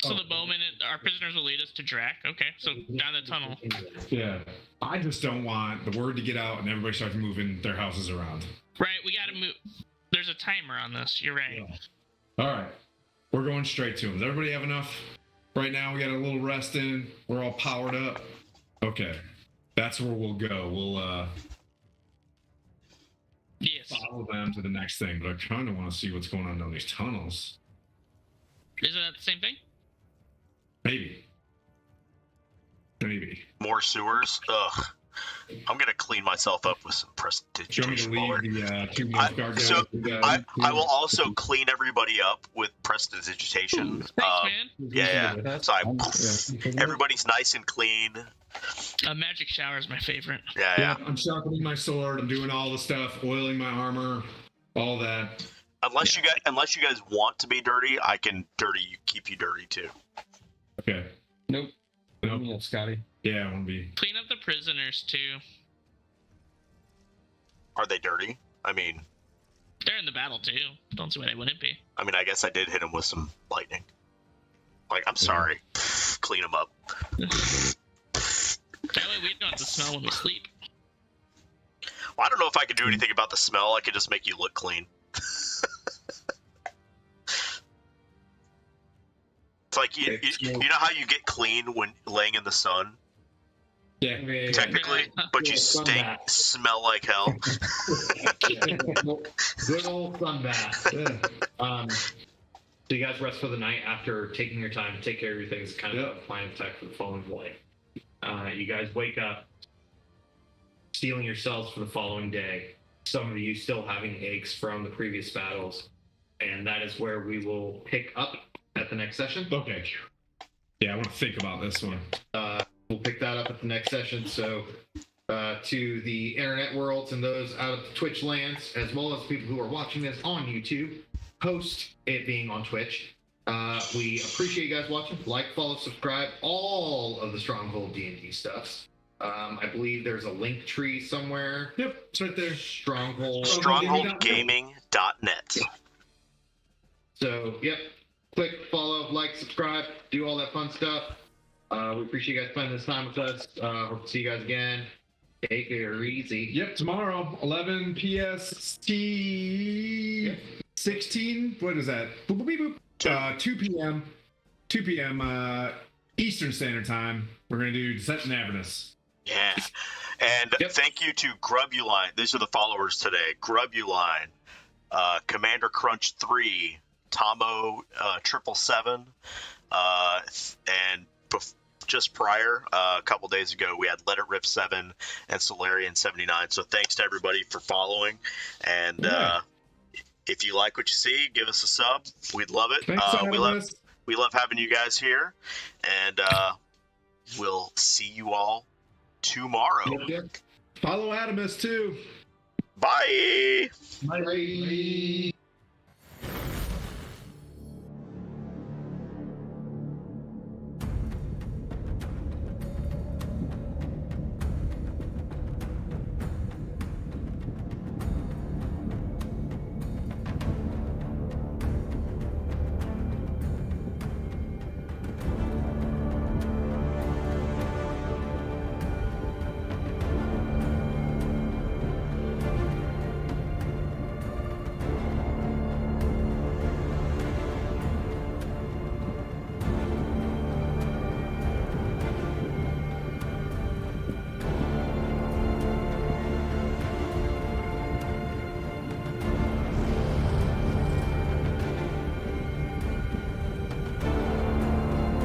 So the bowman and our prisoners will lead us to Drac. Okay, so down the tunnel. Yeah. I just don't want the word to get out and everybody starts moving their houses around. Right, we gotta move. There's a timer on this. You're right. All right. We're going straight to him. Does everybody have enough? Right now, we got a little rest in. We're all powered up. Okay. That's where we'll go. We'll Yes. follow them to the next thing, but I kind of want to see what's going on down these tunnels. Isn't that the same thing? Maybe. Maybe. More sewers. Ugh. I'm gonna clean myself up with some Do you want me to prestidigitation. while we're- leave the two I- guard so guys? I will also clean everybody up with prestidigitation. Thanks, man. Yeah. So everybody's nice and clean. Magic shower is my favorite. Yeah. I'm sharpening my sword. I'm doing all the stuff, oiling my armor, all that. Unless you guys want to be dirty, I can keep you dirty too. Okay. Nope. Nope. Yeah, Scotty. Yeah, I want to be. Clean up the prisoners too. Are they dirty? I mean, They're in the battle too. Don't see why they wouldn't be. I guess I did hit him with some lightning. Like, I'm sorry. Clean them up. That way we don't have to smell when we sleep. Well, I don't know if I could do anything about the smell. I could just make you look clean. It's like you know how you get clean when laying in the sun, Yeah. technically, but you smell like hell. Good old sunbath. Yeah. So you guys rest for the night after taking your time to take care of your things, kind of a plan of attack for the following day. You guys wake up, stealing yourselves for the following day. Some of you still having aches from the previous battles, and that is where we will pick up at the next session. Okay. Yeah, I want to think about this one. We'll pick that up at the next session. So, to the internet worlds and those out of the Twitch lands, as well as people who are watching this on YouTube, post it being on Twitch. We appreciate you guys watching. Like, follow, subscribe, all of the Stronghold D&D stuffs. I believe there's a link tree somewhere. Yep, it's right there. Stronghold. StrongholdGaming.net. So, yep. Click, follow, like, subscribe, do all that fun stuff. We appreciate you guys spending this time with us. Hope to see you guys again. Take it easy. Yep, tomorrow, 11 PST, 16. What is that? Boop, boop, beep, boop. 2 p.m. 2 p.m. Eastern Standard Time. We're gonna do Descent and Avernus. Yeah. And thank you to Grubuline. These are the followers today. Grubuline, Commander Crunch 3, Tomo 777, and just prior, a couple days ago, we had Let It Rip 7 and Solarian 79. So thanks to everybody for following. And if you like what you see, give us a sub. We'd love it. Thanks, we love having you guys here. And we'll see you all tomorrow. Follow Adamus too. Bye. Bye.